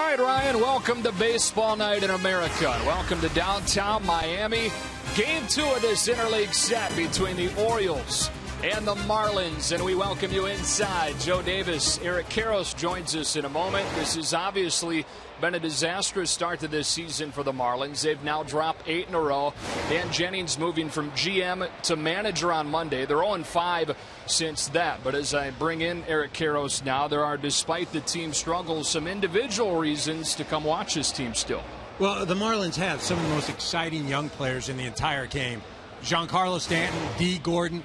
right, Ryan, welcome to Baseball Night in America. And welcome to downtown Miami. Game 2 of this interleague set between the Orioles and the Marlins. And we welcome you inside. Joe Davis, Eric Karros joins us in a moment. This has obviously been a disastrous start to this season for the Marlins. They've now dropped 8 in a row. Dan Jennings moving from GM to manager on Monday. They're 0-5 since that. But as I bring in Eric Karros now, there are, despite the team struggles, some individual reasons to come watch this team still. Well, the Marlins have some of the most exciting young players in the entire game. GIANCARLO Stanton, D. Gordon.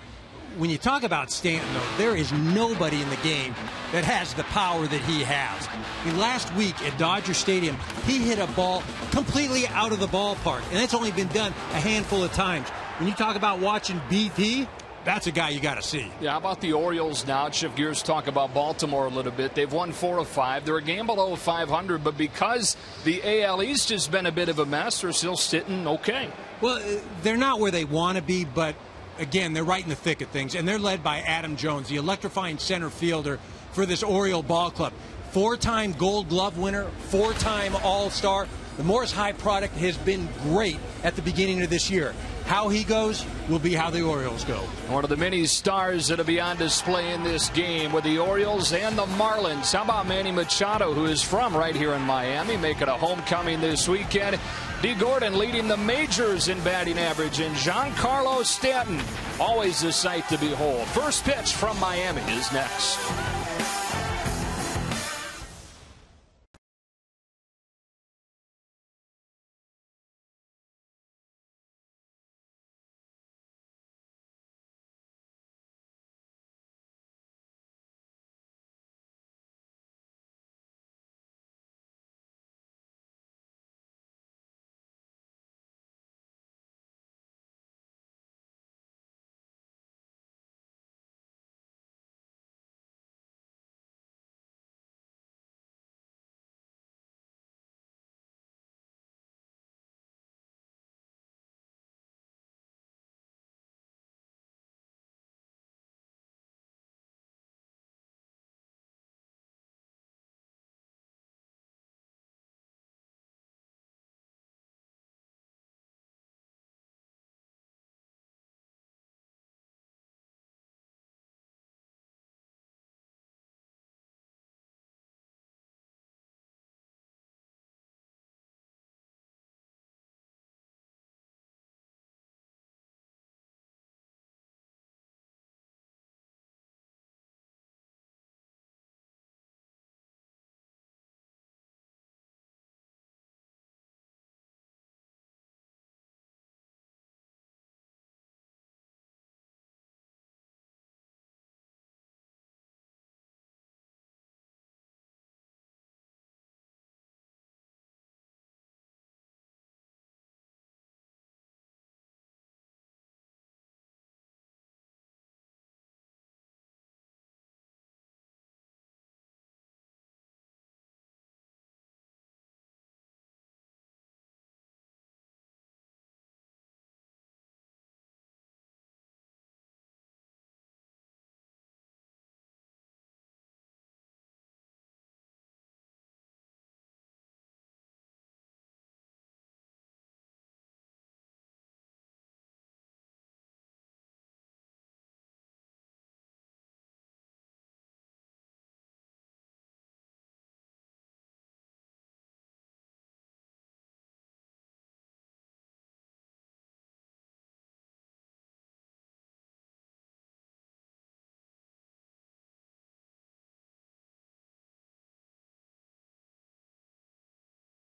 When you talk about Stanton, though, there is nobody in the game that has the power that he has. I mean, last week at Dodger Stadium, he hit a ball completely out of the ballpark, and that's only been done a handful of times. When you talk about watching BP, that's a guy you got to see. Yeah, how about the Orioles now? Shift gears, talk about Baltimore a little bit. They've won 4 of 5. They're a game below 500, but because the AL East has been a bit of a mess, they're still sitting okay. Well, they're not where they want to be, but again, they're right in the thick of things, and they're led by Adam Jones, the electrifying center fielder for this Oriole ball club. 4-time Gold Glove winner, 4-time All-Star. The Morris High product has been great at the beginning of this year. How he goes will be how the Orioles go. One of the many stars that'll be on display in this game with the Orioles and the Marlins. How about Manny Machado, who is from right here in Miami, making a homecoming this weekend. D. Gordon leading the majors in batting average, and GIANCARLO Stanton, always a sight to behold. First pitch from Miami is next.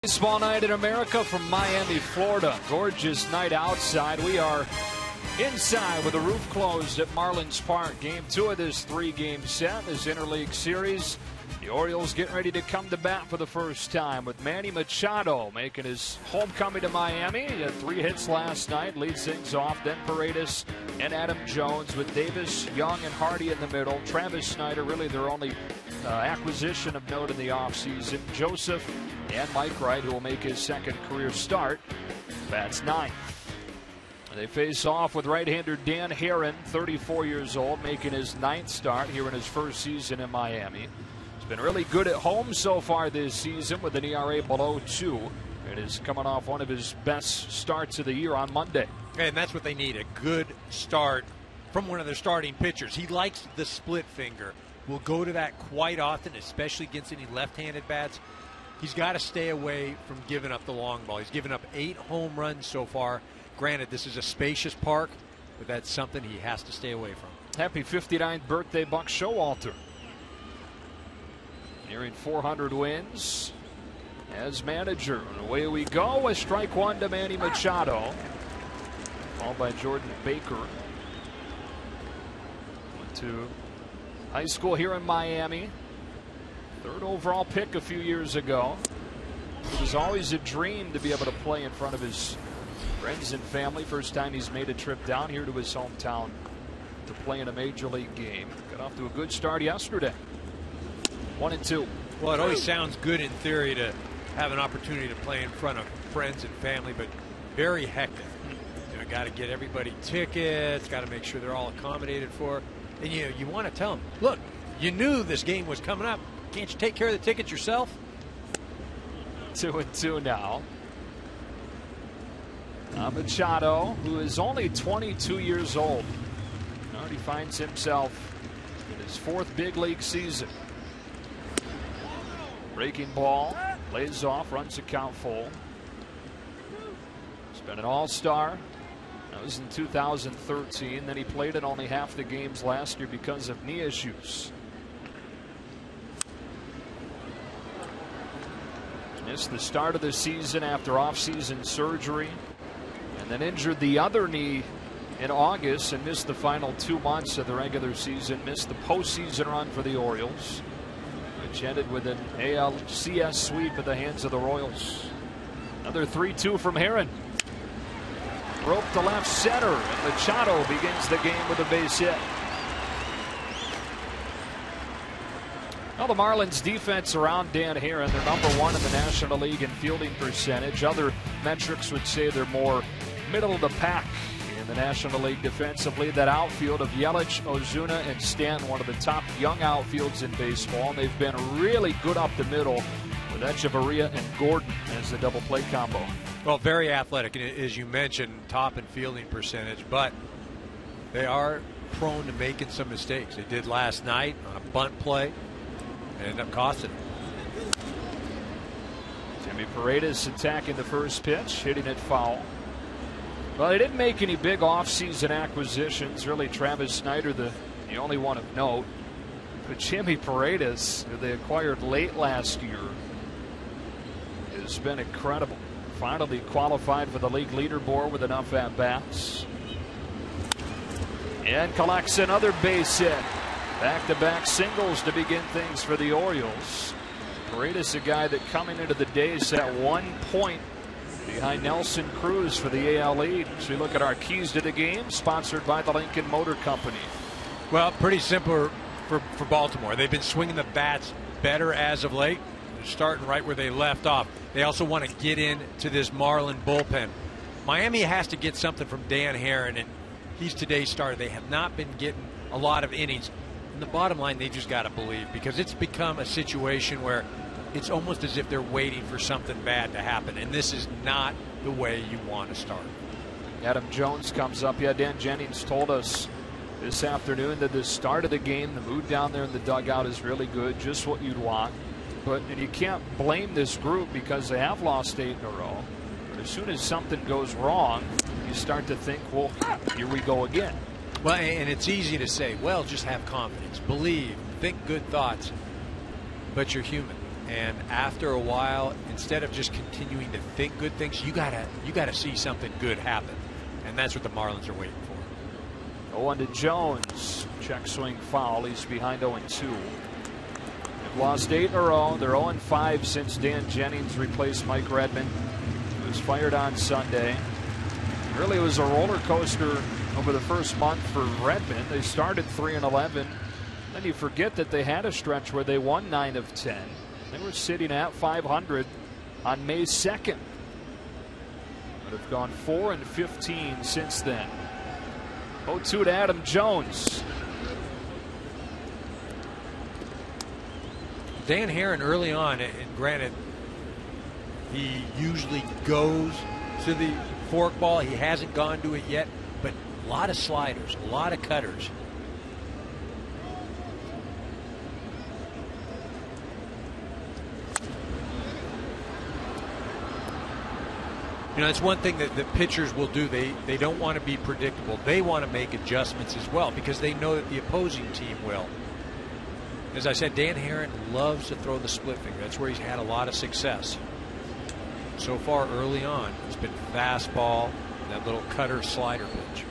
Baseball Night in America from Miami, Florida. Gorgeous night outside. We are inside with the roof closed at Marlins Park. Game 2 of this 3-game set, this interleague series. The Orioles getting ready to come to bat for the first time with Manny Machado making his homecoming to Miami. He had 3 hits last night, leads things off. Then Paredes and Adam Jones with Davis, Young, and Hardy in the middle. Travis Snider, really their only acquisition of note in the offseason. Joseph and Mike Wright, who will make his second career start. Bats 9th. They face off with right-hander Dan Herron, 34 years old, making his 9th start here in his first season in Miami. He's been really good at home so far this season with an ERA below 2. And is coming off one of his best starts of the year on Monday. And that's what they need, a good start from one of their starting pitchers. He likes the split finger. Will go to that quite often, especially against any left-handed bats. He's got to stay away from giving up the long ball. He's given up 8 home runs so far. Granted, this is a spacious park, but that's something he has to stay away from. Happy 59th birthday, Buck Showalter. Nearing 400 wins as manager. And away we go. A strike one to Manny Machado. Followed by Jordan Baker. Went to high school here in Miami. 3rd overall pick a few years ago. It was always a dream to be able to play in front of his friends and family. First time he's made a trip down here to his hometown to play in a major league game. Got off to a good start yesterday. 1-2. Well, it always sounds good in theory to have an opportunity to play in front of friends and family, but very hectic. You know, got to get everybody tickets, got to make sure they're all accommodated for. And you want to tell them, look, you knew this game was coming up. Can't you take care of the tickets yourself? 2-2 now. Machado, who is only 22 years old, already finds himself in his 4th big league season. Breaking ball, lays off, runs the count full. He's been an all-star. That was in 2013. Then he played in only half the games last year because of knee issues. Missed the start of the season after off-season surgery, and then injured the other knee in August and missed the final 2 months of the regular season. Missed the postseason run for the Orioles, which ended with an ALCS sweep at the hands of the Royals. Another 3-2 from Herron. Rope to left center, and Machado begins the game with a base hit. Well, the Marlins defense around Dan Herron, they're #1 in the National League in fielding percentage. Other metrics would say they're more middle of the pack in the National League defensively. That outfield of Yelich, Ozuna, and Stanton, one of the top young outfields in baseball. And they've been really good up the middle with Echeverria and Gordon as the double play combo. Well, very athletic, as you mentioned, top in fielding percentage, but they are prone to making some mistakes. They did last night on a bunt play and ended up costing them. Jimmy Paredes attacking the first pitch, hitting it foul. Well, they didn't make any big offseason acquisitions. Really, Travis SNIDER, the only one of note. But Jimmy Paredes, who they acquired late last year, has been incredible. Finally qualified for the league leaderboard with enough at-bats. And collects another base hit. Back-to-back singles to begin things for the Orioles. Paredes, a guy that coming into the day set 1 point behind Nelson Cruz for the AL lead. So we look at our keys to the game, sponsored by the Lincoln Motor Company. Well, pretty simple for Baltimore. They've been swinging the bats better as of late. They're starting right where they left off. They also want to get into this Marlin bullpen. Miami has to get something from Dan Herron, and he's today's starter. They have not been getting a lot of innings. And the bottom line, they just got to believe, because it's become a situation where it's almost as if they're waiting for something bad to happen, and this is not the way you want to start. Adam Jones comes up. Yeah, Dan Jennings told us this afternoon that the start of the game, the mood down there in the dugout is really good, just what you'd want. And you can't blame this group because they have lost 8 in a row. But as soon as something goes wrong, you start to think, well, here we go again. Well, and it's easy to say, well, just have confidence, believe, think good thoughts. But you're human. And after a while, instead of just continuing to think good things, you gotta see something good happen. And that's what the Marlins are waiting for. 0-1 to Jones. Check swing foul. He's behind 0-2. They've lost 8 in a row. They're 0-5 since Dan Jennings replaced Mike Redmond, who was fired on Sunday. Really, it was a roller coaster over the first month for Redmond. They started 3-11. Then you forget that they had a stretch where they won 9 of 10. They were sitting at 500 on May 2nd. But have gone 4-15 since then. 0-2 to Adam Jones. Dan Herron early on, and granted, he usually goes to the forkball. He hasn't gone to it yet, but a lot of sliders, a lot of cutters. You know, it's one thing that the pitchers will do. They don't want to be predictable. They want to make adjustments as well because they know that the opposing team will. As I said, Dan Herron loves to throw the split finger. That's where he's had a lot of success. So far early on, it's been fastball, that little cutter slider pitch.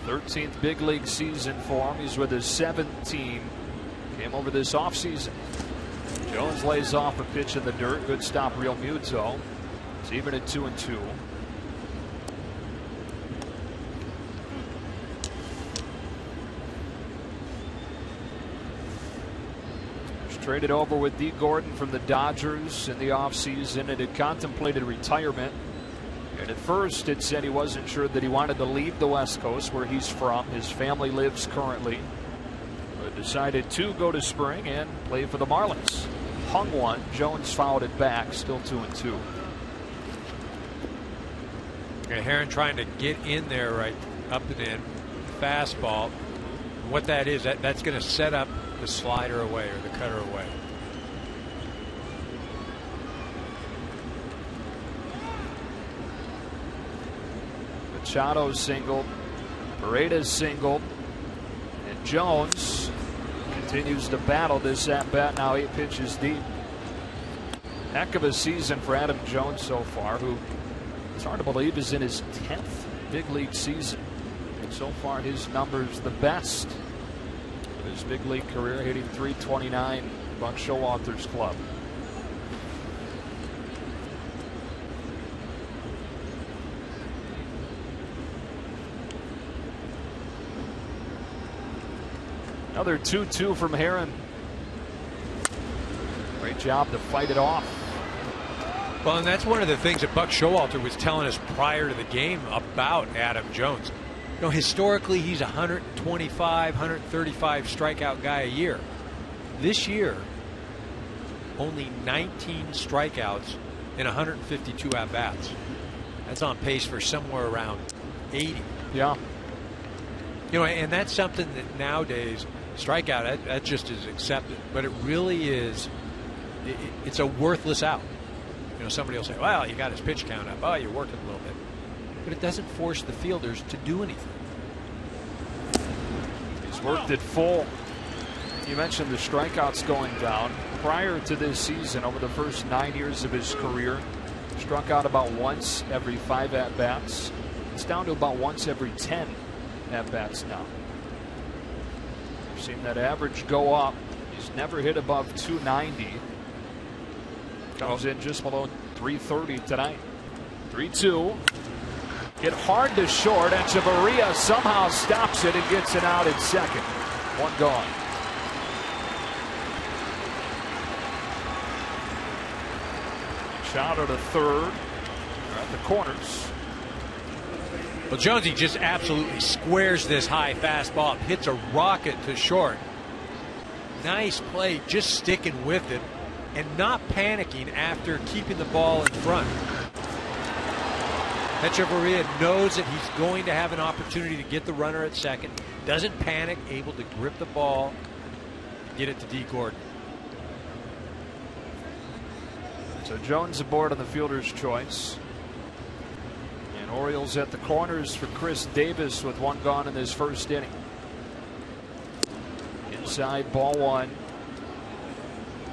13th big league season for him. He's with his 7th team. Came over this offseason. Jones lays off a pitch in the dirt. Good stop, REALMUTO. It's even at 2-2. Traded over with D. Gordon from the Dodgers in the offseason and had contemplated retirement. And at first it said he wasn't sure that he wanted to leave the West Coast where he's from. His family lives currently. But decided to go to spring and play for the Marlins. Hung one. Jones fouled it back. Still 2-2. Herron trying to get in there right up and in. Fastball. What that is, that's going to set up the slider away or the cutter away. Machado singled, Paredes singled, and Jones continues to battle this at bat. Now 8 pitches deep. Heck of a season for Adam Jones so far, who it's hard to believe is in his 10th big league season. And so far his numbers the best of his big league career, hitting .329 Buck Showalter's club. Another 2-2 from Herron. Great job to fight it off. Well, and that's one of the things that Buck Showalter was telling us prior to the game about Adam Jones. You know, historically, he's 125, 135 strikeout guy a year. This year, only 19 strikeouts in 152 at-bats. That's on pace for somewhere around 80. Yeah. You know, and that's something that nowadays, strikeout, that just is accepted. But it really is, it's a worthless out. You know, somebody will say, well, you got his pitch count up. Oh, you're working a little bit. But it doesn't force the fielders to do anything. He's worked it full. You mentioned the strikeouts going down. Prior to this season, over the first 9 years of his career, struck out about once every 5 at-bats. It's down to about once every 10 at-bats now. We've seen that average go up. He's never hit above 290. Comes in just below 330 tonight. 3-2. Hit hard to short. Echeverria somehow stops it and gets it out at second. One gone. Machado to third. They're at the corners. Well, Jonesy just absolutely squares this high fastball. Hits a rocket to short. Nice play, just sticking with it and not panicking after keeping the ball in front. Echeverria knows that he's going to have an opportunity to get the runner at second. Doesn't panic, able to grip the ball, get it to D. Gordon. So Jones aboard on the fielder's choice. And Orioles at the corners for Chris Davis with one gone in his first inning. Inside, ball one.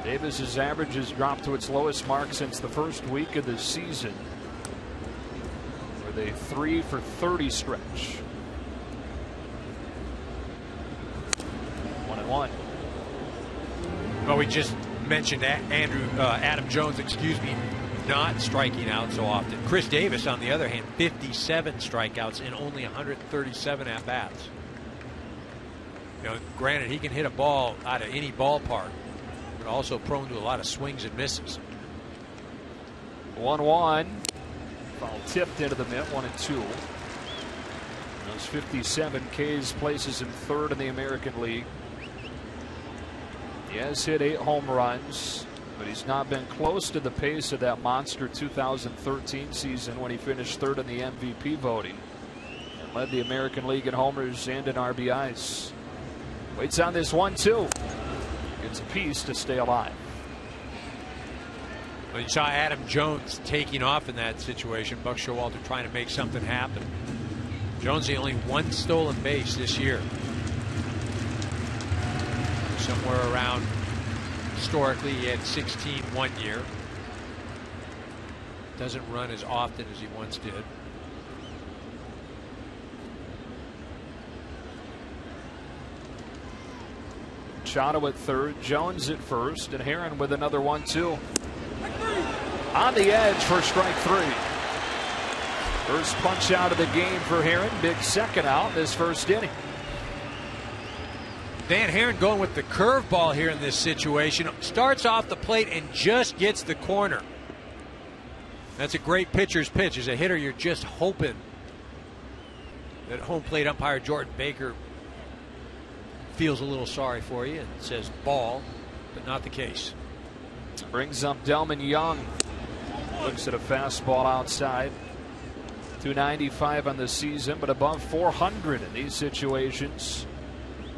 Davis's average has dropped to its lowest mark since the first week of the season, with a 3 for 30 stretch. 1-1. Well, we just mentioned Adam Jones, not striking out so often. Chris Davis, on the other hand, 57 strikeouts in only 137 at bats. You know, granted, he can hit a ball out of any ballpark, but also prone to a lot of swings and misses. 1-1. Foul tipped into the mitt. 1-2. Those 57 Ks places him third in the American League. The He has hit 8 home runs, but he's not been close to the pace of that monster 2013 season when he finished 3rd in the MVP voting and led the American League in homers and in RBIs. Waits on this 1-2. Gets a piece to stay alive. Well, you saw Adam Jones taking off in that situation. Buck Showalter trying to make something happen. Jones the only 1 stolen base this year. Somewhere around, historically, he had 16 one year. Doesn't run as often as he once did. Machado at 3rd, Jones at 1st, and Herron with another 1-2. On the edge for strike 3. First punch out of the game for Herron. Big second out this first inning. Dan Herron going with the curveball here in this situation. Starts off the plate and just gets the corner. That's a great pitcher's pitch. As a hitter, you're just hoping that home plate umpire Jordan Baker feels a little sorry for you and says ball, but not the case. Brings up DELMON Young. Looks at a fastball outside. 295 on the season, but above 400 in these situations.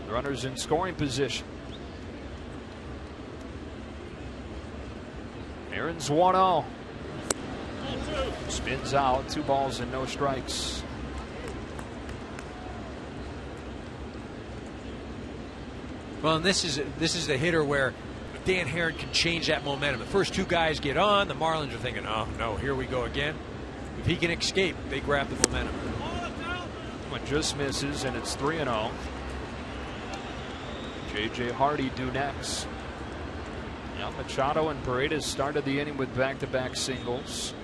The runners in scoring position. Aaron's 1-0. Spins out. 2 balls and no strikes. Well, and this is the hitter where Dan Herron can change that momentum. The first 2 guys get on. The Marlins are thinking, oh no, here we go again. If he can escape, they grab the momentum. One just misses, and it's 3-0. J.J. Hardy due next. Now Machado and Paredes started the inning with back-to-back singles.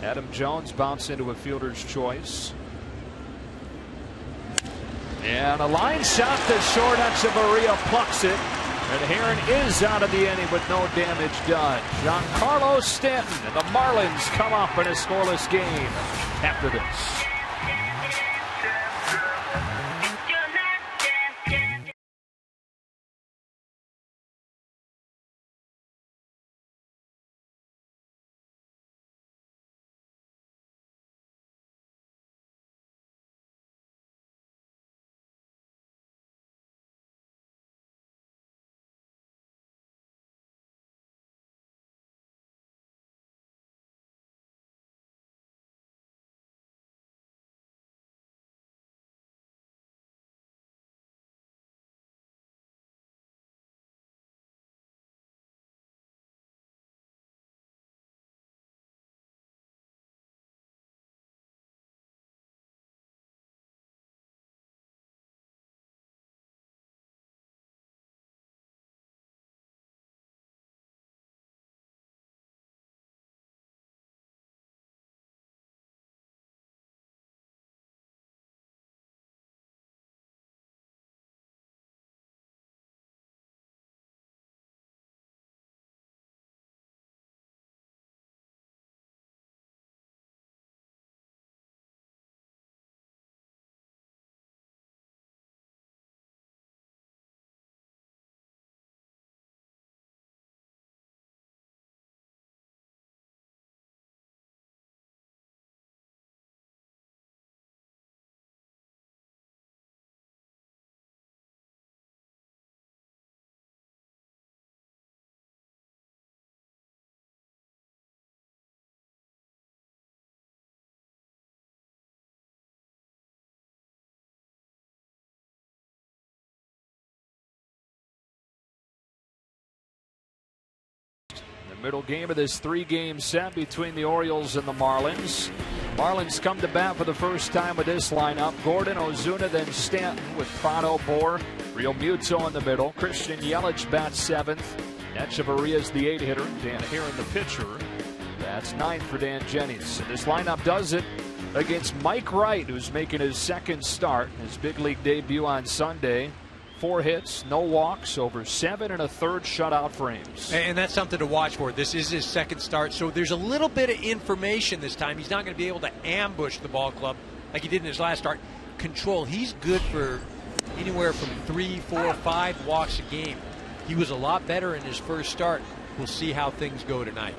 Adam Jones bounced into a fielder's choice. And a line shot to short. Echeverria plucks it. And Herron is out of the inning with no damage done. Giancarlo Stanton and the Marlins come up in a scoreless game after this. Middle game of this 3-game set between the Orioles and the Marlins. Marlins come to bat for the first time with this lineup. Gordon, Ozuna, then Stanton with PRADO, BOUR, REALMUTO in the middle. Christian Yelich bats 7th. Echeverria is the 8-hitter. Dan Herron the pitcher. That's 9th for Dan Jennings. And this lineup does it against Mike Wright, who's making his 2nd start, his big league debut on Sunday. 4 hits, no walks, over 7 1/3 shutout frames. And that's something to watch for. This is his 2nd start, so there's a little bit of information this time. He's not going to be able to ambush the ball club like he did in his last start. Control. He's good for anywhere from 3, 4, 5 walks a game. He was a lot better in his first start. We'll see how things go tonight.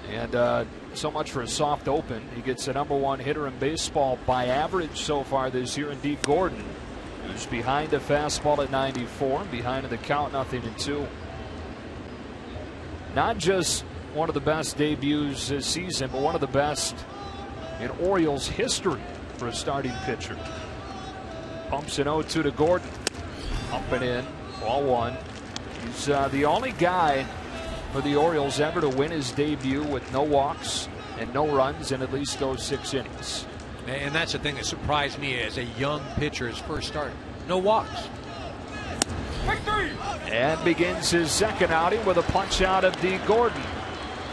And so much for a soft open. He gets the #1 hitter in baseball by average so far this year in D. Gordon, who's behind a fastball at 94, behind in the count, 0-2. Not just one of the best debuts this season, but one of the best in Orioles history for a starting pitcher. Pumps an 0-2 to Gordon. Up and in, ball one. He's the only guy for the Orioles ever to win his debut with no walks and no runs in at least those 6 innings. And that's the thing that surprised me as a young pitcher, his first start. No walks. And begins his second outing with a punch out of D. Gordon.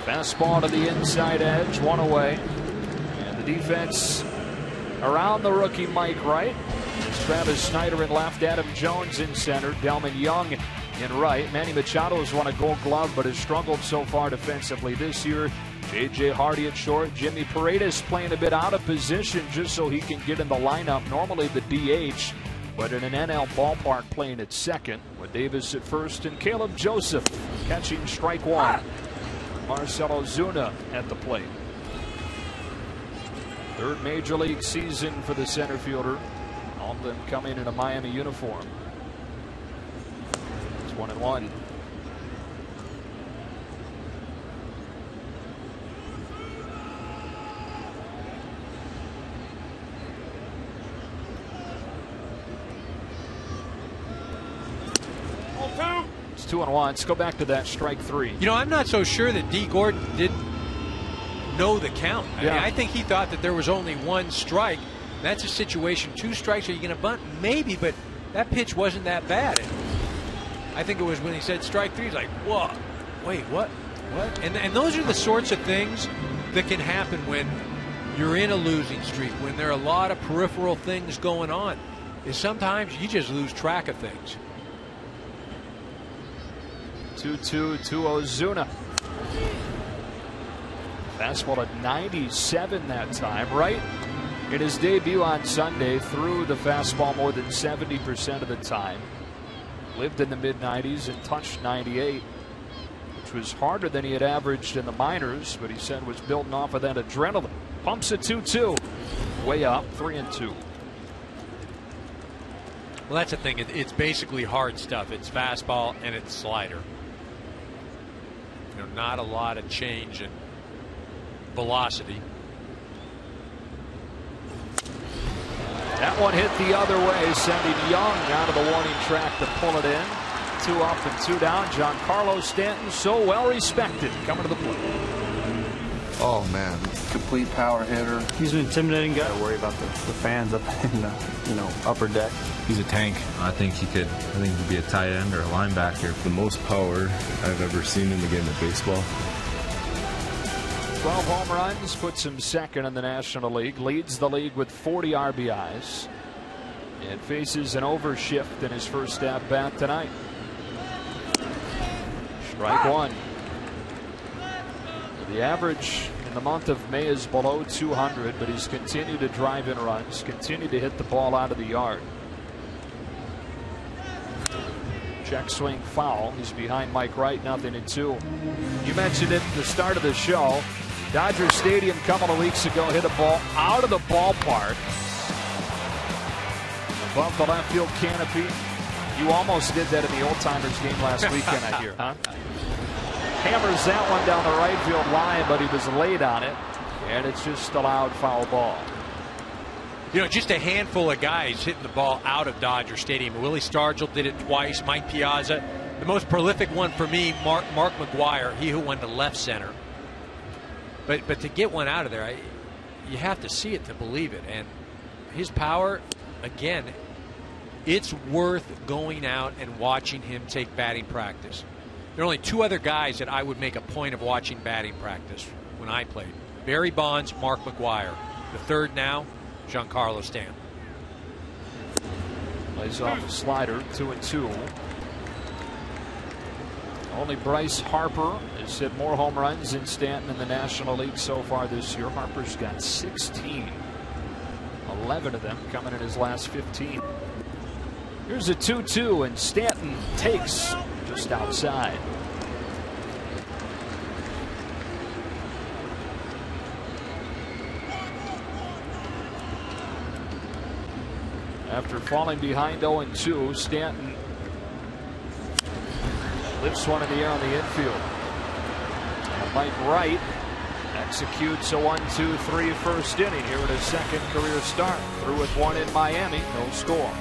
Fastball to the inside edge, one away. And the defense around the rookie Mike Wright. It's Travis SNIDER in left, Adam Jones in center, Delmon Young in right. Manny Machado has won a Gold Glove but has struggled so far defensively this year. J.J. Hardy at short. Jimmy Paredes playing a bit out of position just so he can get in the lineup. Normally the DH, but in an NL ballpark playing at second, with Davis at first and Caleb Joseph catching strike one. Marcell OZUNA at the plate. Third major league season for the center fielder. All of them coming in a Miami uniform. It's 1-1. It's 2-1. Let's go back to that strike three. You know, I'm not so sure that D. Gordon didn't know the count. I mean, I think he thought that there was only one strike. That's a situation. 2 strikes. Are you going to bunt? Maybe, but that pitch wasn't that bad. And I think it was when he said strike 3. He's like, whoa, wait, what? What? And those are the sorts of things that can happen when you're in a losing streak, when there are a lot of peripheral things going on. Is sometimes you just lose track of things. 2-2 to OZUNA. Fastball at 97 that time. Right in his debut on Sunday, threw the fastball more than 70% of the time. Lived in the mid-90s and touched 98, which was harder than he had averaged in the minors, but he said was building off of that adrenaline. Pumps a 2-2. Way up, 3-2. Well, that's the thing. It's basically hard stuff. It's fastball and it's slider. You know, not a lot of change in velocity. That one hit the other way, sending Young out of the warning track to pull it in. 2 up and 2 down. GIANCARLO Stanton, so well respected, coming to the plate. Oh man, complete power hitter. He's an intimidating guy. I worry about the fans up in the upper deck. he's a tank. I think he could be a tight end or a linebacker. The most power I've ever seen in the game of baseball. 12 home runs, puts him second in the National League, leads the league with 40 RBIs, and faces an overshift in his first at bat tonight. Strike one. The average in the month of May is below 200, but he's continued to drive in runs, continued to hit the ball out of the yard. Check swing foul. He's behind Mike Wright, 0-2. You mentioned it at the start of the show. Dodger Stadium a couple of weeks ago hit a ball out of the ballpark above the left field canopy. You almost did that in the Old Timers game last weekend, I hear, huh? Hammers that one down the right field line, but he was late on it, and it's just a loud foul ball. You know, just a handful of guys hitting the ball out of Dodger Stadium. Willie Stargell did it twice. Mike Piazza. The most prolific one for me, Mark McGuire, he who went to left center. But to get one out of there, you have to see it to believe it. And his power, again, it's worth going out and watching him take batting practice. There are only two other guys that I would make a point of watching batting practice when I played. Barry Bonds, Mark McGuire. The third now, GIANCARLO Stanton. Lays off a slider, 2-2. Only Bryce Harper has hit more home runs than Stanton in the National League so far this year. Harper's got 16. 11 of them coming in his last 15. Here's a 2-2, and Stanton takes just outside. After falling behind 0-2, Stanton lifts one in the air on the infield. Mike Wright executes a 1-2-3 first inning here in his second career start. Through with one in Miami, no score.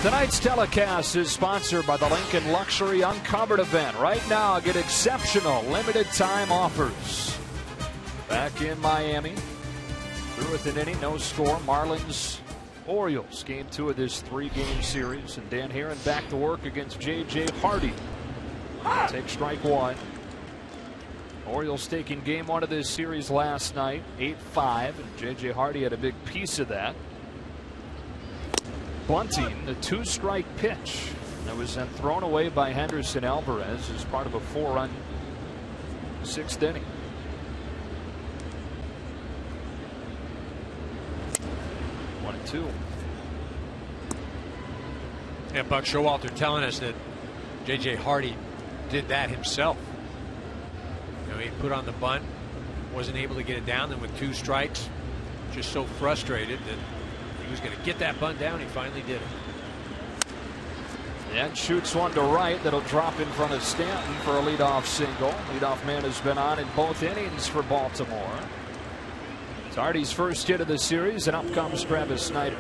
Tonight's telecast is sponsored by the Lincoln Luxury Uncovered event. Right now, get exceptional limited time offers. Back in Miami, through with an inning, no score. Marlins, Orioles, game 2 of this 3-game series. And Dan Herron back to work against J.J. Hardy. Take strike one. Orioles taking game 1 of this series last night, 8-5. And J.J. Hardy had a big piece of that. Bunting, the 2-strike pitch that was then thrown away by Henderson Alvarez as part of a 4-run 6th inning. One and two. And Buck Showalter telling us that J.J. Hardy did that himself. You know, he put on the bunt, wasn't able to get it down, then with 2 strikes, just so frustrated that he was going to get that bunt down. He finally did it. And shoots one to right that'll drop in front of Stanton for a leadoff single. Leadoff man has been on in both innings for Baltimore. It's Hardy's first hit of the series, and up comes Travis Snider.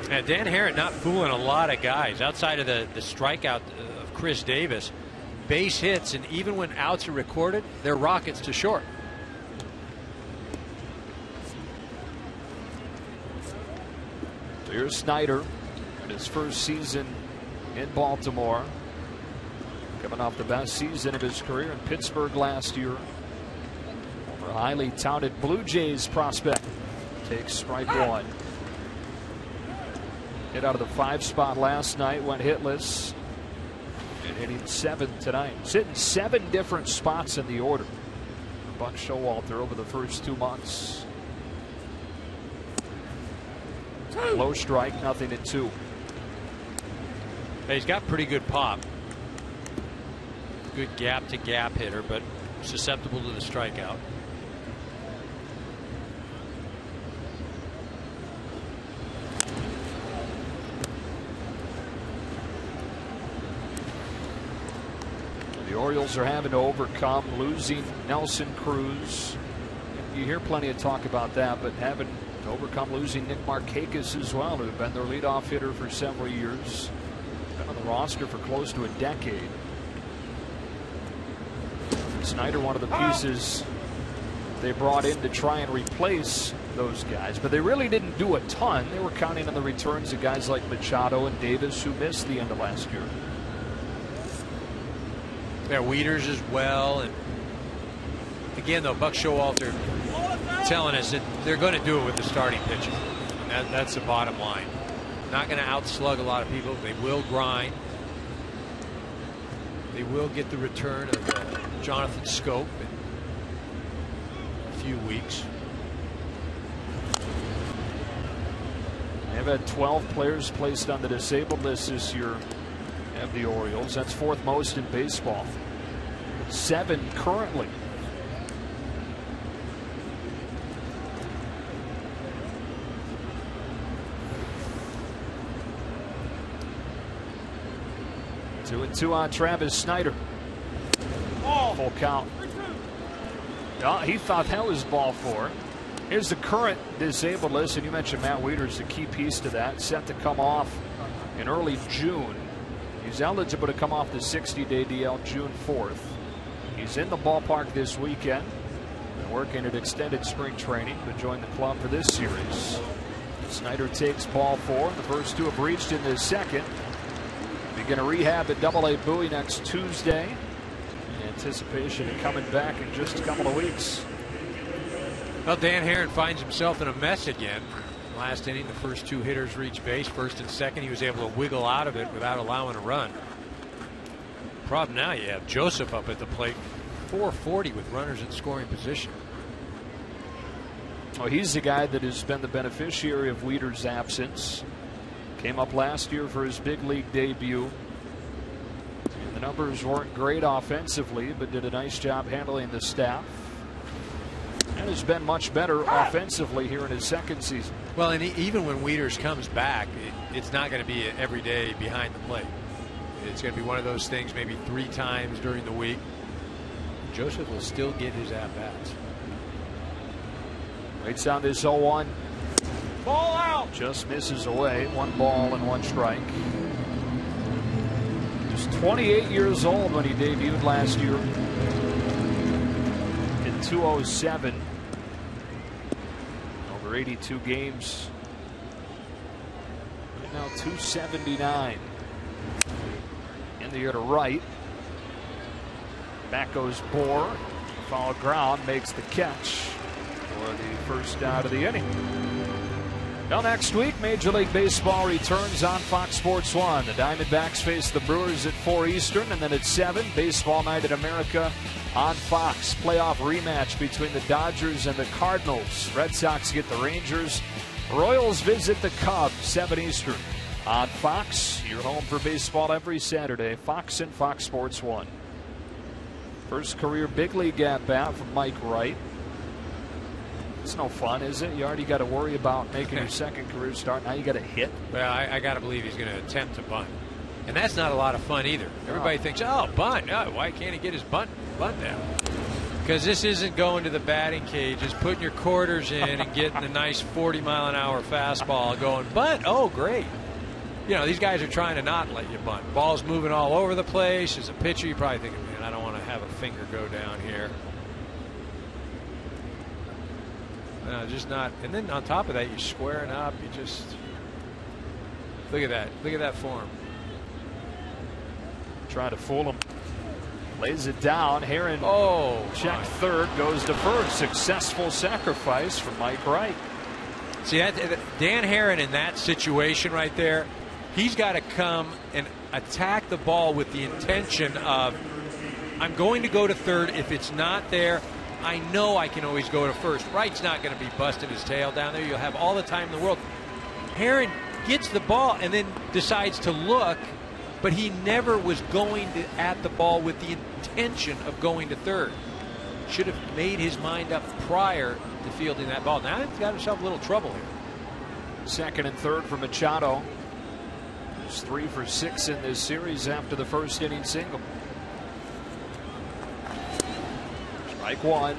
And Dan Herron not fooling a lot of guys outside of the strikeout of Chris Davis. Base hits, and even when outs are recorded, they're rockets to short. Here's Snider in his first season in Baltimore, coming off the best season of his career in Pittsburgh last year. Over a highly touted Blue Jays prospect. Takes strike one. Hit out of the 5 spot last night, went hitless, and hitting 7 tonight. He's hitting 7 different spots in the order for Buck Showalter over the first 2 months. Low strike, 0-2. He's got pretty good pop. Good gap to gap hitter, but susceptible to the strikeout. The Orioles are having to overcome losing Nelson Cruz. You hear plenty of talk about that, but having to overcome losing Nick Markakis as well, who'd been their leadoff hitter for several years. Been on the roster for close to a decade. SNIDER, one of the pieces they brought in to try and replace those guys, but they really didn't do a ton. They were counting on the returns of guys like Machado and Davis, who missed the end of last year. Yeah, Wieters as well. And again, though, Buck Showalter telling us that they're going to do it with the starting pitching. And that's the bottom line. Not going to outslug a lot of people. They will grind. They will get the return of Jonathan Scope in a few weeks. They've had 12 players placed on the disabled list this year of the Orioles. That's fourth most in baseball. 7 currently. Two and two on Travis Snider. Full count. Oh, he thought that was ball 4. Here's the current disabled list, and you mentioned Matt Wieters, the key piece to that, set to come off in early June. He's eligible to come off the 60-day DL June 4th. He's in the ballpark this weekend and working at extended spring training to join the club for this series. Snider takes ball 4. The first 2 have reached in the second. Begin a rehab at AA Bowie next Tuesday. In anticipation of coming back in just a couple of weeks. Well, Dan Herron finds himself in a mess again. Last inning, the first 2 hitters reached base, first and second. He was able to wiggle out of it without allowing a run. Problem now, you have Joseph up at the plate, 440 with runners in scoring position. Well, he's the guy that has been the beneficiary of Wieters' absence. Came up last year for his big league debut. And the numbers weren't great offensively, but did a nice job handling the staff. And has been much better offensively here in his second season. Well, and even when Wieters comes back, it's not going to be every day behind the plate. It's going to be one of those things maybe 3 times during the week. Joseph will still get his at-bats. Waits on this 0-1. Ball out. Just misses away. 1 ball and 1 strike. Just 28 years old when he debuted last year. 207 over 82 games. Right now 279 in the air to right. Back goes BOUR. Foul ground, makes the catch for the first out of the inning. Now next week, Major League Baseball returns on Fox Sports 1. The Diamondbacks face the Brewers at 4 Eastern, and then at 7, Baseball Night in America on Fox. Playoff rematch between the Dodgers and the Cardinals. Red Sox get the Rangers. Royals visit the Cubs, 7 Eastern on Fox. Your home for baseball every Saturday. Fox and Fox Sports 1. First career big league at bat from Mike Wright. It's no fun, is it? You already got to worry about making your second career start. Now you got to hit. Well, I got to believe he's going to attempt to bunt. And that's not a lot of fun either. Everybody thinks, oh, bunt. Oh, why can't he get his bunt down? Because this isn't going to the batting cage. It's putting your quarters in and getting a nice 40-mile-an-hour fastball going, bunt. Oh, great. You know, these guys are trying to not let you bunt. Ball's moving all over the place. As a pitcher, you're probably thinking, man, I don't want to have a finger go down here. No, just not. And then on top of that, you're squaring up. You just look at that. Look at that form. Try to fool him. Lays it down. Herron check third, goes to first. Successful sacrifice from Mike Wright. See, Dan Herron in that situation right there, he's got to come and attack the ball with the intention of, I'm going to go to third. If it's not there, I know I can always go to first. Wright's not going to be busting his tail down there. You'll have all the time in the world. Herron gets the ball and then decides to look, but he never was going at the ball with the intention of going to third. Should have made his mind up prior to fielding that ball. Now he's got himself a little trouble here. Second and third for Machado. He's 3 for 6 in this series after the first inning single. Strike 1.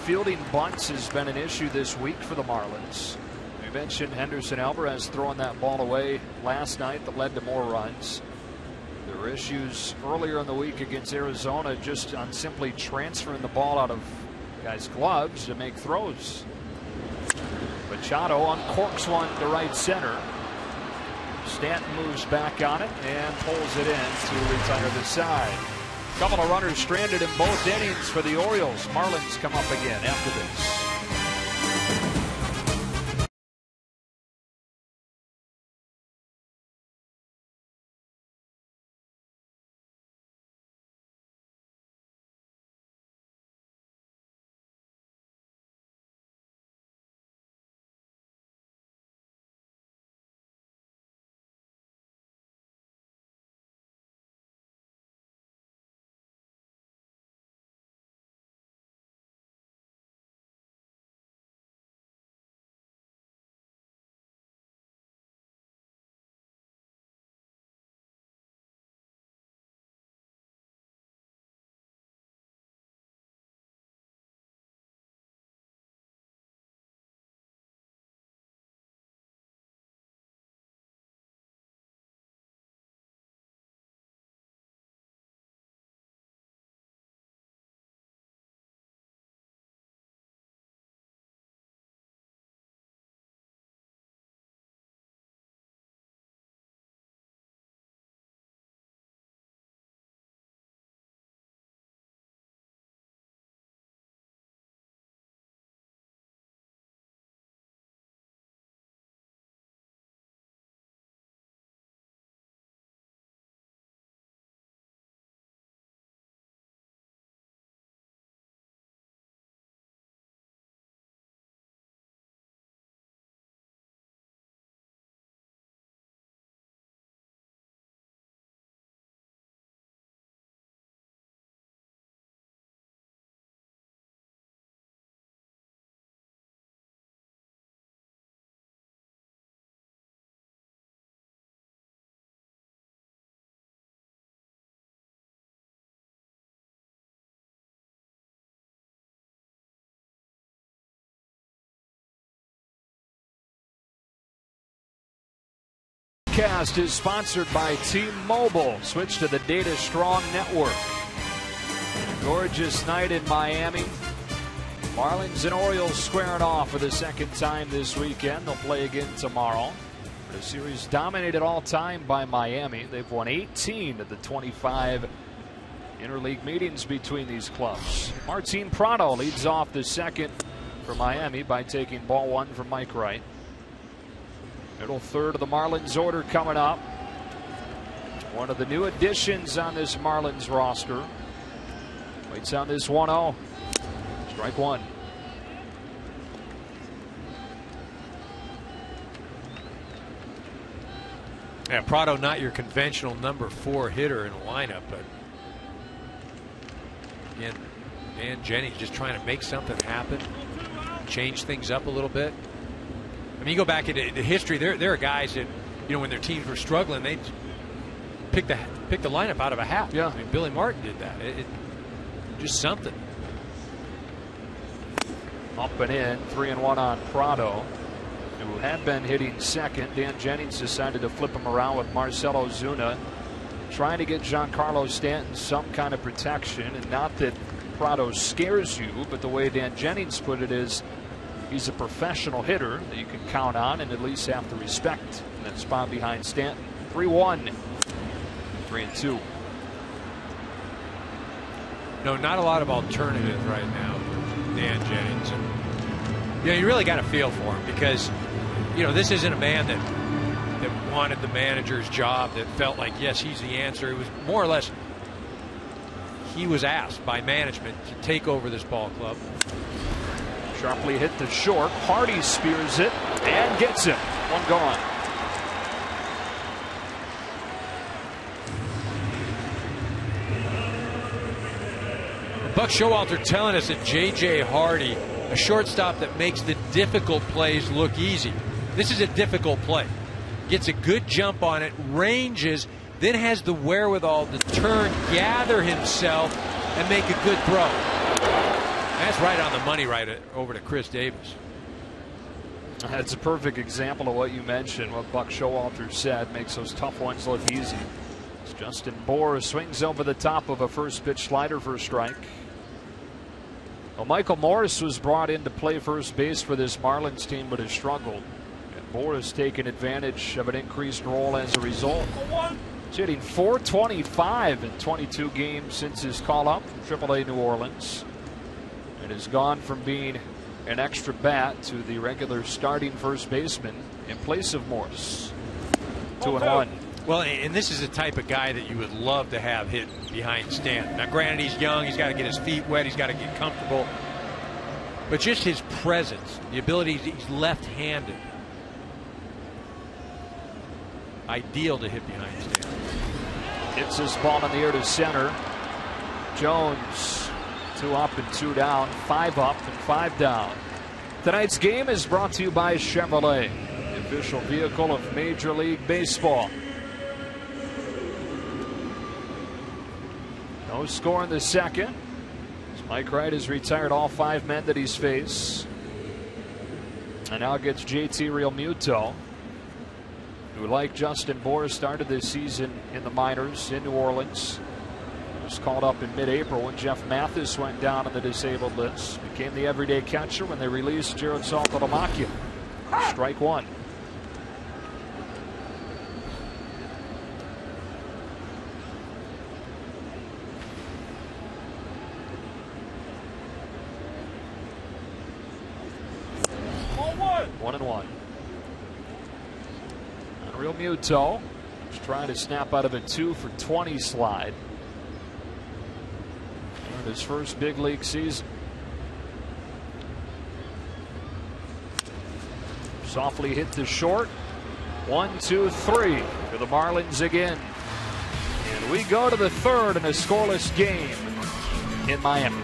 fielding bunts has been an issue this week for the Marlins. We mentioned Henderson Alvarez throwing that ball away last night that led to more runs. There were issues earlier in the week against Arizona just on simply transferring the ball out of guys' gloves to make throws. Machado uncorks one to right center. Stanton moves back on it and pulls it in to retire the side. Couple of runners stranded in both innings for the Orioles. Marlins come up again after this. Cast is sponsored by T-Mobile. Switch to the Data Strong network. Gorgeous night in Miami. Marlins and Orioles squaring off for the second time this weekend. They'll play again tomorrow. The series dominated all time by Miami. They've won 18 of the 25 interleague meetings between these clubs. Martin Prado leads off the second for Miami by taking ball one from Mike Wright. Middle third of the Marlins order coming up. One of the new additions on this Marlins roster. Waits on this 1-0. Strike one. And Prado, not your conventional number 4 hitter in a lineup, but again, Dan Jennings just trying to make something happen, change things up a little bit. I mean, you go back into the history. There are guys that, you know, when their teams were struggling, they pick the lineup out of a hat. Yeah, I mean, Billy Martin did that. Just something. Up and in, 3-1 on Prado, who had been hitting second. Dan Jennings decided to flip him around with Marcell OZUNA, trying to get Giancarlo Stanton some kind of protection. And not that Prado scares you, but the way Dan Jennings put it is, he's a professional hitter that you can count on and at least have to respect in that spot behind Stanton. 3-1, 3-2. No, not a lot of alternatives right now for Dan Jennings. And, you really got to feel for him because, this isn't a man that wanted the manager's job, that felt like, yes, he's the answer. It was more or less, he was asked by management to take over this ball club. Sharply hit to short. Hardy spears it and gets it. One gone. Buck Showalter telling us that J.J. Hardy, a shortstop that makes the difficult plays look easy. This is a difficult play. Gets a good jump on it, ranges, then has the wherewithal to turn, gather himself, and make a good throw. That's right on the money, right over to Chris Davis. That's a perfect example of what you mentioned, what Buck Showalter said. Makes those tough ones look easy. As Justin BOUR swings over the top of a first pitch slider for a strike. Well, Michael Morris was brought in to play first base for this Marlins team, but has struggled. And BOUR has taken advantage of an increased role as a result. He's hitting .425 in 22 games since his call up from AAA New Orleans. And has gone from being an extra bat to the regular starting first baseman in place of Morris. 2-1. Well, and this is the type of guy that you would love to have hit behind Stanton. Now, granted, he's young. He's got to get his feet wet. He's got to get comfortable. But just his presence, the ability, he's left-handed. Ideal to hit behind Stanton. Hits this ball in the air to center. Jones, 2 up and 2 down, 5 up and 5 down. Tonight's game is brought to you by Chevrolet, the official vehicle of Major League Baseball. No score in the second. Mike Wright has retired all 5 men that he's faced. And now gets JT Realmuto, who, like Justin BOUR, started this season in the minors in New Orleans. Was called up in mid-April when Jeff Mathis went down on the disabled list. Became the everyday catcher when they released Jared Saltalamacchia. Strike 1. One and one. And Realmuto is trying to snap out of a 2 for 20 slide. In his first big league season. Softly hit to short. 1, 2, 3 for the Marlins again. And we go to the third in a scoreless game in Miami.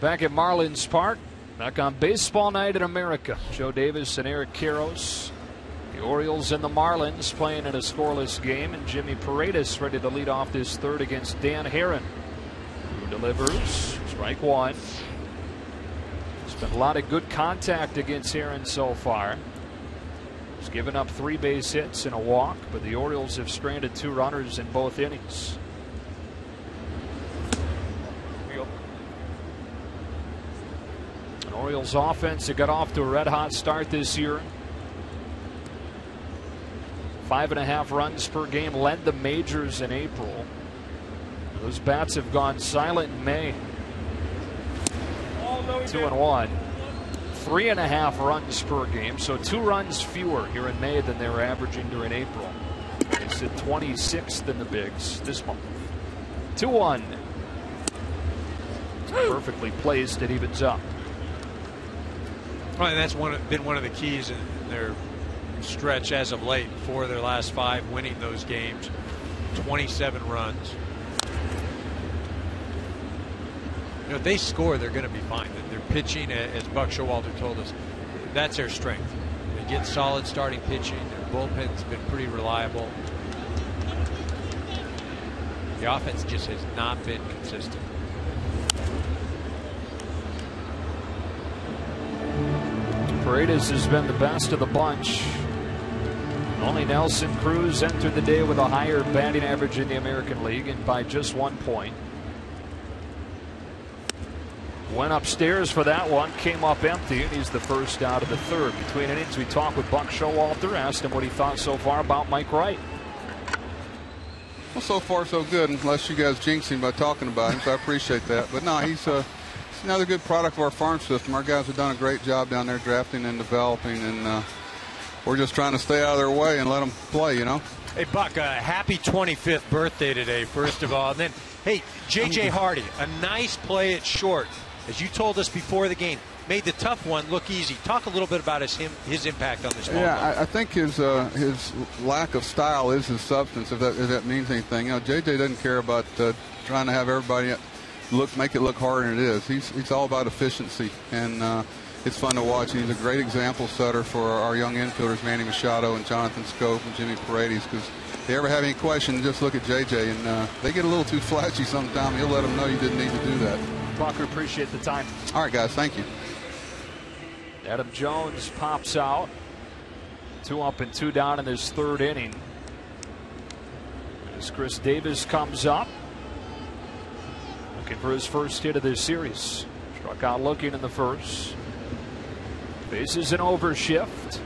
Back at Marlins Park, back on Baseball Night in America. Joe Davis and Eric Karros. The Orioles and the Marlins playing in a scoreless game, and Jimmy Paredes ready to lead off this third against Dan Herron, who delivers. Strike 1. There's been a lot of good contact against Herron so far. He's given up 3 base hits and a walk, but the Orioles have stranded 2 runners in both innings. Orioles offense that got off to a red-hot start this year. 5.5 runs per game, led the majors in April. Those bats have gone silent in May. 2-1. 3.5 runs per game, so 2 runs fewer here in May than they were averaging during April. They sit 26th in the bigs this month. 2-1. Perfectly placed, it evens up. Well, and that's been one of the keys in their stretch as of late. 4 of their last 5 winning those games. 27 runs. You know, if they score, they're going to be fine. They're pitching, as Buck Showalter told us, that's their strength. They get solid starting pitching. Their bullpen's been pretty reliable. The offense just has not been consistent. Paredes has been the best of the bunch. Only Nelson Cruz entered the day with a higher batting average in the American League, and by just 1 point. Went upstairs for that one, came up empty, and he's the first out of the third. Between innings, we talked with Buck Showalter, asked him what he thought so far about Mike Wright. Well, so far so good, unless you guys jinx him by talking about him, so I appreciate that. But no, he's another good product of our farm system. Our guys have done a great job down there drafting and developing, and we're just trying to stay out of their way and let them play, you know. Hey, Buck, happy 25th birthday today, first of all. And then, hey, J.J. Hardy, a nice play at short. As you told us before the game, made the tough one look easy. Talk a little bit about his impact on this ball. Yeah, I think his lack of style is his substance, if that means anything. You know, J.J. doesn't care about trying to have everybody make it look harder than it is. He's all about efficiency, and it's fun to watch. He's a great example setter for our young infielders, Manny Machado and Jonathan Scope and Jimmy Paredes, because if they ever have any question, just look at J.J. and they get a little too flashy sometimes. He'll let them know you didn't need to do that. Bucker, appreciate the time. All right, guys, thank you. Adam Jones pops out. 2 up and 2 down in this third inning. As Chris Davis comes up, looking for his first hit of this series. Struck out looking in the first. Faces an overshift,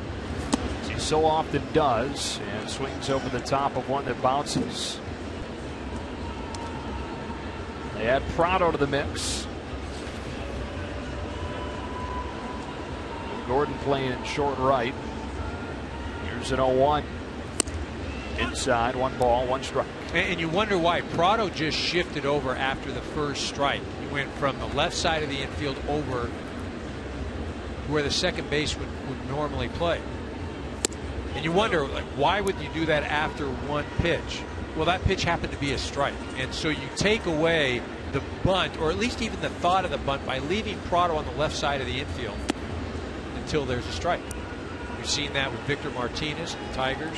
as he so often does, and swings over the top of one that bounces. They add PRADO to the mix. Gordon playing in short right. Here's an 0-1. Inside, 1 ball, 1 strike. And you wonder why. PRADO just shifted over after the first strike. He went from the left side of the infield over where the second base would normally play. And you wonder, like, why would you do that after 1 pitch? Well, that pitch happened to be a strike. And so you take away the bunt, or at least even the thought of the bunt, by leaving PRADO on the left side of the infield until there's a strike. We've seen that with Victor Martinez and the Tigers.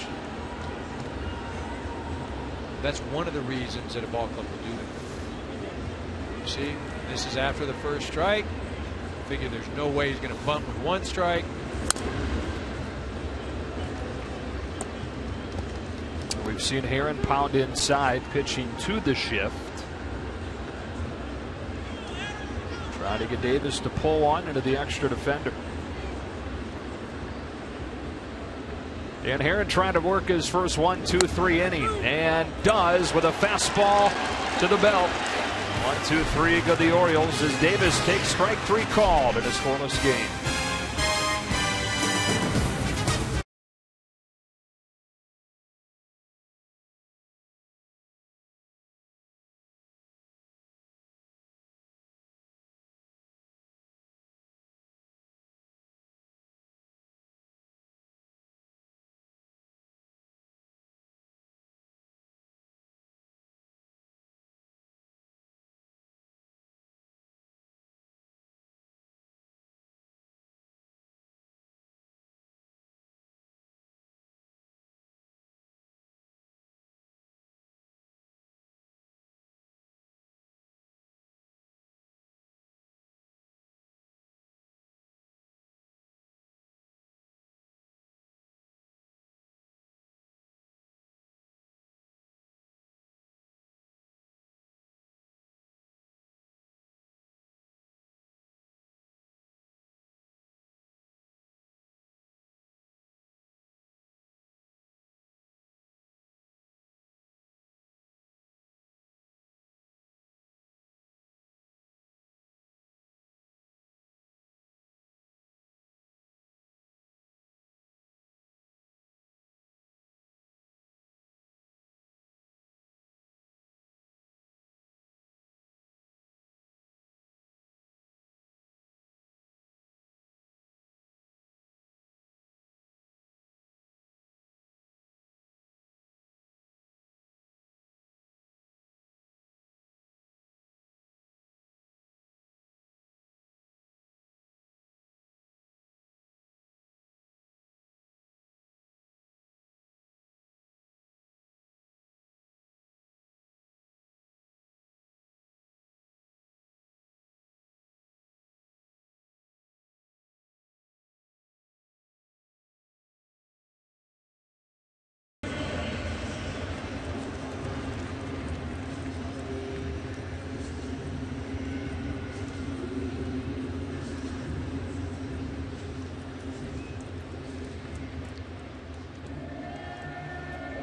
That's one of the reasons that a ball club will do that. You see, this is after the first strike. Figure there's no way he's going to bunt with 1 strike. We've seen Herron pound inside, pitching to the shift. Trying to get Davis to pull one into the extra defender. And Herron trying to work his first 1, 2, 3 inning, and does with a fastball to the belt. 1, 2, 3 go the Orioles as Davis takes strike 3 called in a scoreless game.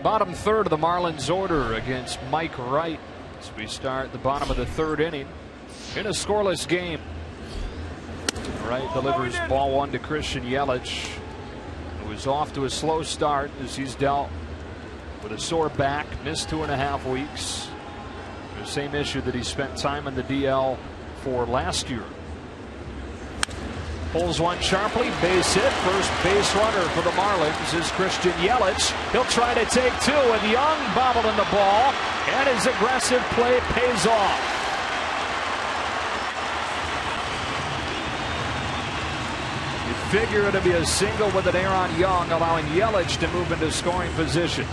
Bottom third of the Marlins order against Mike Wright as we start the bottom of the third inning in a scoreless game. Wright delivers ball one to Christian Yelich, who is off to a slow start as he's dealt with a sore back, missed 2.5 weeks. The same issue that he spent time in the DL for last year. Pulls one sharply, base hit. First base runner for the Marlins is Christian Yelich. He'll try to take two, and Young bobbling the ball, and his aggressive play pays off. You figure it'll be a single with an error on Young, allowing Yelich to move into scoring position.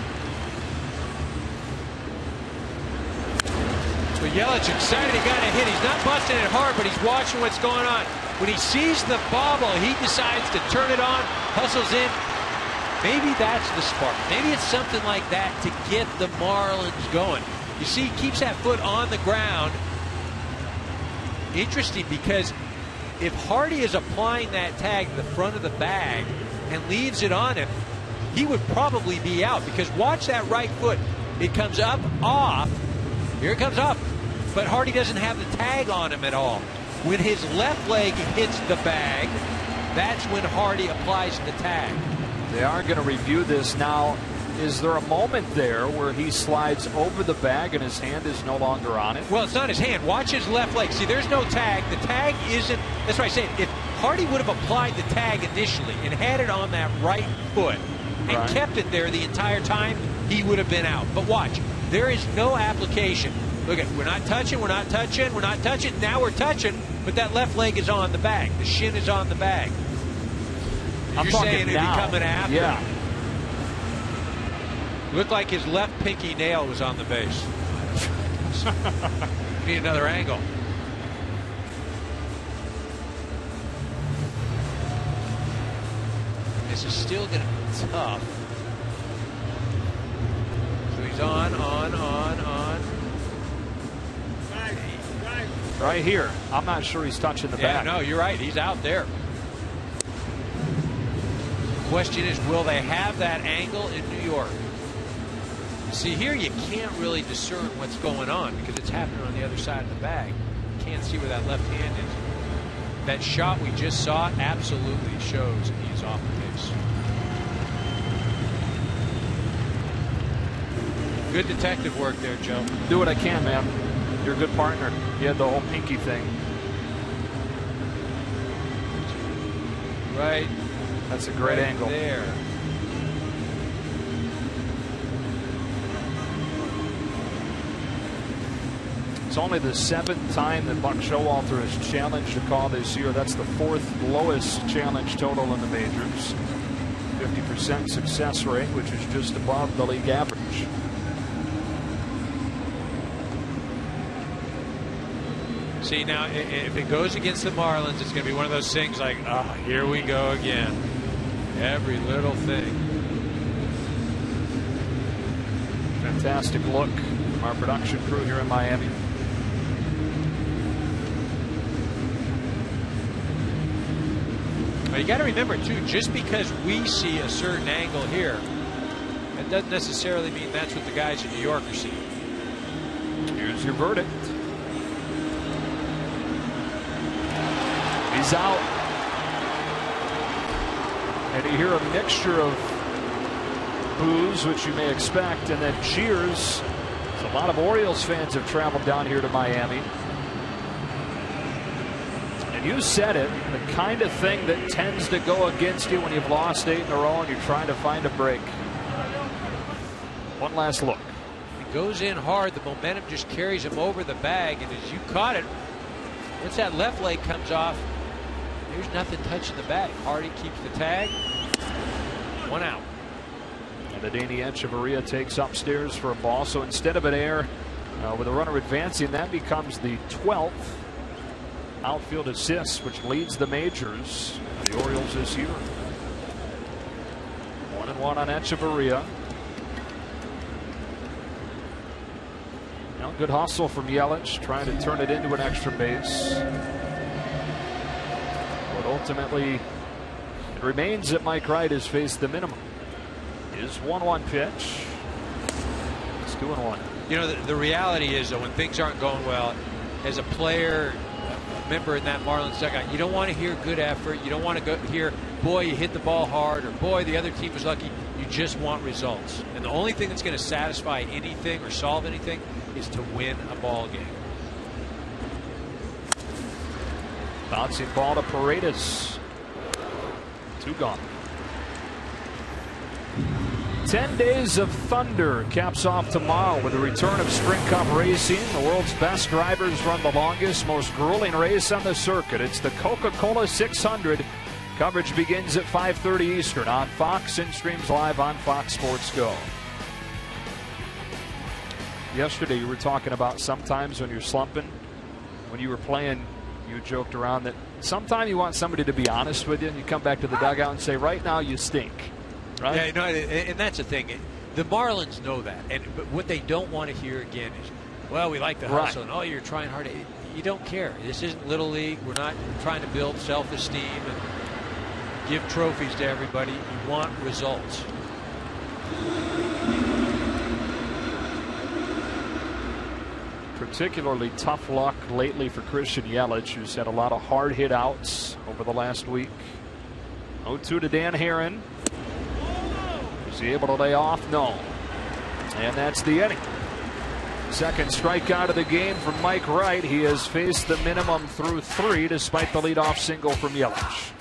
So Yelich excited, he got a hit. He's not busting it hard, but he's watching what's going on. When he sees the bobble, he decides to turn it on, hustles in. Maybe that's the spark. Maybe it's something like that to get the Marlins going. You see, he keeps that foot on the ground. Interesting, because if Hardy is applying that tag to the front of the bag and leaves it on him, he would probably be out, because watch that right foot. It comes up, off. Here it comes up. But Hardy doesn't have the tag on him at all. When his left leg hits the bag, that's when Hardy applies the tag. They are going to review this now. Is there a moment there where he slides over the bag and his hand is no longer on it? Well, it's not his hand. Watch his left leg. See, there's no tag. The tag isn't. That's what I said. If Hardy would have applied the tag initially and had it on that right foot and kept it there the entire time, he would have been out. But watch, there is no application. Look at, we're not touching, we're not touching, we're not touching. Now we're touching, but that left leg is on the bag. The shin is on the bag. You're saying it'd be coming after? Yeah. Looked like his left pinky nail was on the base. Be another angle. This is still going to be tough. So he's on. Right here. I'm not sure he's touching the bag. No, you're right. He's out there. Question is, will they have that angle in New York? See, here you can't really discern what's going on because it's happening on the other side of the bag. You can't see where that left hand is. That shot we just saw absolutely shows he's off the base. Good detective work there, Joe. Do what I can, man. You're a good partner. You had the whole pinky thing. Right. That's a great angle. There. It's only the 7th time that Buck Showalter has challenged a call this year. That's the 4th lowest challenge total in the majors. 50% success rate, which is just above the league average. See, now, if it goes against the Marlins, it's going to be one of those things like, here we go again. Every little thing. Fantastic look from our production crew here in Miami. Well, you got to remember, too, just because we see a certain angle here, that doesn't necessarily mean that's what the guys in New York are seeing. Here's your verdict. He's out. And you hear a mixture of boos, which you may expect, and then cheers. So a lot of Orioles fans have traveled down here to Miami. And you said it, the kind of thing that tends to go against you when you've lost 8 in a row and you're trying to find a break. One last look. He goes in hard. The momentum just carries him over the bag. And as you caught it, once that left leg comes off, there's nothing touching the bag. Hardy keeps the tag. 1 out. And Adeiny Echeverria takes upstairs for a ball. So instead of an error with a runner advancing, that becomes the 12th outfield assist, which leads the majors for the Orioles this year. 1-1 on Echeverria. Now, good hustle from Yelich, trying to turn it into an extra base. But ultimately, it remains that Mike Wright has faced the minimum. His 1-1 pitch. It's 2-1. You know, the reality is that when things aren't going well, as a player, a member in that Marlins dugout, you don't want to hear good effort. You don't want to hear, boy, you hit the ball hard, or boy, the other team was lucky. You just want results. And the only thing that's going to satisfy anything or solve anything is to win a ball game. Bouncing ball to Paredes. 2 gone. 10 days of thunder caps off tomorrow with the return of Spring Cup racing. The world's best drivers run the longest, most grueling race on the circuit. It's the Coca-Cola 600. Coverage begins at 5:30 Eastern on Fox and streams live on Fox Sports Go. Yesterday you were talking about sometimes when you're slumping, when you were playing, you joked around that sometimes you want somebody to be honest with you, and you come back to the dugout and say, right now you stink. Right? Yeah, no, and that's the thing. The Marlins know that, but what they don't want to hear again is, well, we like the hustle, and oh, you're trying hard. You don't care. This isn't Little League. We're not trying to build self-esteem and give trophies to everybody. You want results. Particularly tough luck lately for Christian Yelich, who's had a lot of hard hit outs over the last week. 0-2 to Dan Herron. Is he able to lay off? No. And that's the inning. Second strikeout of the game from Mike Wright. He has faced the minimum through 3 despite the leadoff single from Yelich.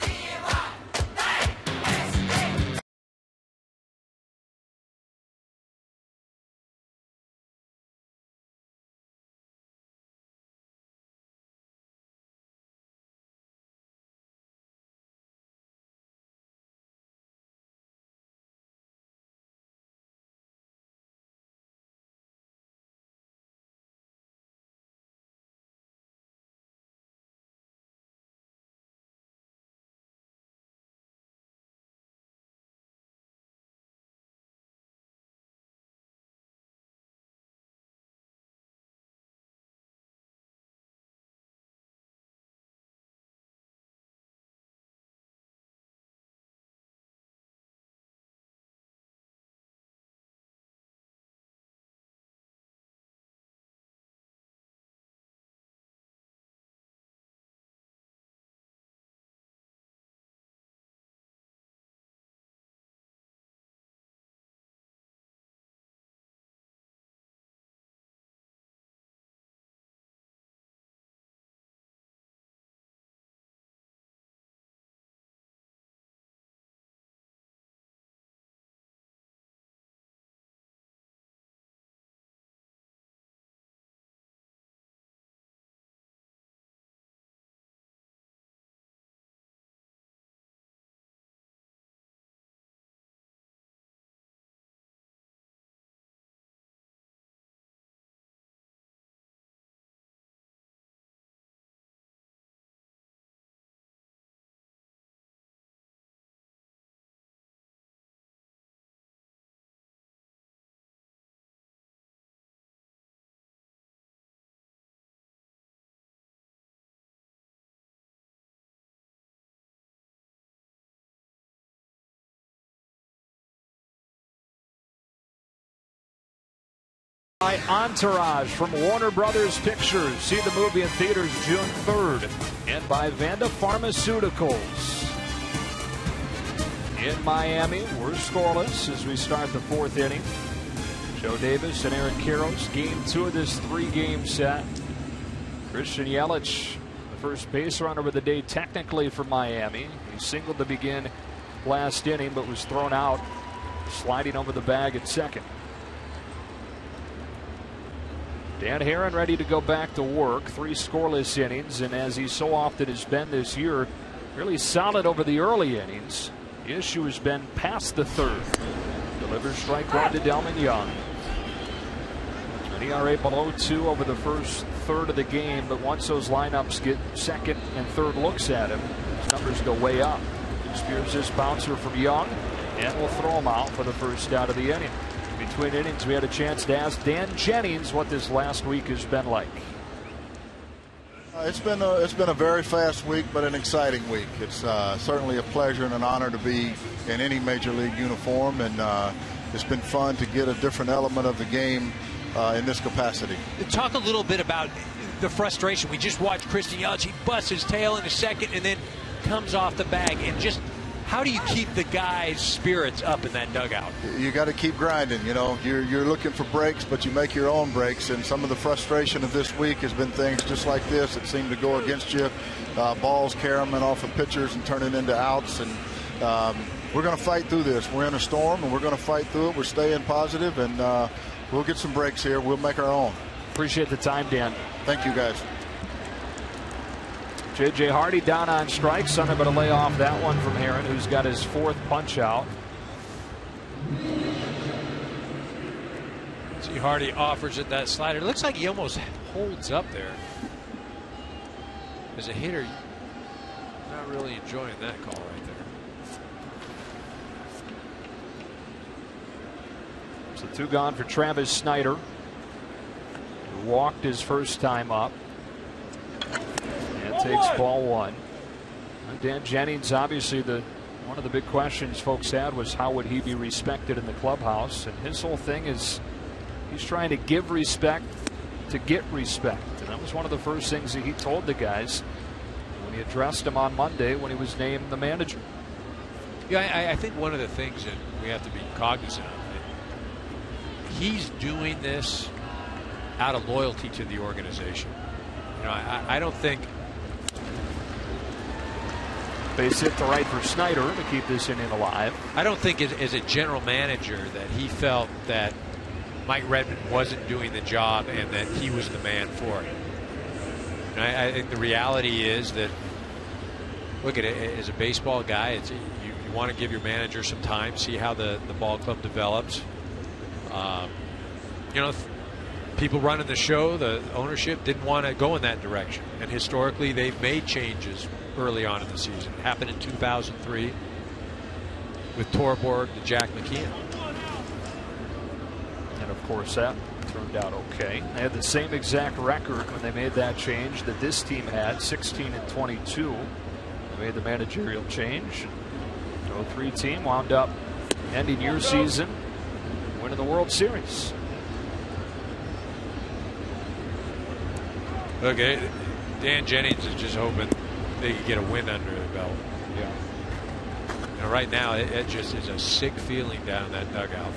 Entourage from Warner Brothers Pictures. See the movie in theaters June 3rd. And by Vanda Pharmaceuticals. In Miami, we're scoreless as we start the 4th inning. Joe Davis and Aaron Karros, game 2 of this 3-game set. Christian Yelich, the first base runner of the day technically for Miami. He singled to begin last inning but was thrown out, sliding over the bag at second. Dan Herron ready to go back to work. 3 scoreless innings, and as he so often has been this year, really solid over the early innings. The issue has been past the 3rd. Delivers strike 1 to Delmon Young. An ERA below 2 over the first third of the game, but once those lineups get second and third looks at him, his numbers go way up. Spears this bouncer from Young, and will throw him out for the first out of the inning. Between innings, we had a chance to ask Dan Jennings what this last week has been like. It's been a very fast week, but an exciting week. It's certainly a pleasure and an honor to be in any major league uniform, and it's been fun to get a different element of the game in this capacity. Talk a little bit about the frustration. We just watched Christian Yelich. He busts his tail in a second and then comes off the bag. And just how do you keep the guys' spirits up in that dugout? You got to keep grinding. You know, you're looking for breaks, but you make your own breaks. And some of the frustration of this week has been things just like this that seem to go against you. Balls caroling off of pitchers and turning into outs. And we're going to fight through this. We're in a storm, and we're going to fight through it. We're staying positive, and we'll get some breaks here. We'll make our own. Appreciate the time, Dan. Thank you, guys. J.J. Hardy down on strikes. Something but to lay off that one from Herron, who's got his 4th punch out. See, Hardy offers it that slider. It looks like he almost holds up there. As a hitter, not really enjoying that call right there. So 2 gone for Travis Snider, who walked his first time up. And takes ball 1. Dan Jennings, obviously one of the big questions folks had was how would he be respected in the clubhouse, and his whole thing is he's trying to give respect to get respect, and that was one of the first things that he told the guys when he addressed them on Monday when he was named the manager. Yeah, I think one of the things that we have to be cognizant of, he's doing this out of loyalty to the organization. You know, I don't think. Base hit to right for Snider to keep this inning alive. I don't think as a general manager that he felt that Mike Redmond wasn't doing the job and that he was the man for it. And I think the reality is that, look at it, as a baseball guy, you want to give your manager some time, see how the ball club develops. You know, people running the show, the ownership didn't want to go in that direction, and historically they've made changes early on in the season. It happened in 2003 with Torborg to Jack McKeon. And of course that turned out okay. They had the same exact record when they made that change that this team had, 16-22. They made the managerial change. The 03 team wound up ending your season winning the World Series. Okay, Dan Jennings is just hoping they could get a win under the belt. Yeah. You know, right now it just is a sick feeling down in that dugout.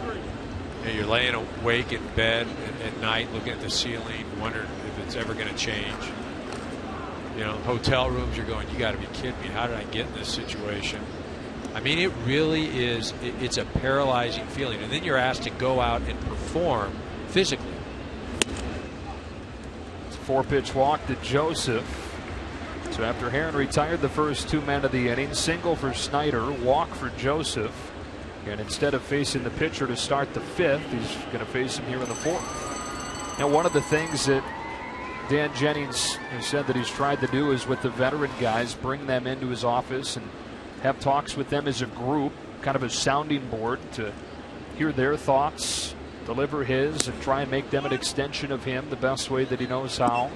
You know, you're laying awake in bed at night, looking at the ceiling, wondering if it's ever going to change. You know, hotel rooms, you're going, you got to be kidding me. How did I get in this situation? I mean, it really is. It's a paralyzing feeling, and then you're asked to go out and perform physically. 4-pitch walk to Joseph. So after Herron retired the first 2 men of the inning, single for Snider, walk for Joseph, and instead of facing the pitcher to start the 5th, he's going to face him here in the 4th. Now, one of the things that Dan Jennings has said that he's tried to do is with the veteran guys, bring them into his office and have talks with them as a group, kind of a sounding board to hear their thoughts, deliver his, and try and make them an extension of him the best way that he knows how.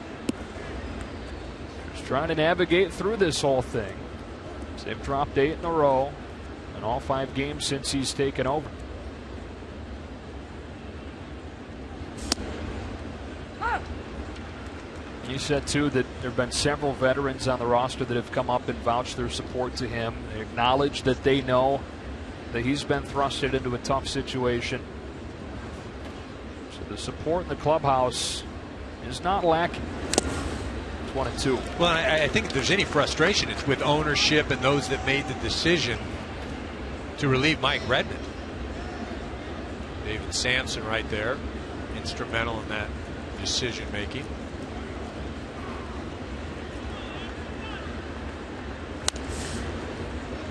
Just trying to navigate through this whole thing. So they've dropped 8 in a row in all 5 games since he's taken over. He said too that there have been several veterans on the roster that have come up and vouched their support to him. They acknowledge that they know that he's been thrusted into a tough situation. The support in the clubhouse is not lacking. It's 1-2. Well, I think if there's any frustration, it's with ownership and those that made the decision to relieve Mike Redmond. David Sampson right there, instrumental in that decision making.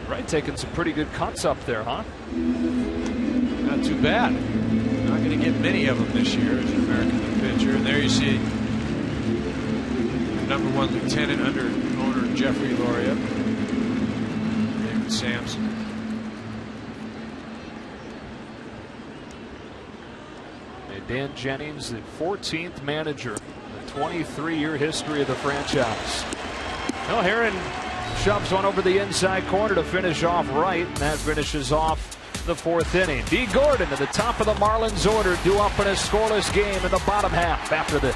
Right, taking some pretty good cuts up there, huh? Not too bad. Not going to get many of them this year as an American League pitcher. And there you see the #1 lieutenant under owner Jeffrey Loria, David Sampson. Dan Jennings, the 14th manager in the 23-year history of the franchise. Well, Herron shoves one over the inside corner to finish off right, and that finishes off the fourth inning. D. Gordon at the top of the Marlins order, due up in a scoreless game in the bottom half after this.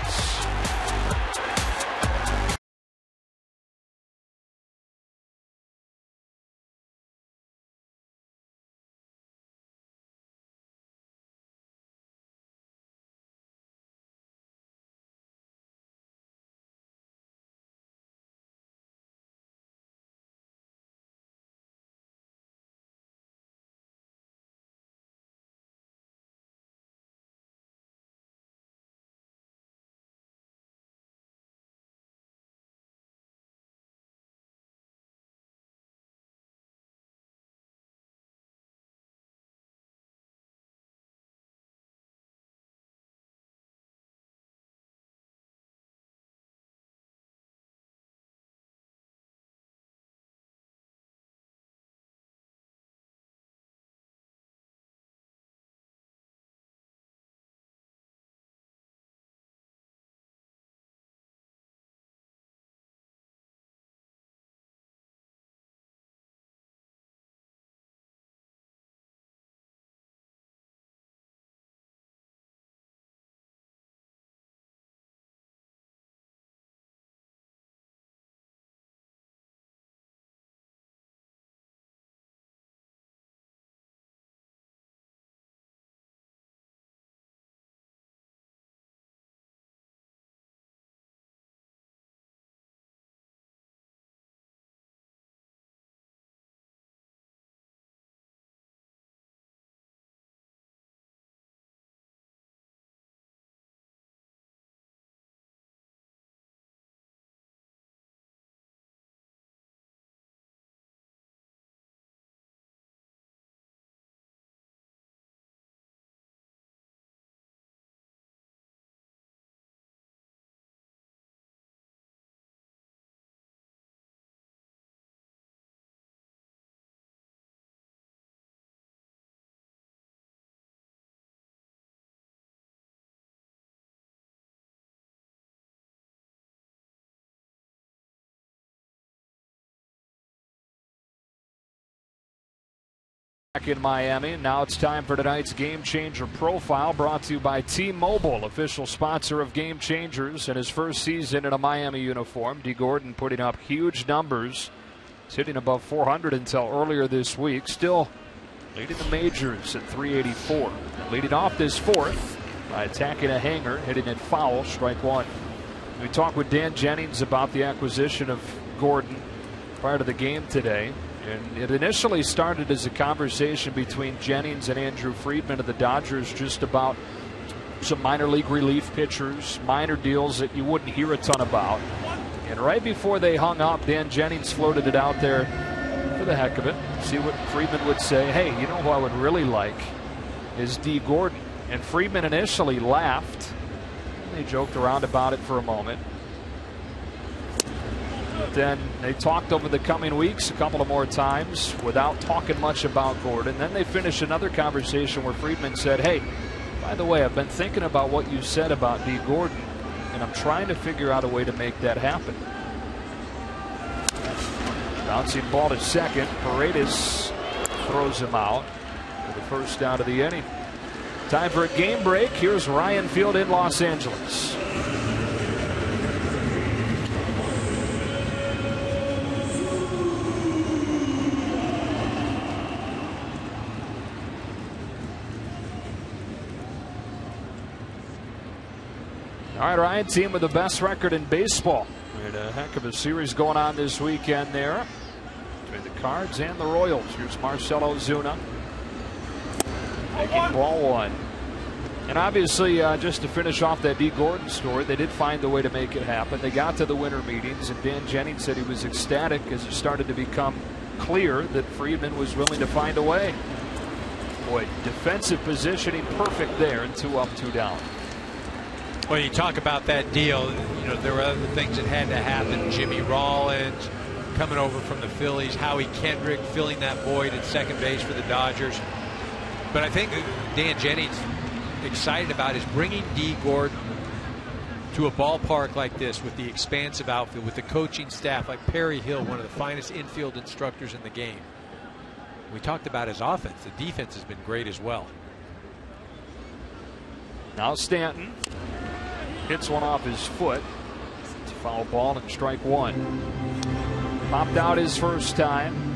Back in Miami. Now it's time for tonight's Game Changer Profile, brought to you by T-Mobile, official sponsor of Game Changers. In his first season in a Miami uniform, D. Gordon putting up huge numbers. He's hitting above 400 until earlier this week. Still leading the majors at 384. Leading off this fourth by attacking a hanger, hitting it foul, strike one. We talked with Dan Jennings about the acquisition of Gordon prior to the game today. And it initially started as a conversation between Jennings and Andrew Friedman of the Dodgers just about some minor league relief pitchers, minor deals that you wouldn't hear a ton about. And right before they hung up, Dan Jennings floated it out there for the heck of it. See what Friedman would say. Hey, you know who I would really like is D. Gordon. And Friedman initially laughed. They joked around about it for a moment. Then they talked over the coming weeks a couple of more times without talking much about Gordon. Then they finished another conversation where Friedman said, hey, by the way, I've been thinking about what you said about D. Gordon, and I'm trying to figure out a way to make that happen. Bouncing ball to second. Paredes throws him out for the first out of the inning. Time for a game break. Here's Ryan Field in Los Angeles. All right, Ryan, team with the best record in baseball. And a heck of a series going on this weekend there between the Cards and the Royals. Here's Marcell Ozuna making ball one. And obviously, just to finish off that D. Gordon story, they did find a way to make it happen. They got to the winter meetings, and Dan Jennings said he was ecstatic as it started to become clear that Friedman was willing to find a way. Boy, defensive positioning perfect there, and 2 up, 2 down. Well, you talk about that deal, you know, there were other things that had to happen. Jimmy Rollins coming over from the Phillies, Howie Kendrick filling that void at second base for the Dodgers. But I think Dan Jennings excited about is bringing D. Gordon to a ballpark like this with the expansive outfield, with the coaching staff like Perry Hill, one of the finest infield instructors in the game. We talked about his offense. The defense has been great as well. Now Stanton hits one off his foot. It's a foul ball and strike one. Popped out his first time.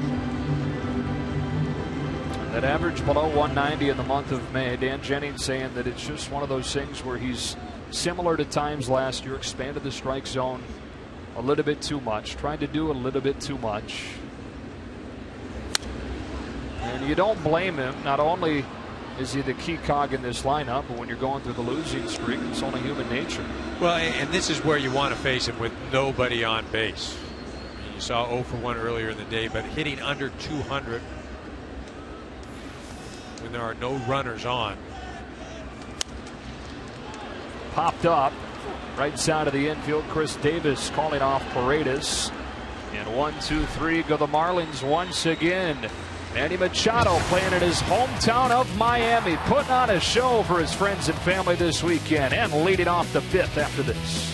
That average below 190 in the month of May. Dan Jennings saying that it's just one of those things where he's similar to times last year, expanded the strike zone a little bit too much, tried to do a little bit too much. And you don't blame him. Not only is he the key cog in this lineup, but when you're going through the losing streak, it's only human nature. Well, and this is where you want to face him with nobody on base. You saw 0 for 1 earlier in the day, but hitting under 200 when there are no runners on. Popped up right side of the infield. Chris Davis calling off Paredes. And 1, 2, 3 go the Marlins once again. Manny Machado playing in his hometown of Miami, putting on a show for his friends and family this weekend, and leading off the 5th after this.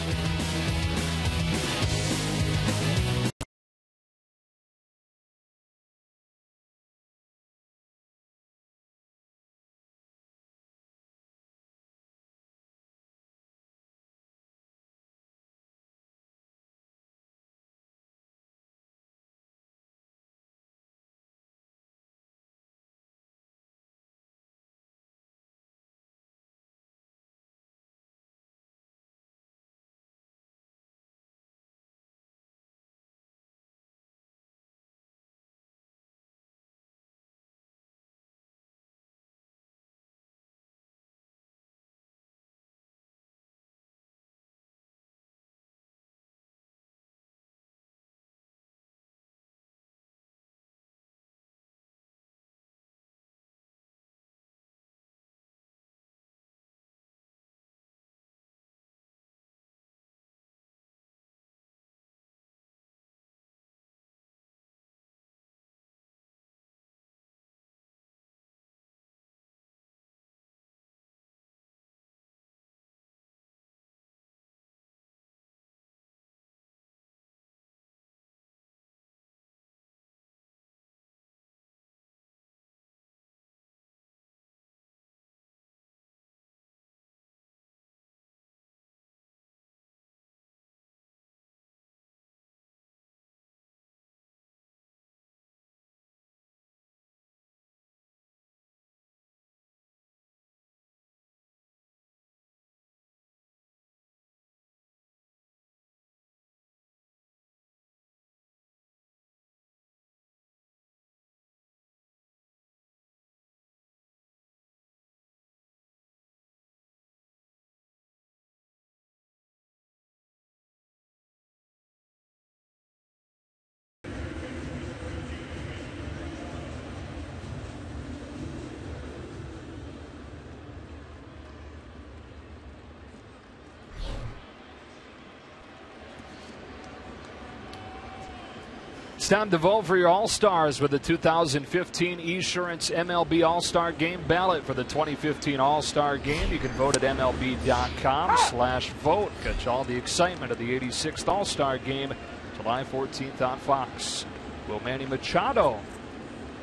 It's time to vote for your All-Stars with the 2015 Esurance MLB All-Star Game ballot for the 2015 All-Star Game. You can vote at MLB.com/vote. Catch all the excitement of the 86th All-Star Game July 14th on Fox. Will Manny Machado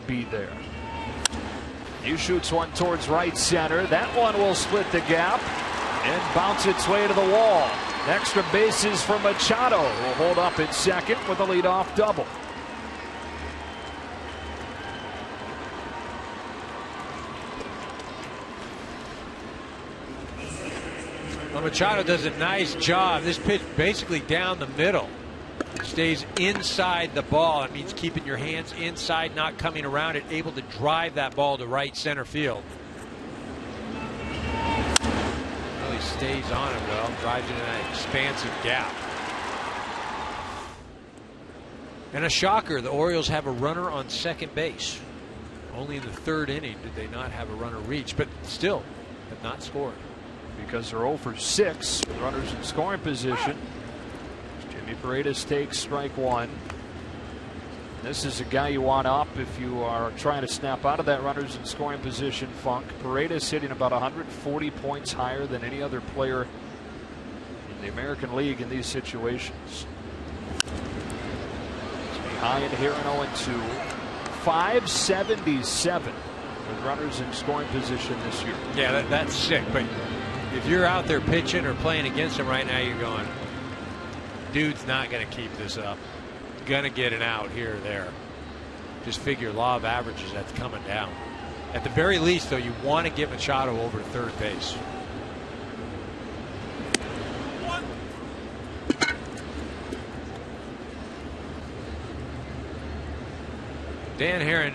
be there? He shoots one towards right center. That one will split the gap and bounce its way to the wall. Extra bases for Machado, who will hold up at second with a leadoff double. Well, Machado does a nice job. This pitch basically down the middle. Stays inside the ball. It means keeping your hands inside, not coming around it, able to drive that ball to right center field. Really stays on it well, drives it in that expansive gap. And a shocker, the Orioles have a runner on second base. Only in the 3rd inning did they not have a runner reach, but still have not scored. Because they're 0 for 6 with runners in scoring position. Jimmy Paredes takes strike one. This is a guy you want up if you are trying to snap out of that runners in scoring position funk. Paredes hitting about 140 points higher than any other player in the American League in these situations. High in here in 0-2. .577 with runners in scoring position this year. Yeah, that's sick. But if you're out there pitching or playing against him right now, you're going, dude's not going to keep this up. Going to get an out here or there. Just figure law of averages, that's coming down. At the very least, though, you want to get Machado over to third base. Dan Herron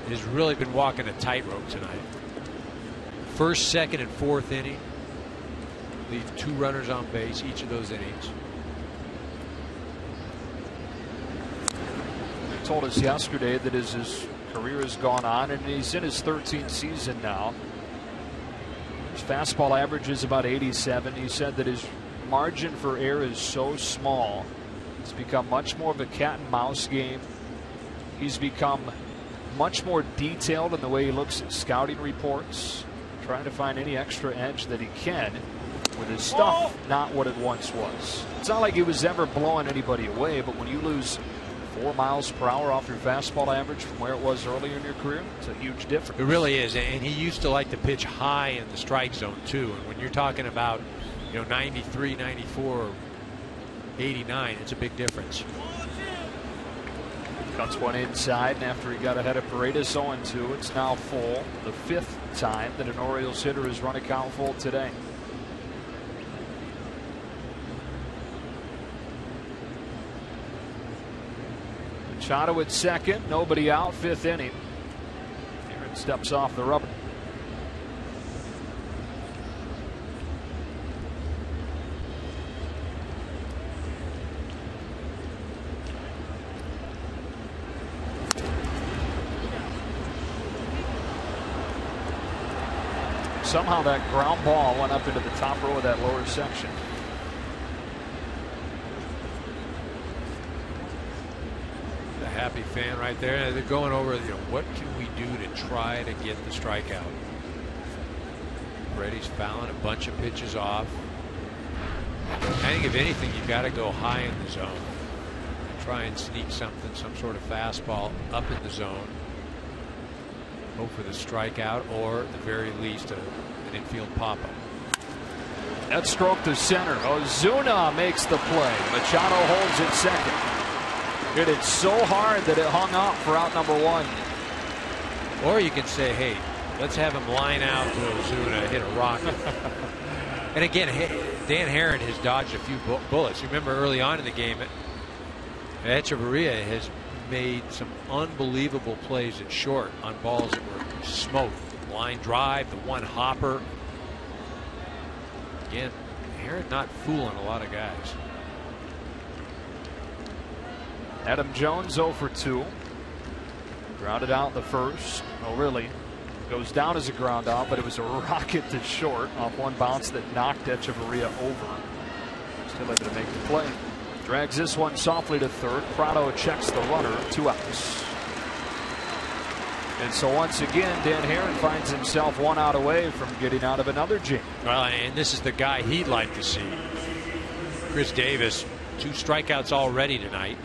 has really been walking a tightrope tonight. First, second, and fourth inning. Leave 2 runners on base each of those innings. He told us yesterday that as his career has gone on, and he's in his 13th season now, his fastball average is about 87. He said that his margin for error is so small. It's become much more of a cat and mouse game. He's become much more detailed in the way he looks at scouting reports, trying to find any extra edge that he can with his stuff, not what it once was. It's not like he was ever blowing anybody away, but when you lose 4 miles per hour off your fastball average from where it was earlier in your career, it's a huge difference. It really is, and he used to like to pitch high in the strike zone too. And when you're talking about, 93, 94, 89, it's a big difference. Cuts one inside, and after he got ahead of Paredes 0-2, it's now full. The 5th time that an Orioles hitter has run a count full today. Machado at second, nobody out, 5th inning. Aaron steps off the rubber. Somehow that ground ball went up into the top row of that lower section. The happy fan right there. They're going over, what can we do to try to get the strikeout? Brady's fouling a bunch of pitches off. I think if anything, you've got to go high in the zone. Try and sneak something, some sort of fastball up in the zone. Hope for the strikeout, or at the very least an infield pop-up. That stroke to center. OZUNA makes the play. Machado holds it second. Hit it so hard that it hung up for out number 1. Or you can say, hey, let's have him line out to OZUNA, hit a rocket. And again, Dan Herron has dodged a few bullets. You remember early on in the game, Echeverria has made some unbelievable plays at short on balls that were smoked. The line drive, the one hopper. Again, Herron not fooling a lot of guys. Adam Jones 0 for 2. Grounded out the first. Oh, really? Goes down as a ground out, but it was a rocket to short off one bounce that knocked Echeverria over. Still able to make the play. Drags this one softly to third. PRADO checks the runner, 2 outs. And so once again, Dan Herron finds himself 1 out away from getting out of another jam. Well, and this is the guy he'd like to see. Chris Davis, 2 strikeouts already tonight.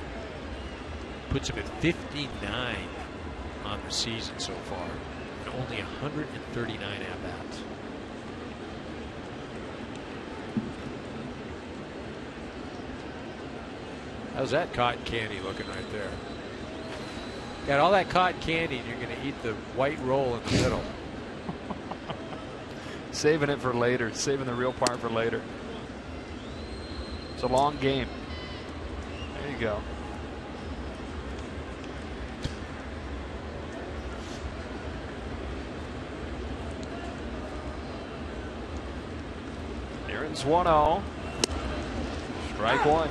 Puts him at 59 on the season so far. And only 139 at-bats. How's that cotton candy looking right there? Got all that cotton candy, and you're going to eat the white roll in the middle. Saving it for later. Saving the real part for later. It's a long game. There you go. Aaron's 1-0. Strike 1.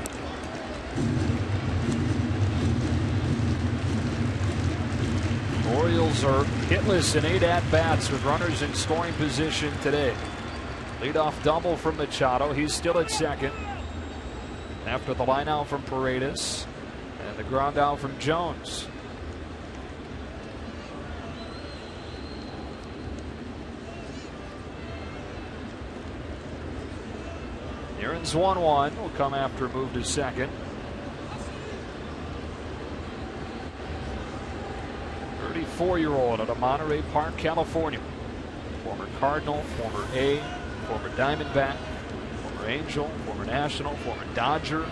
Orioles are hitless in 8 at-bats with runners in scoring position today. Leadoff double from Machado. He's still at second after the line out from Paredes and the ground out from Jones. Aaron's 1-1 will come after a move to second. 34-year-old out of Monterey Park, California. Former Cardinal, former A, former Diamondback, former Angel, former National, former Dodger.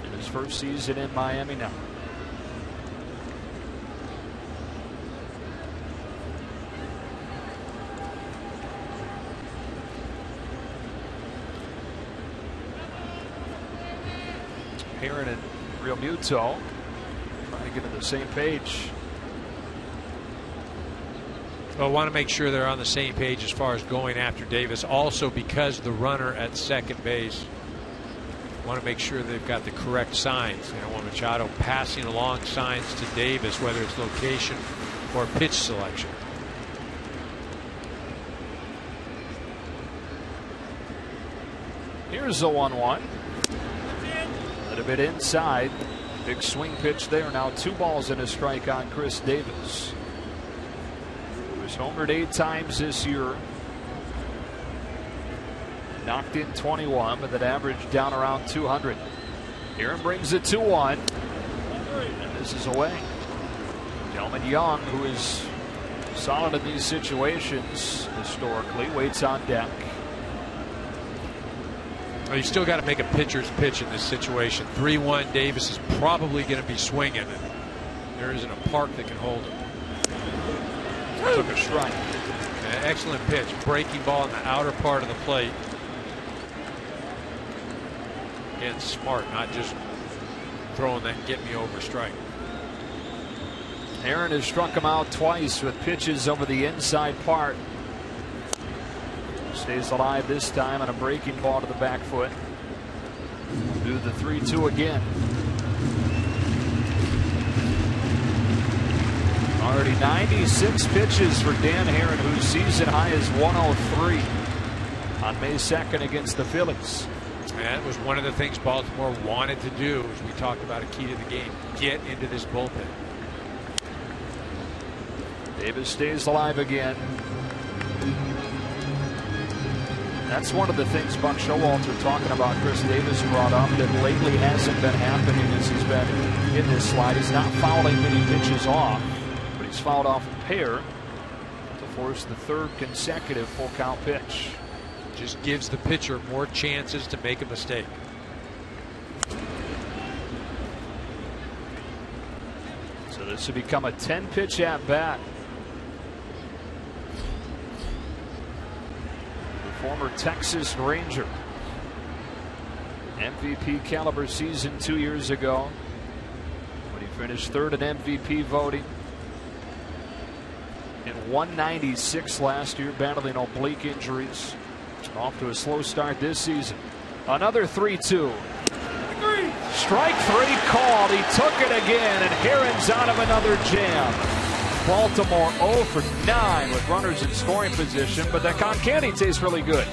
In his first season in Miami now. Aaron and Realmuto trying to get on the same page. Well, want to make sure they're on the same page as far as going after Davis. Also, because the runner at second base, want to make sure they've got the correct signs. You don't want Machado passing along signs to Davis, whether it's location or pitch selection. Here's the 1-1. A bit inside. Big swing pitch there. Now 2 balls and a strike on Chris Davis. He was homered 8 times this year. Knocked in 21, but that average down around 200. Aaron brings it 2-1. And this is away. DELMON Young, who is solid in these situations historically, waits on deck. Well, you still got to make a pitcher's pitch in this situation. 3-1. Davis is probably going to be swinging, and there isn't a park that can hold him. Took a strike. Excellent pitch. Breaking ball in the outer part of the plate. Again, smart, not just throwing that get me over strike. Aaron has struck him out twice with pitches over the inside part. Stays alive this time on a breaking ball to the back foot. Do the 3-2 again. Already 96 pitches for Dan Aaron, whose season high is 103 on May 2nd against the Phillies. And that was one of the things Baltimore wanted to do, as we talked about, a key to the game. Get into this bullpen. Davis stays alive again. That's one of the things Buck Showalter talking about Chris Davis brought up that lately hasn't been happening as he's been in this slide. He's not fouling many pitches off, but he's fouled off a pair to force the 3rd consecutive full count pitch. Just gives the pitcher more chances to make a mistake. So this would become a 10-pitch at bat. Former Texas Ranger. MVP caliber season 2 years ago when he finished 3rd in MVP voting. In 196 last year, battling oblique injuries. Off to a slow start this season. Another 3-2. Strike 3 called. He took it again, and Aaron's out of another jam. Baltimore 0 for 9 with runners in scoring position, but that cotton candy tastes really good.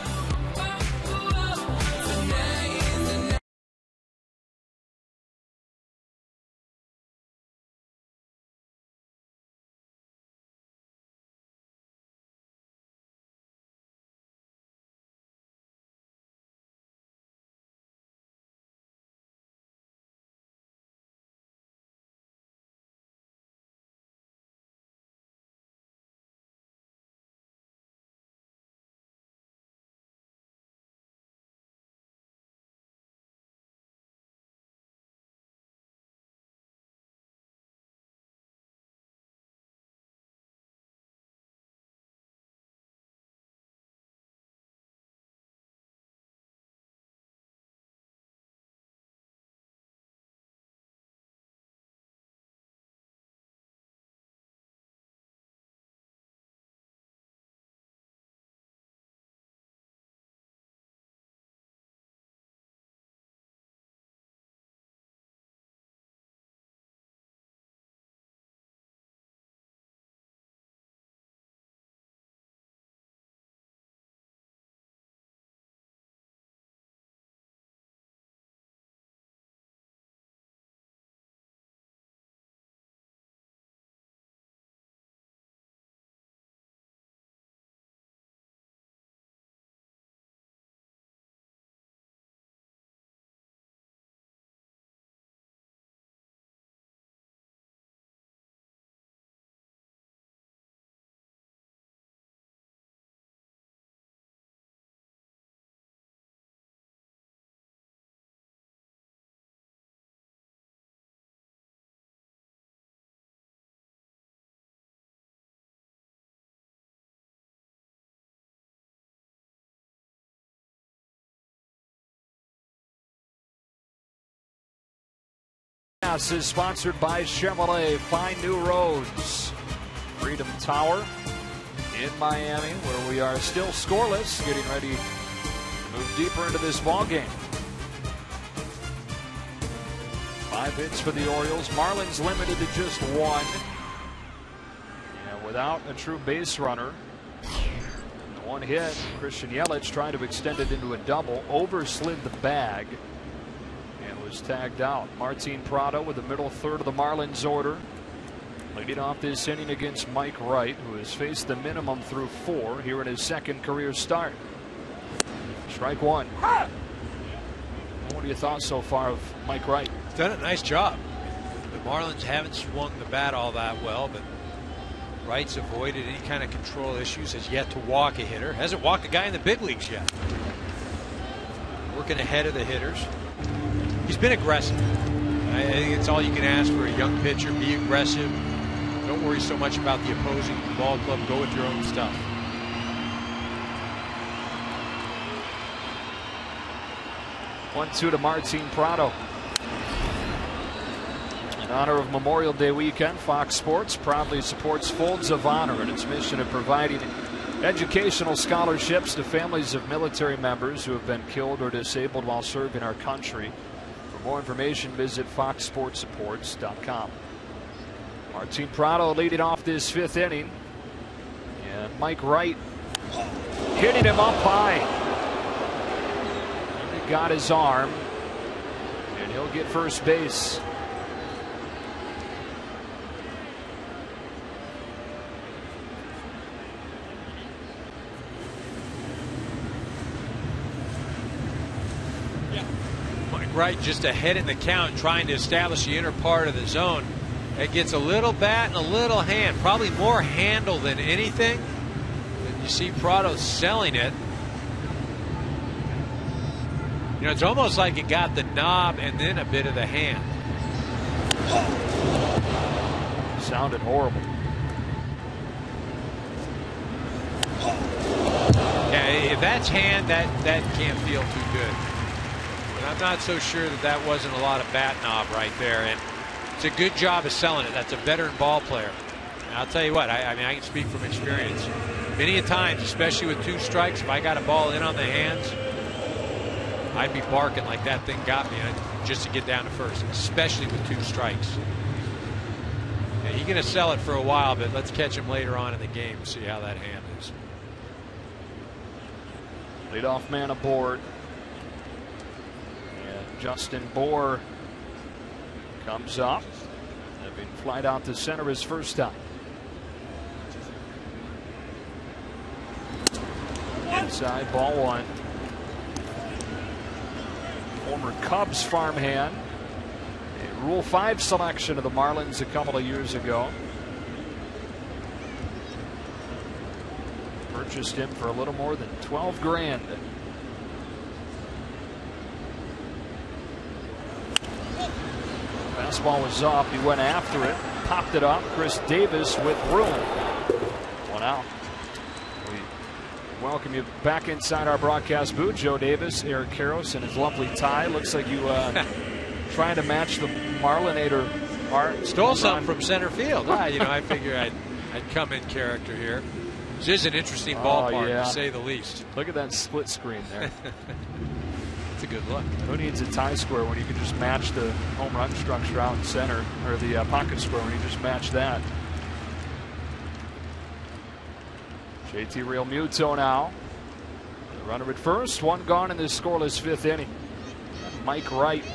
Pass is sponsored by Chevrolet. Find new roads. Freedom Tower in Miami, where we are still scoreless, getting ready to move deeper into this ball game. 5 hits for the Orioles. Marlins limited to just 1. And without a true base runner. 1 hit. Christian Yelich tried to extend it into a double. Overslid the bag. And was tagged out. Martin Prado with the middle third of the Marlins order. Leading off this inning against Mike Wright, who has faced the minimum through 4 here in his 2nd career start. Strike 1. What are your thoughts so far of Mike Wright? He's done a nice job. The Marlins haven't swung the bat all that well, but Wright's avoided any kind of control issues, has yet to walk a hitter. Hasn't walked a guy in the big leagues yet. Working ahead of the hitters. He's been aggressive. I think it's all you can ask for a young pitcher. Be aggressive. Don't worry so much about the opposing ball club. Go with your own stuff. One-two to Martin Prado. In honor of Memorial Day weekend, Fox Sports proudly supports Folds of Honor in its mission of providing educational scholarships to families of military members who have been killed or disabled while serving our country. For more information, visit foxsportsupports.com. Martin Prado leading off this 5th inning. And Mike Wright hitting him up high. He got his arm. And he'll get first base. Mike Wright just ahead in the count, trying to establish the inner part of the zone. It gets a little bat and a little hand, probably more handle than anything. And you see Prado selling it. You know, it's almost like it got the knob and then a bit of the hand. Sounded horrible. Yeah, if that's hand, that can't feel too good. But I'm not so sure that wasn't a lot of bat knob right there. And it's a good job of selling it. That's a veteran ball player. And I'll tell you what, I mean, I can speak from experience. Many a times, especially with 2 strikes, if I got a ball in on the hands, I'd be barking like that thing got me just to get down to first, especially with 2 strikes. Yeah, he's going to sell it for a while, but let's catch him later on in the game and see how that hand is. Leadoff man aboard. And Justin BOUR comes up, having flied out to center his first time. Inside, ball 1. Former Cubs farmhand. A Rule 5 selection of the Marlins a couple of years ago. Purchased him for a little more than $12 grand. Fastball was up. He went after it, popped it up. Chris Davis with room. 1 out. We welcome you back inside our broadcast booth. Joe Davis, Eric Karros, and his lovely tie. Looks like you trying to match the Marlinator art. Stole something from center field. You know, I figure I'd come in character here. This is an interesting ballpark, to say the least. Look at that split screen there. It's a good look. Who needs a tie square when you can just match the home run structure out in center, or the pocket square when you just match that? JT Realmuto now. The runner at first, 1 gone in this scoreless 5th inning. Mike Wright.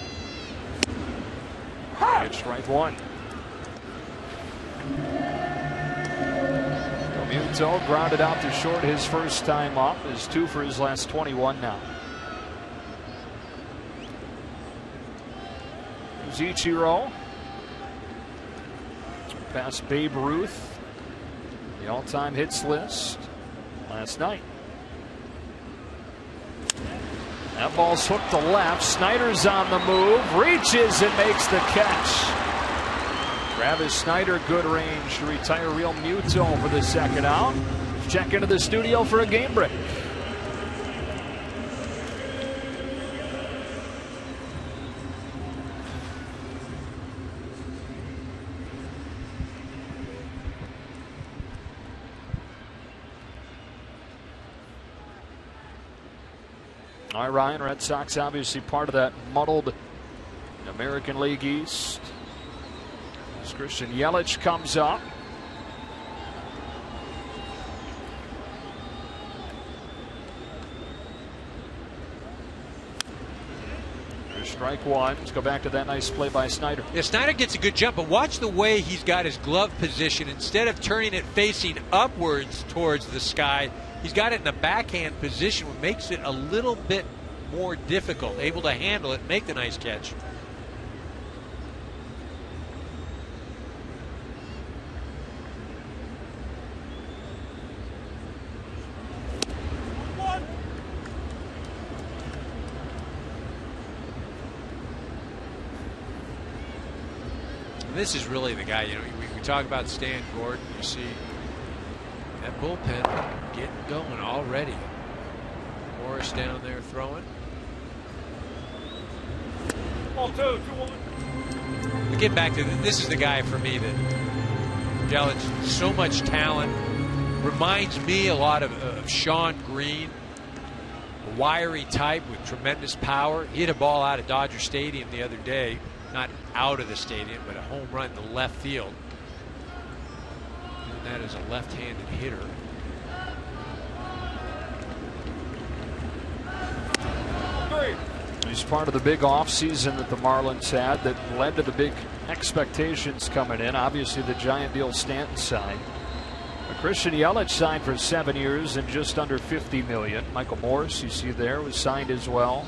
It's strike 1. Realmuto grounded out to short his first time up. Is 2 for his last 21 now. Ichiro past Babe Ruth, the all-time hits list last night. That ball's hooked to left. Snider's on the move, reaches and makes the catch. Travis Snider, good range to retire Realmuto for the 2nd out. Check into the studio for a game break. All right, Ryan, Red Sox obviously part of that muddled American League East. As Christian Yelich comes up. Strike one. Let's go back to that nice play by Snider. Yeah, Snider gets a good jump, but watch the way he's got his glove position. Instead of turning it facing upwards towards the sky, he's got it in a backhand position, which makes it a little bit more difficult. Able to handle it, make the nice catch. This is really the guy, you know, we talk about Stan Gordon. You see that bullpen getting going already. Morris down there throwing. Ball 2-1. We get back to this is the guy for me that Yelich, so much talent. Reminds me a lot of Sean Green, a wiry type with tremendous power. He hit a ball out of Dodger Stadium the other day. Not out of the stadium, but a home run to left field. And that is a left-handed hitter. He's part of the big offseason that the Marlins had that led to the big expectations coming in. Obviously, the giant deal Stanton signed. Christian Yelich signed for 7 years and just under $50 million. Michael Morris, you see there, was signed as well.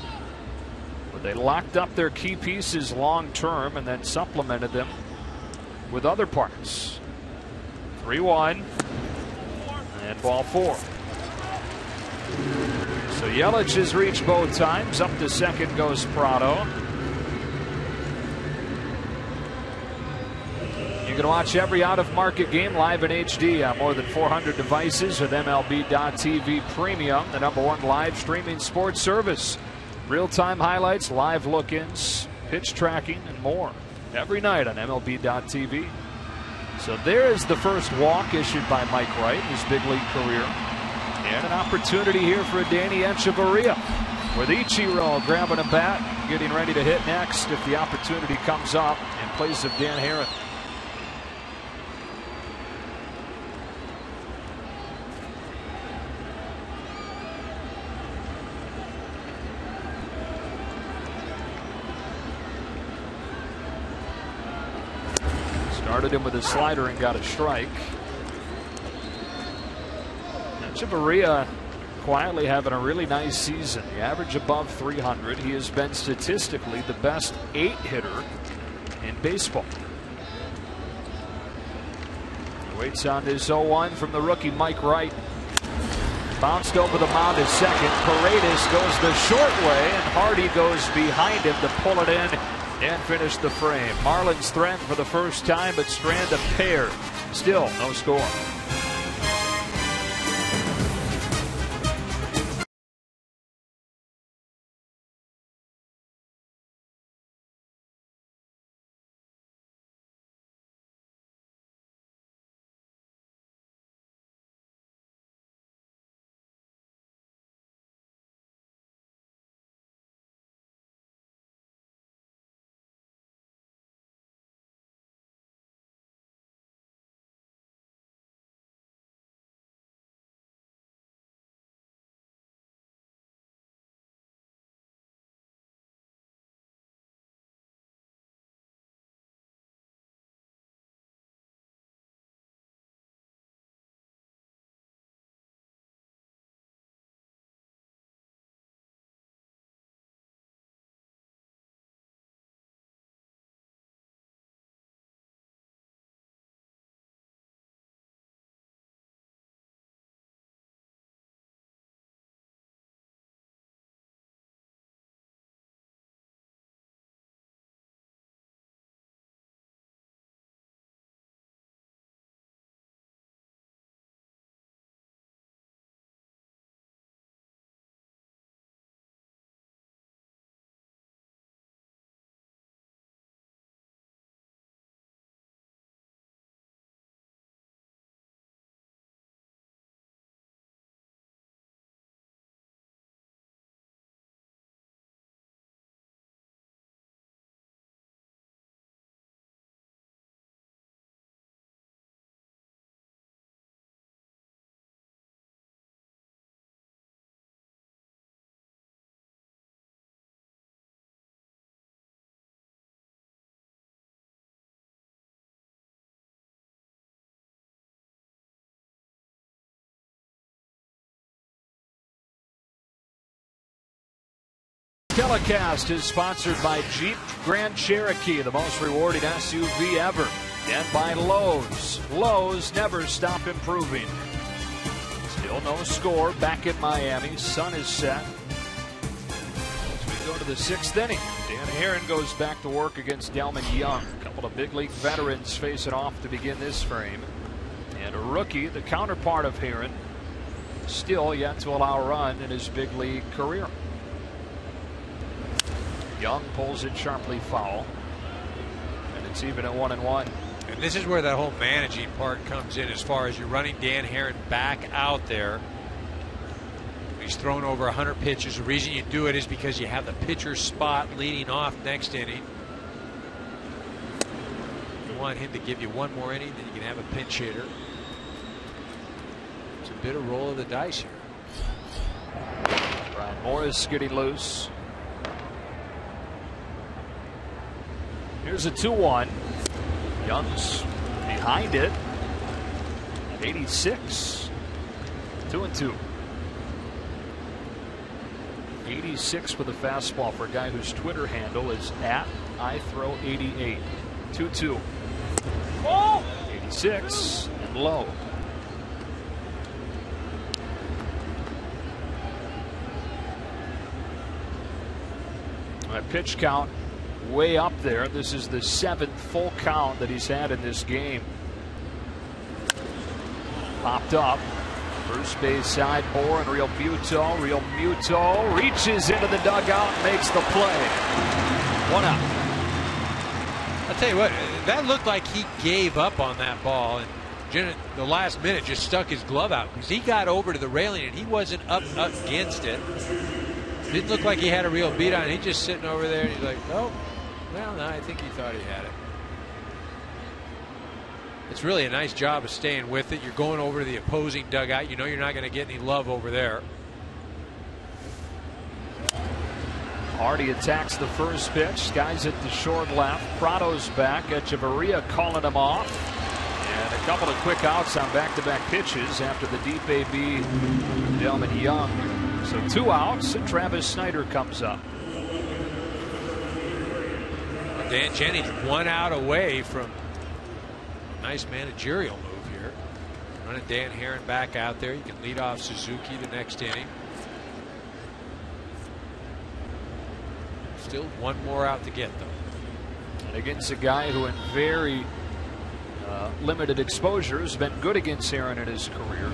They locked up their key pieces long term and then supplemented them with other parts. 3-1 and ball 4. So Yelich has reached both times. Up to second goes PRADO. You can watch every out-of-market game live in HD on more than 400 devices with MLB.TV Premium, the #1 live streaming sports service. Real-time highlights, live look-ins, pitch tracking, and more every night on MLB.TV. So there is the first walk issued by Mike Wright in his big league career. And an opportunity here for Danny Echeverria with Ichiro grabbing a bat, getting ready to hit next if the opportunity comes up in place of Dan Herron. Started him with a slider and got a strike. Echeverria quietly having a really nice season. The average above 300. He has been statistically the best 8 hitter in baseball. He waits on this 0-1 from the rookie Mike Wright. Bounced over the mound at second. Paredes goes the short way and Hardy goes behind him to pull it in and finish the frame. Marlins threatened for the first time, but strand a pair. Still no score. Telecast is sponsored by Jeep Grand Cherokee, the most rewarding SUV ever, and by Lowe's. Lowe's never stop improving. Still no score back in Miami. Sun is set. As we go to the 6th inning, Dan Herron goes back to work against Delmon Young. A couple of big league veterans face it off to begin this frame. And a rookie, the counterpart of Herron, still yet to allow a run in his big league career. Young pulls it sharply foul, and it's even at 1-1. And this is where that whole managing part comes in, as far as you're running Dan Herron back out there. He's thrown over 100 pitches. The reason you do it is because you have the pitcher's spot leading off next inning. You want him to give you one more inning, then you can have a pinch hitter. It's a bit of roll of the dice here. Brian Morris getting loose. Here's a 2-1. Young's behind it. 86. 2-2. 86 with a fastball for a guy whose Twitter handle is @IThrow88. 2-2. 86 and low. Pitch count way up there. This is the 7th full count that he's had in this game. Popped up. First base side, BOUR and REALMUTO reaches into the dugout and makes the play. 1 out. I'll tell you what, that looked like he gave up on that ball, and the last minute just stuck his glove out because he got over to the railing and he wasn't up against it. Didn't look like he had a real beat on it. He's just sitting over there and he's like, oh, well, no, I think he thought he had it. It's really a nice job of staying with it. You're going over to the opposing dugout. You know you're not going to get any love over there. Hardy attacks the first pitch. Skies it to short left. Prado's back. Echeverria calling him off. And a couple of quick outs on back-to-back pitches after the deep AB Delmon Young. So 2 outs, and Travis Snider comes up. Dan Jennings 1 out away from a nice managerial move here. Running Dan Herron back out there. You can lead off Suzuki the next inning. Still 1 more out to get, though. And against a guy who in very limited exposure has been good against Herron in his career.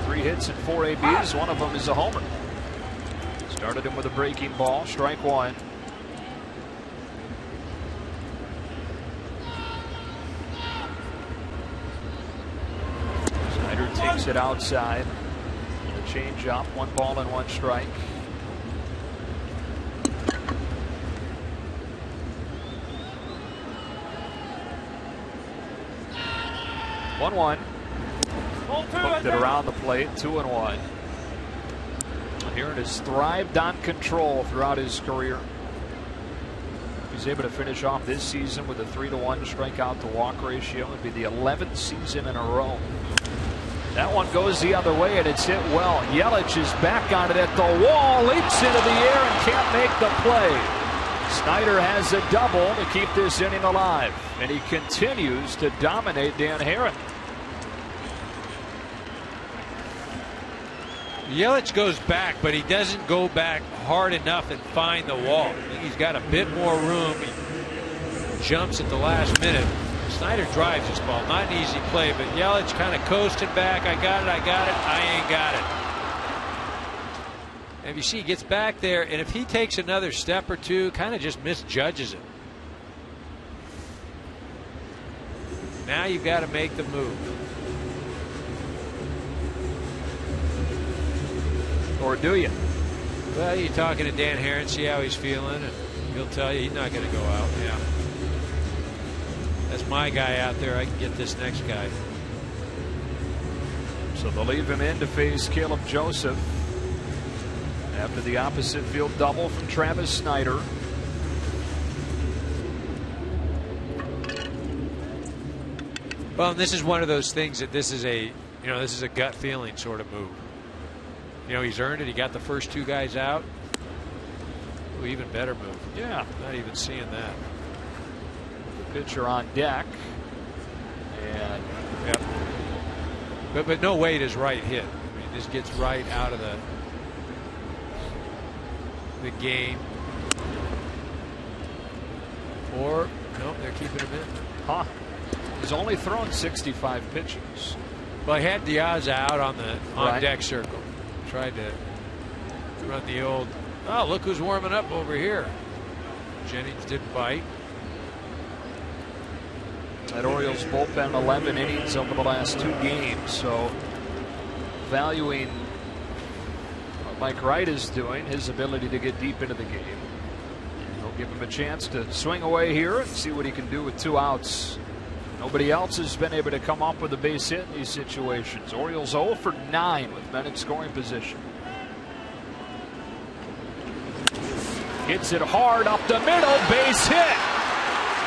3 hits and 4 ABs. One of them is a homer. Started him with a breaking ball. Strike 1. Snider takes it outside. A change up. 1 ball and 1 strike. One. Hooked it around the plate. 2-1. Herron has thrived on control throughout his career. He's able to finish off this season with a 3-to-1 strikeout to walk ratio. It'd be the 11th season in a row. That one goes the other way and it's hit well. Yelich is back on it at the wall, leaps into the air and can't make the play. Snider has a double to keep this inning alive, and he continues to dominate Dan Herron. Yelich goes back, but he doesn't go back hard enough and find the wall. I think he's got a bit more room. He jumps at the last minute. Snider drives this ball. Not an easy play, but Yelich kind of coasting back. I got it, I ain't got it. And if you see, he gets back there, and if he takes another step or two, kind of just misjudges it. Now you've got to make the move. Or do you? Well, you're talking to Dan Herron, see how he's feeling, and he'll tell you he's not going to go out. Yeah. That's my guy out there. I can get this next guy. So they'll leave him in to face Caleb Joseph after the opposite field double from Travis Snider. Well, this is one of those things that this is a gut feeling sort of move. You know, he's earned it. He got the first 2 guys out. Ooh, even better move. Yeah. Not even seeing that. The pitcher on deck. And yep. But no weight is right hit. I mean, this gets right out of the game. Or no, they're keeping him in. Huh. He's only thrown 65 pitches. Well, he had Diaz out on the Right. deck circle. Tried to run the old. Oh, look who's warming up over here. Jennings didn't bite. That Orioles bullpen 11 innings over the last 2 games. So valuing what Mike Wright is doing, his ability to get deep into the game. He'll give him a chance to swing away here and see what he can do with 2 outs. Nobody else has been able to come up with a base hit in these situations. Orioles 0 for 9 with men in scoring position. Hits it hard up the middle, base hit.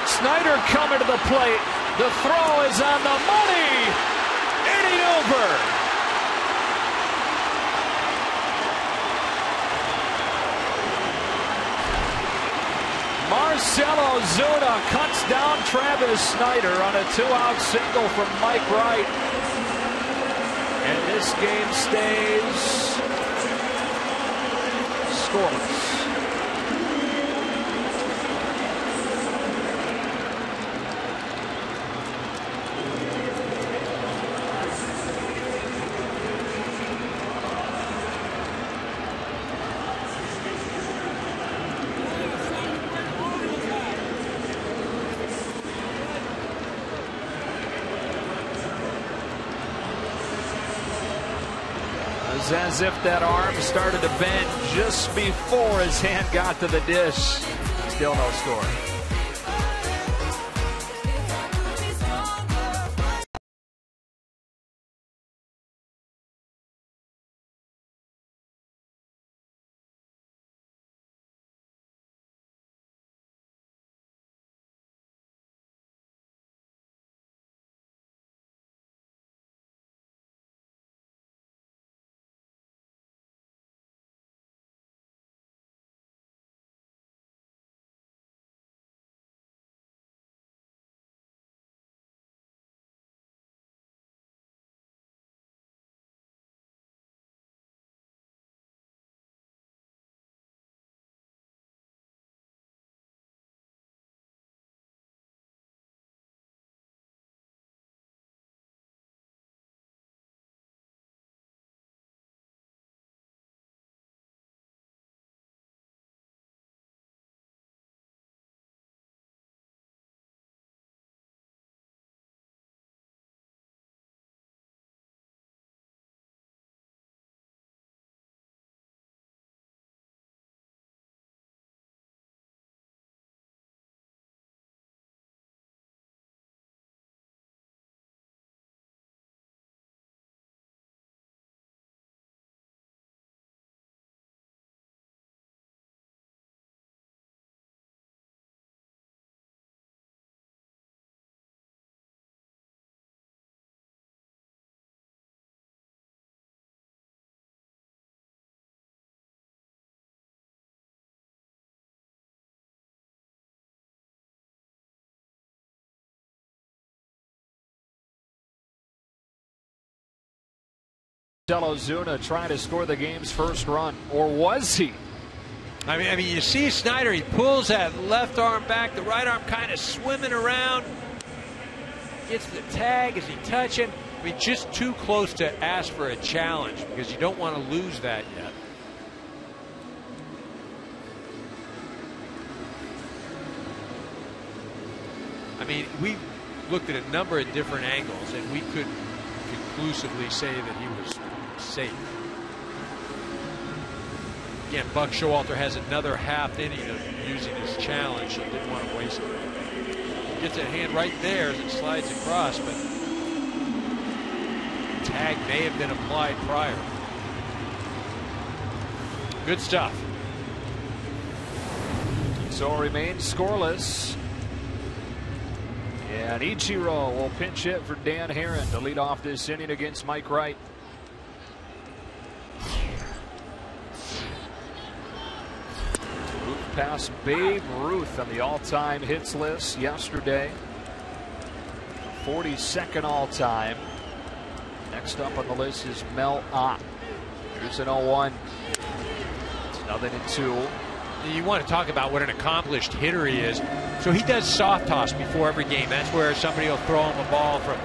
SNIDER coming to the plate. The throw is on the money. Inning over. Marcell OZUNA cuts down Travis SNIDER on a 2-out single from Mike Wright. And this game stays scoreless. As if that arm started to bend just before his hand got to the dish. Still no score. OZUNA trying to score the game's first run, or was he? I mean, you see SNIDER, he pulls that left arm back, the right arm kind of swimming around, gets the tag. Is he touching? I mean, just too close to ask for a challenge because you don't want to lose that yet. I mean, we looked at a number of different angles and we couldn't conclusively say that he was safe. Again, Buck Showalter has another half inning of using his challenge, so didn't want to waste it. Gets a hand right there as it slides across, but tag may have been applied prior. Good stuff. So it remains scoreless. And Ichiro will pinch hit for Dan Herron to lead off this inning against Mike Wright. passed Babe Ruth on the all-time hits list yesterday. 42nd all-time. Next up on the list is Mel Ott. Here's an 0-1. It's 0-2. You want to talk about what an accomplished hitter he is. So he does soft toss before every game. That's where somebody will throw him a ball from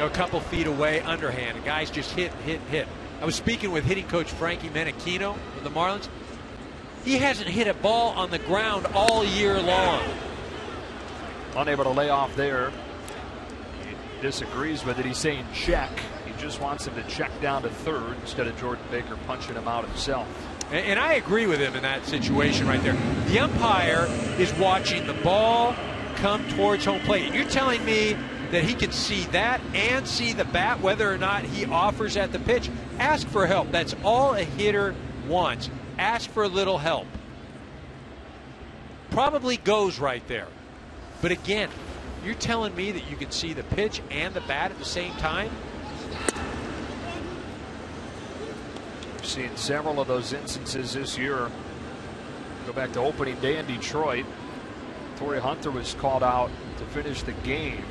a couple feet away, underhand. And guys just hit. I was speaking with hitting coach Frankie Menachino of the Marlins. He hasn't hit a ball on the ground all year long. Unable to lay off there. He disagrees with it. He's saying check. He just wants him to check down to third instead of Jordan Baker punching him out himself. And I agree with him in that situation right there. The umpire is watching the ball come towards home plate. You're telling me that he can see that and see the bat, whether or not he offers at the pitch? Ask for help. That's all a hitter wants. Ask for a little help. Probably goes right there. But again, you're telling me that you can see the pitch and the bat at the same time? We've seen several of those instances this year. Go back to opening day in Detroit. Torrey Hunter was called out to finish the game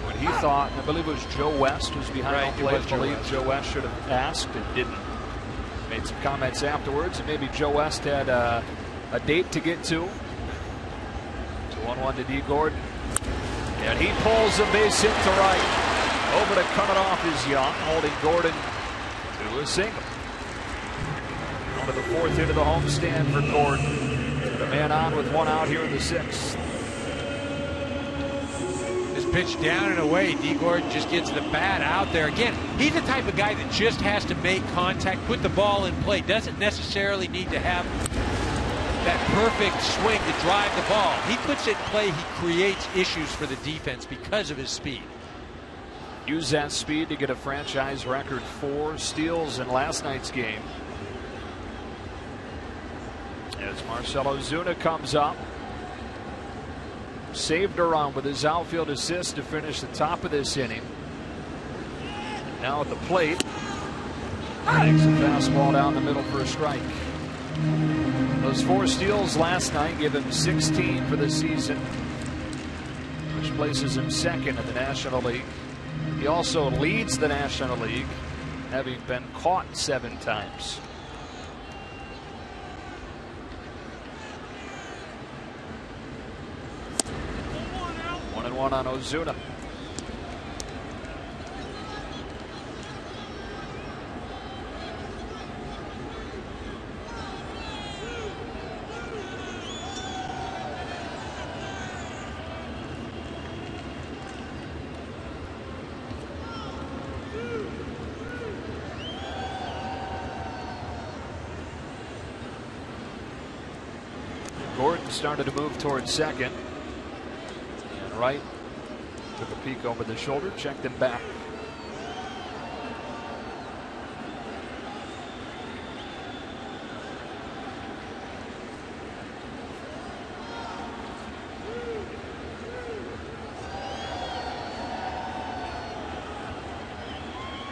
when he thought, I believe it was Joe West was behind home plate. I believe Joe West should have asked and didn't. Made some comments afterwards, and maybe Joe West had a date to get to. 2-1-1 to D. Gordon, and he pulls a base hit to right. Over to cut it off is Young, holding Gordon to a single. On to the fourth into the homestand for Gordon. The man on with one out here in the sixth. This pitch down and away. D. Gordon just gets the bat out there. Again, he's the type of guy that just has to make contact, put the ball in play. Doesn't necessarily need to have that perfect swing to drive the ball. He puts it in play. He creates issues for the defense because of his speed. Use that speed to get a franchise record 4 steals in last night's game. As Marcell Ozuna comes up, saved a run with his outfield assist to finish the top of this inning. And now at the plate, takes a fastball down the middle for a strike. Those 4 steals last night give him 16 for the season, which places him second in the National League. He also leads the National League, having been caught 7 times. One and one on Ozuna. Gordon started to move towards second. And Wright took a peek over the shoulder, checked him back.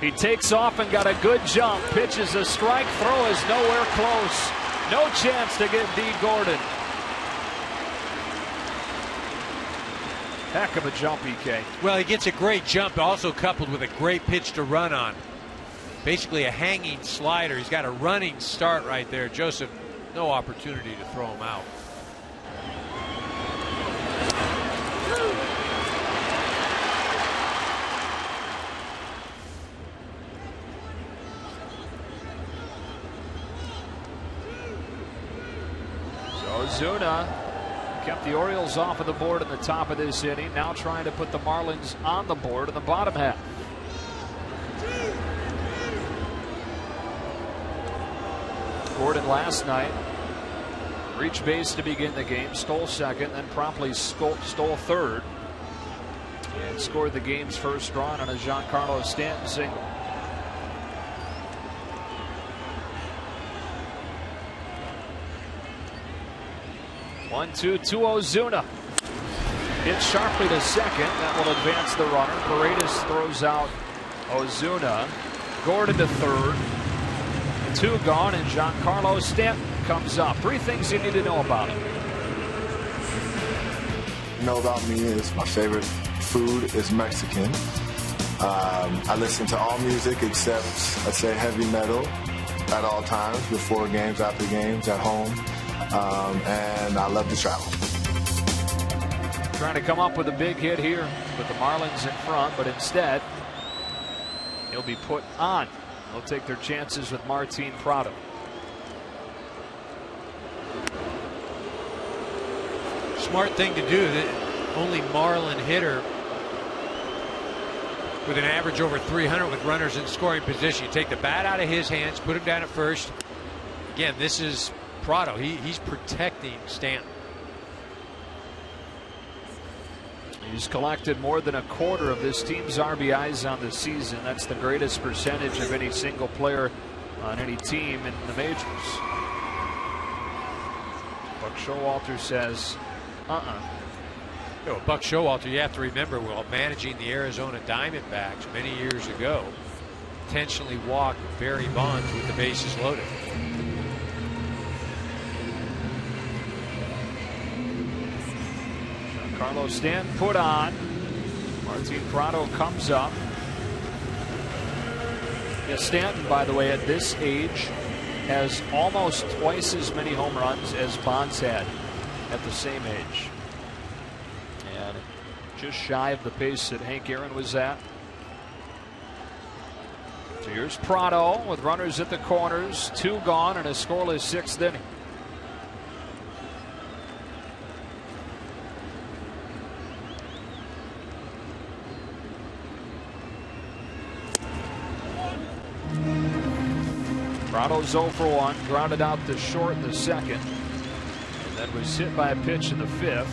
He takes off and got a good jump. Pitches a strike. Throw is nowhere close. No chance to get D. Gordon. Heck of a jump, EK. Well, he gets a great jump, also coupled with a great pitch to run on. Basically a hanging slider. He's got a running start right there. Joseph, no opportunity to throw him out. Ozuna kept the Orioles off of the board in the top of this inning. Now trying to put the Marlins on the board in the bottom half. Gordon last night reached base to begin the game, stole second, then promptly stole third, and scored the game's first run on a Giancarlo Stanton single. One, two to Ozuna. Hit sharply to second. That will advance the runner. Paredes throws out Ozuna. Gordon to third. 2 gone, and Giancarlo Stanton comes up. 3 things you need to know about him. You know about me is my favorite food is Mexican. I listen to all music except, I'd say, heavy metal at all times, before games, after games, at home. And I love to travel. Trying to come up with a big hit here with the Marlins in front, but instead he'll be put on. They'll take their chances with Martin Prado. Smart thing to do. The only Marlin hitter with an average over 300 with runners in scoring position. You take the bat out of his hands, put him down at first. Again, this is Prado. He's protecting Stanton. He's collected more than a quarter of this team's RBIs on the season. That's the greatest percentage of any single player on any team in the majors. Buck Showalter says, Buck Showalter, you have to remember, while managing the Arizona Diamondbacks many years ago, intentionally walked Barry Bonds with the bases loaded. Carlos Stanton put on. Martin Prado comes up. Yeah, Stanton, by the way, at this age, has almost twice as many home runs as Bonds had at the same age. And just shy of the pace that Hank Aaron was at. So here's Prado with runners at the corners, 2 gone, and a scoreless 6th inning. Prado's 0 for 1, grounded out to short in the 2nd, and then was hit by a pitch in the 5th.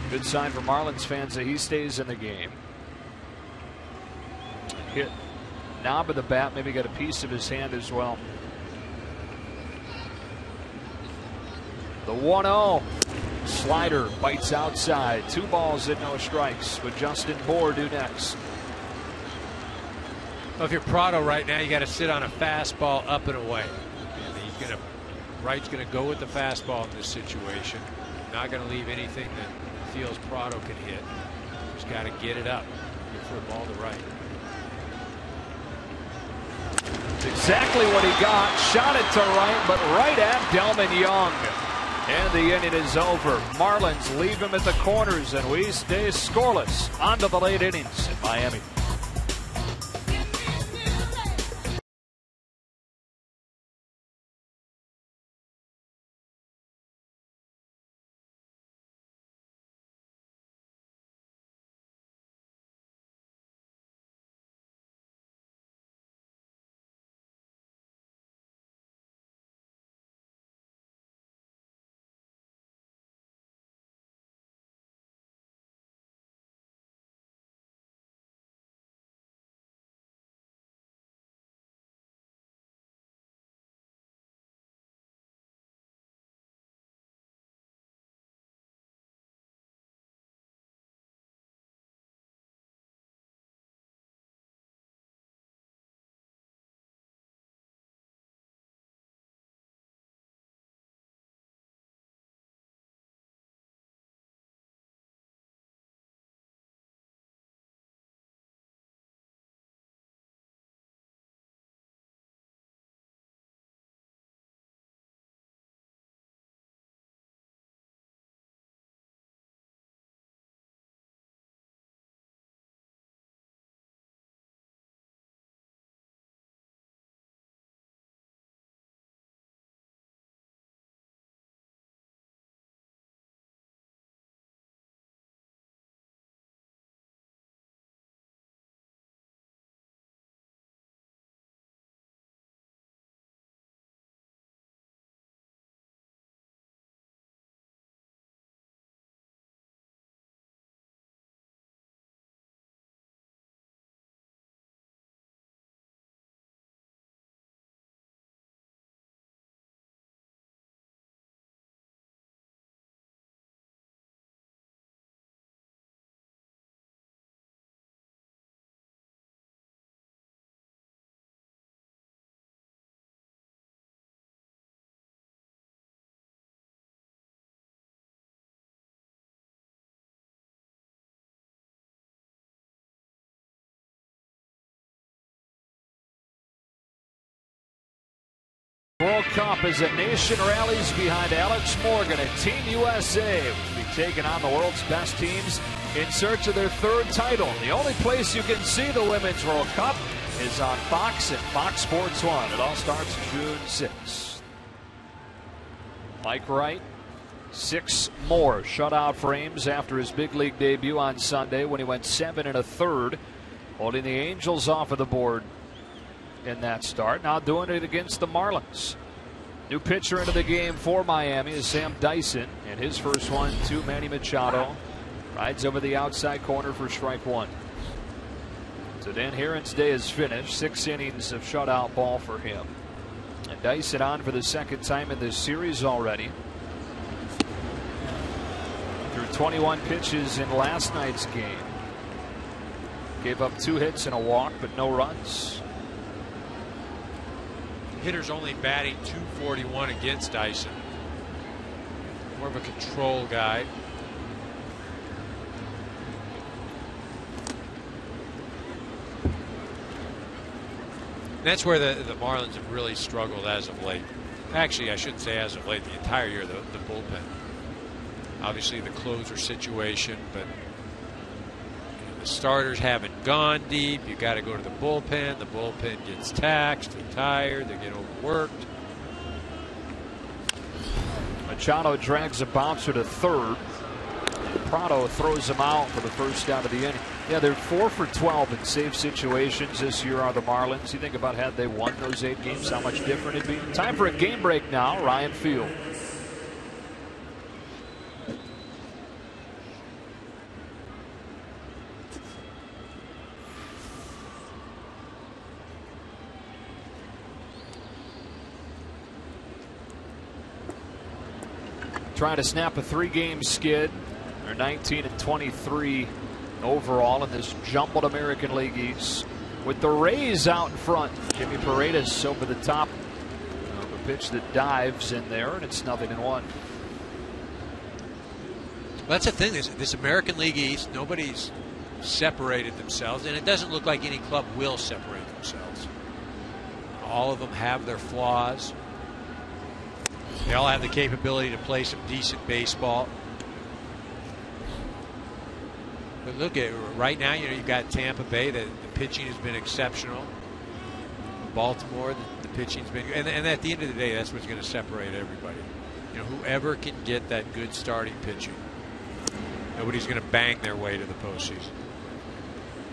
Good sign for Marlins fans that he stays in the game. Hit knob of the bat, maybe got a piece of his hand as well. The 1-0 slider bites outside. 2 balls and no strikes. With Justin Bour due next. Well, if you're Prado right now, you got to sit on a fastball up and away. And Wright's going to go with the fastball in this situation. Not going to leave anything that feels Prado can hit. Just got to get it up. Get for a ball to right. That's exactly what he got. Shot it to right, but right at Delmon Young. And the inning is over. Marlins leave him at the corners, and we stay scoreless. On to the late innings in Miami. Cup as a nation rallies behind Alex Morgan and Team USA will be taking on the world's best teams in search of their third title. The only place you can see the Women's World Cup is on Fox and Fox Sports 1. It all starts June 6th. Mike Wright, 6 more shutout frames after his big league debut on Sunday when he went 7 1/3, holding the Angels off of the board in that start. Now doing it against the Marlins. New pitcher into the game for Miami is Sam Dyson, and his first one to Manny Machado. Rides over the outside corner for strike 1. So Dan Heron's day is finished. 6 innings of shutout ball for him. And Dyson on for the second time in this series already. Threw 21 pitches in last night's game. Gave up 2 hits and a walk, but no runs. Hitter's only batting .241 against Dyson. More of a control guy. That's where the Marlins have really struggled as of late. Actually, I shouldn't say as of late, the entire year, the bullpen. Obviously the closer situation, but the starters haven't gone deep. You got to go to the bullpen. The bullpen gets taxed and tired. They get overworked. Machado drags a bouncer to third. Prado throws him out for the first out of the inning. Yeah, they're 4 for 12 in save situations this year are the Marlins. You think about had they won those 8 games, how much different it'd be. Time for a game break now. Ryan Field. Trying to snap a 3-game skid. They're 19 and 23 overall in this jumbled American League East. With the Rays out in front, Jimmy Paredes over the top. A pitch that dives in there, and it's 0-1. That's the thing. This American League East, nobody's separated themselves, and it doesn't look like any club will separate themselves. All of them have their flaws. They all have the capability to play some decent baseball. But look at right now, you've got Tampa Bay. The pitching has been exceptional. Baltimore, the pitching's been, and at the end of the day, that's what's going to separate everybody. Whoever can get that good starting pitching. Nobody's going to bang their way to the postseason.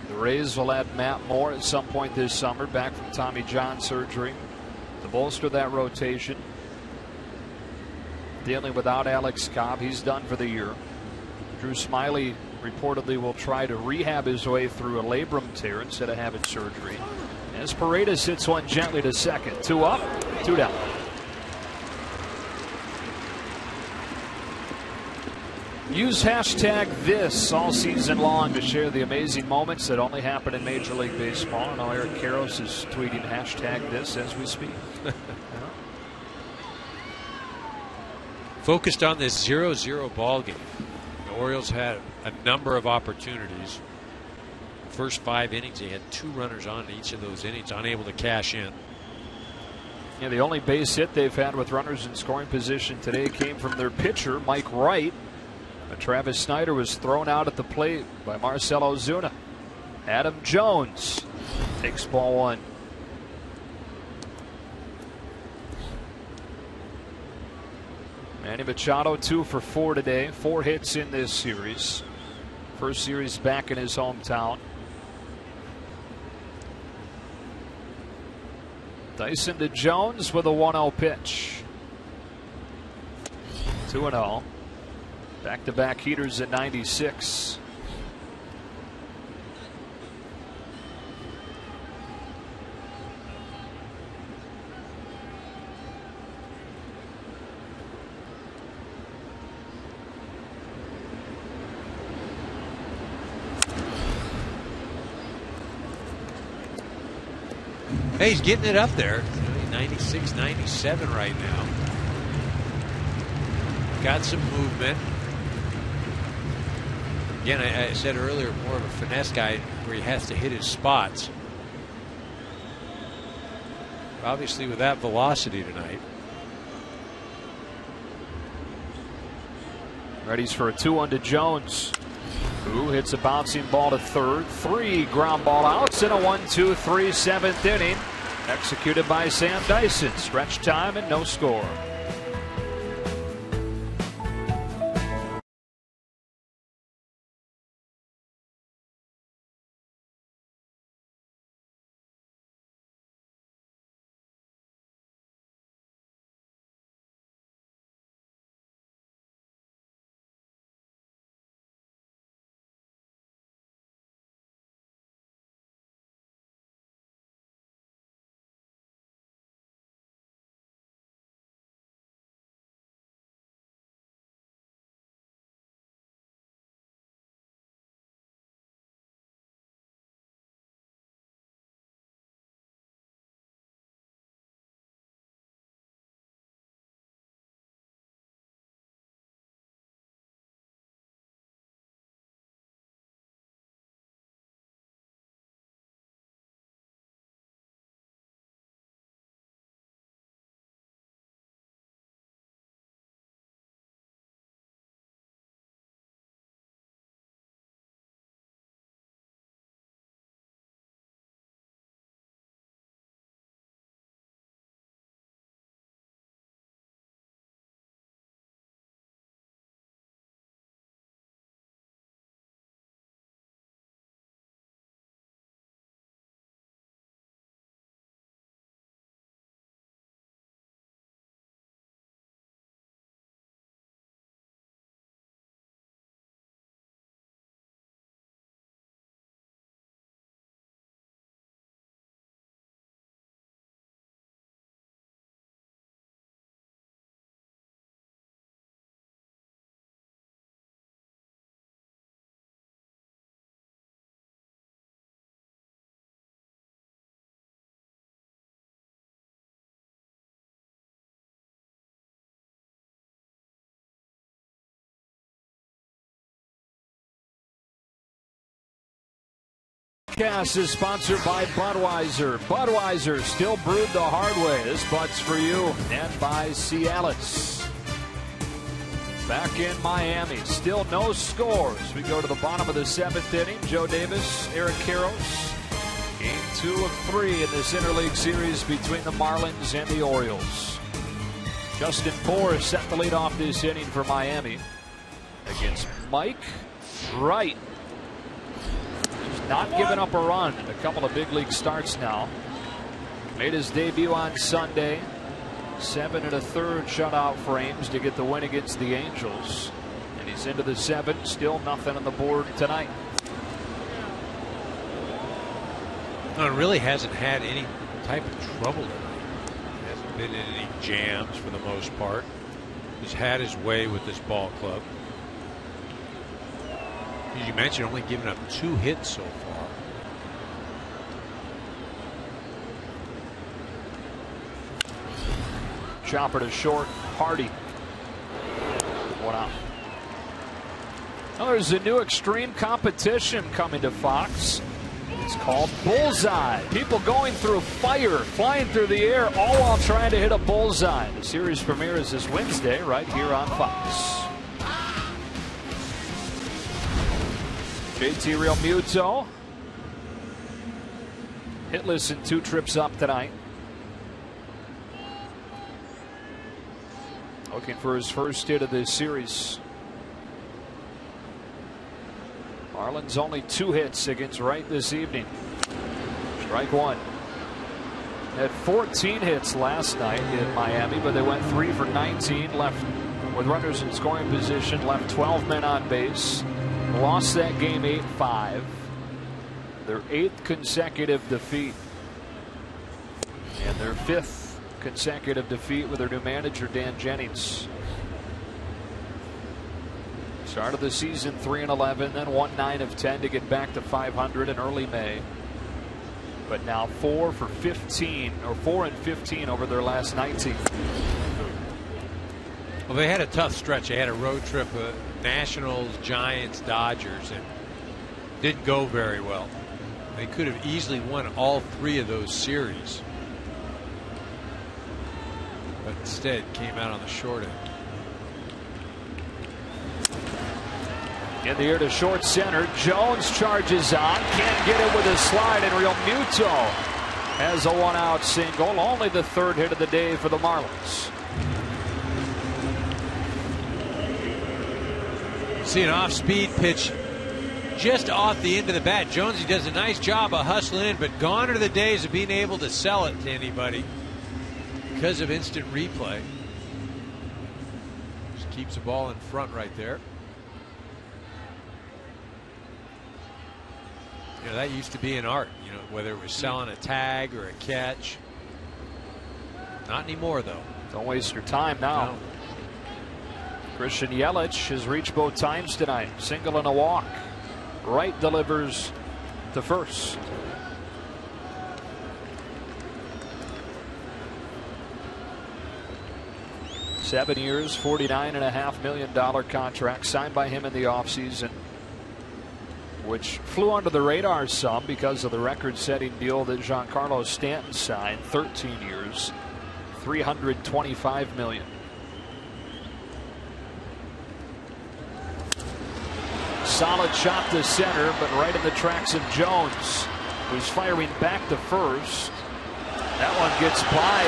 The Rays will add Matt Moore at some point this summer, back from Tommy John surgery, to bolster that rotation. Dealing without Alex Cobb, he's done for the year. Drew Smyly reportedly will try to rehab his way through a labrum tear instead of having surgery. As Paredes hits one gently to second. 2 up, 2 down. Use hashtag this all season long to share the amazing moments that only happen in Major League Baseball. I know Eric Karros is tweeting hashtag this as we speak. Focused on this 0-0 ball game. The Orioles had a number of opportunities. First 5 innings, they had 2 runners on in each of those innings, unable to cash in. Yeah, the only base hit they've had with runners in scoring position today came from their pitcher, Mike Wright. But Travis Snider was thrown out at the plate by Marcell Ozuna. Adam Jones takes ball 1. Manny Machado 2 for 4 today. 4 hits in this series. First series back in his hometown. Dyson to Jones with a 1-0 pitch. 2-0. Back-to-back heaters at 96. Hey, he's getting it up there. 96, 97 right now. Got some movement. Again, I said earlier, more of a finesse guy where he has to hit his spots. Obviously, with that velocity tonight. Ready's for a 2-1 to Jones, who hits a bouncing ball to third. 3 ground ball outs in a 1-2-3 7th inning. Executed by Sam Dyson. Stretch time and no score. Cast is sponsored by Budweiser. Budweiser, still brewed the hard way. This Bud's for you. And by Cialis. Back in Miami, still no scores. We go to the bottom of the 7th inning. Joe Davis, Eric Karros. Game 2 of 3 in this interleague series between the Marlins and the Orioles. Justin Bour set the lead off this inning for Miami against Mike Wright. Not giving up a run in a couple of big league starts now. Made his debut on Sunday. 7 1/3 shutout frames to get the win against the Angels. And he's into the 7th. Still nothing on the board tonight. No, it really hasn't had any type of trouble tonight. Hasn't been in any jams for the most part. He's had his way with this ball club. As you mentioned, only giving up 2 hits so far. Chopper to short, Hardy. 1 out. Now there's a new extreme competition coming to Fox. It's called Bullseye. People going through fire, flying through the air, all while trying to hit a bullseye. The series premiere is this Wednesday right here on Fox. JT Realmuto hitless in 2 trips up tonight. Looking for his first hit of this series. Marlins only 2 hits against Wright this evening. Strike 1. Had 14 hits last night in Miami, but they went 3 for 19, left with runners in scoring position, left 12 men on base. Lost that game 8-5. Their 8th consecutive defeat. And their 5th consecutive defeat with their new manager, Dan Jennings. Started the season 3-11, then won 9 of 10 to get back to 500 in early May. But now 4 for 15, or 4 and 15 over their last 19. Well, they had a tough stretch. They had a road trip, Nationals, Giants, Dodgers, and didn't go very well. They could have easily won all 3 of those series, but instead came out on the short end. In the air to short center. Jones charges on. Can't get it with a slide, and REALMUTO has a 1-out single. Only the 3rd hit of the day for the Marlins. See an off-speed pitch just off the end of the bat. Jonesy does a nice job of hustling in, but gone are the days of being able to sell it to anybody because of instant replay. Just keeps the ball in front right there. You know, that used to be an art, you know, whether it was selling a tag or a catch. Not anymore, though. Don't waste your time now. No. Christian Yelich has reached both times tonight. Single and a walk. Wright delivers to first. $7 years, $49.5 million contract signed by him in the offseason, which flew under the radar some because of the record-setting deal that Giancarlo Stanton signed. 13 years, $325 million. Solid shot to center, but right in the tracks of Jones, who's firing back to first. That one gets by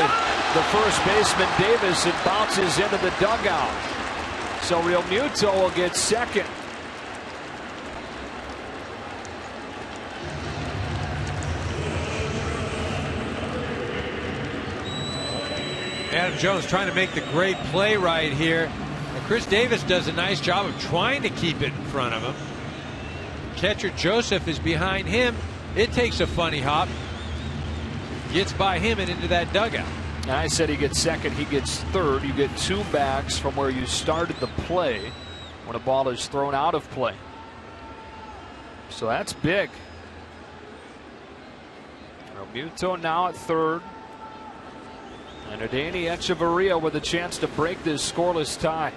the first baseman Davis and bounces into the dugout. So REALMUTO will get second. Adam Jones trying to make the great play right here. And Chris Davis does a nice job of trying to keep it in front of him. Catcher Joseph is behind him. It takes a funny hop. Gets by him and into that dugout. And I said he gets second, he gets third. You get 2 backs from where you started the play when a ball is thrown out of play. So that's big. REALMUTO now at third. And Adeiny Echeverria with a chance to break this scoreless tie.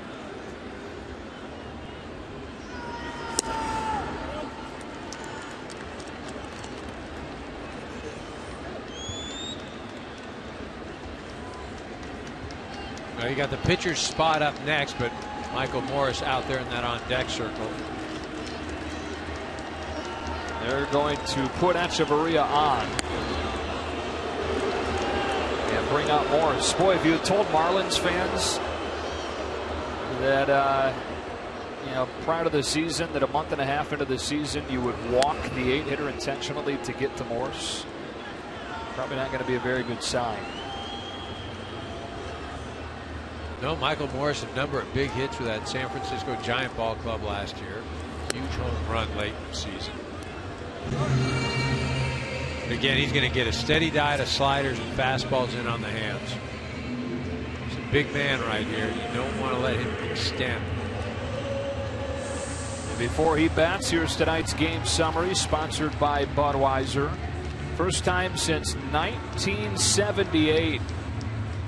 Well, you got the pitcher's spot up next, but Michael Morris out there in that on-deck circle. They're going to put Echeverria on and bring out Morris. Boy, if you had told Marlins fans that you know, prior to the season, that a month and a half into the season you would walk the 8-hitter intentionally to get to Morris, probably not going to be a very good sign. No, Michael Morris, a number of big hits for that San Francisco Giant ball club last year. Huge home run late in the season. Again, he's going to get a steady diet of sliders and fastballs in on the hands. He's a big man right here. You don't want to let him extend. Before he bats, here's tonight's game summary sponsored by Budweiser. First time since 1978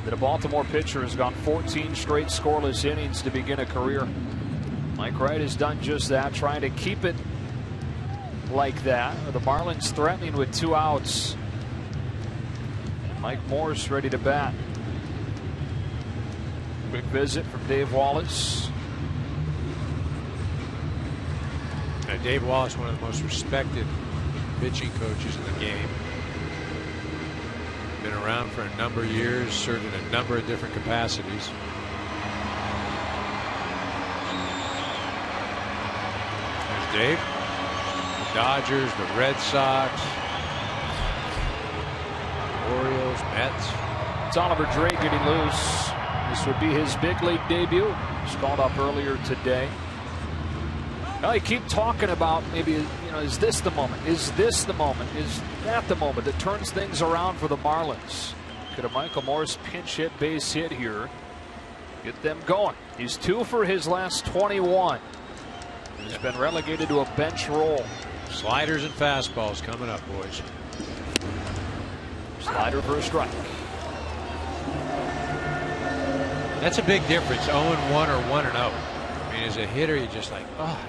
that a Baltimore pitcher has gone 14 straight scoreless innings to begin a career. Mike Wright has done just that, trying to keep it like that. The Marlins threatening with 2 outs. Mike Morse ready to bat. Quick visit from Dave Wallace. Now, Dave Wallace, one of the most respected pitching coaches in the game. Been around for a number of years, served in a number of different capacities. There's Dave. The Dodgers, the Red Sox, Orioles, Mets. It's Oliver Drake getting loose. This would be his big league debut. He's called up earlier today. Well, you keep talking about maybe, you know, is this the moment? Is this the moment? Is that the moment that turns things around for the Marlins? Could a Michael Morris pinch hit, base hit here get them going? He's 2 for his last 21. He's been relegated to a bench role. Sliders and fastballs coming up, boys. Slider for a strike. That's a big difference, 0-1 or 1-0. I mean, as a hitter, you're just like, oh,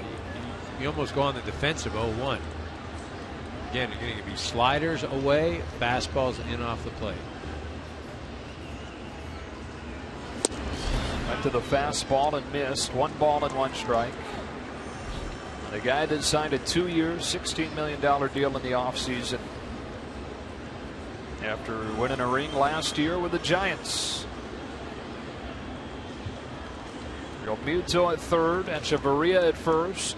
you almost go on the defensive 0-1. Again, you're going to be sliders away, fastballs in off the plate. Went to the fastball and missed. 1 ball and 1 strike. The guy that signed a 2-year, $16 million deal in the offseason after winning a ring last year with the Giants. REALMUTO at third, Echeverria at first,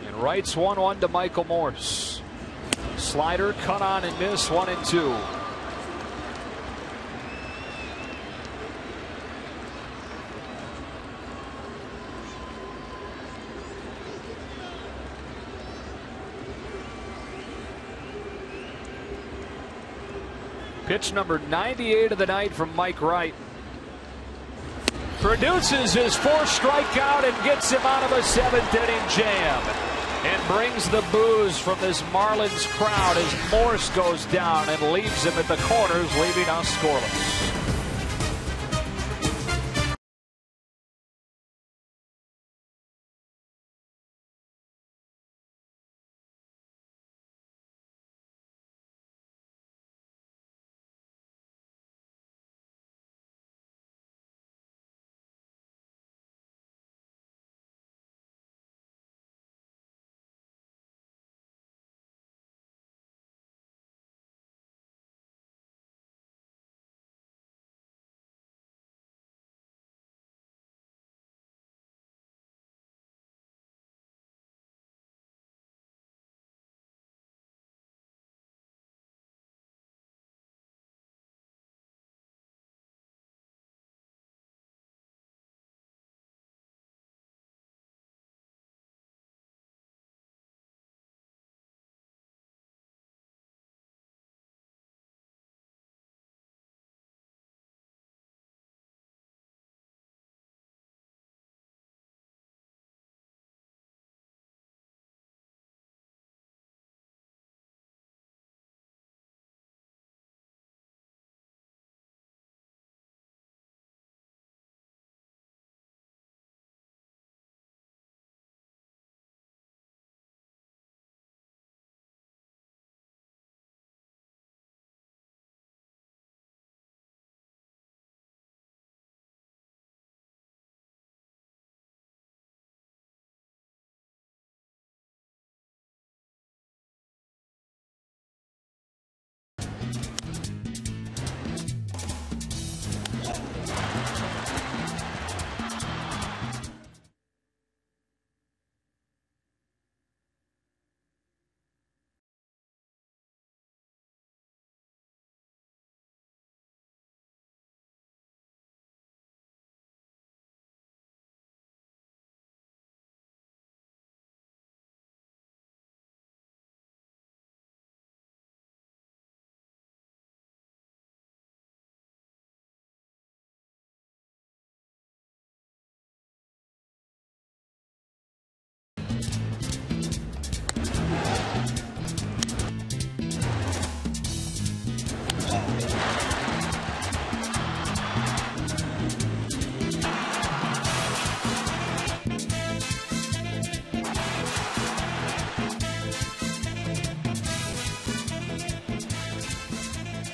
and Wright's 1-1 to Michael Morse. Slider cut on and miss, 1-2. Pitch number 98 of the night from Mike Wright. Produces his 4th strikeout and gets him out of a 7th-inning jam. And brings the boos from this Marlins crowd as Morse goes down and leaves him at the corners, leaving us scoreless.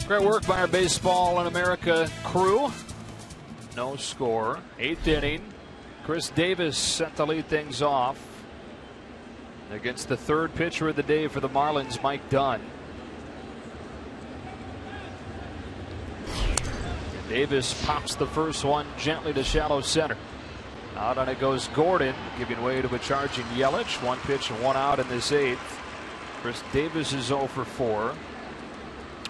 Great work by our Baseball in America crew. No score. 8th inning. Chris Davis sent to lead things off against the 3rd pitcher of the day for the Marlins, Mike Dunn. And Davis pops the first one gently to shallow center. Out on it goes Gordon, giving way to a charging Yelich. 1 pitch and 1 out in this 8th. Chris Davis is 0 for 4.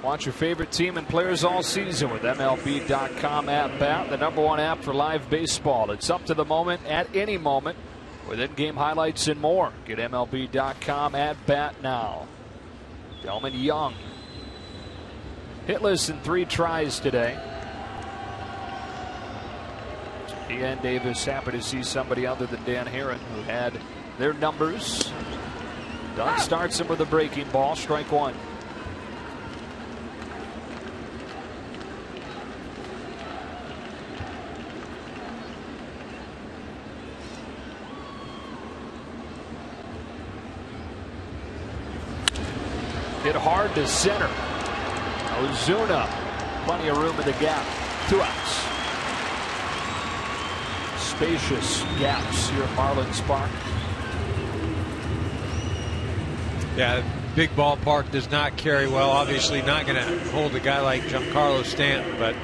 Watch your favorite team and players all season with MLB.com at bat, the #1 app for live baseball. It's up to the moment at any moment with in-game highlights and more. Get MLB.com at bat now. Delmon Young hitless in 3 tries today. He and Davis happy to see somebody other than Dan Herron who had their numbers. Dunn starts him with a breaking ball, strike 1. Hit hard to center. OZUNA, plenty of room in the gap. 2 outs. Spacious gaps here at Marlins Park. Yeah, big ballpark does not carry well. Obviously not going to hold a guy like Giancarlo Stanton, but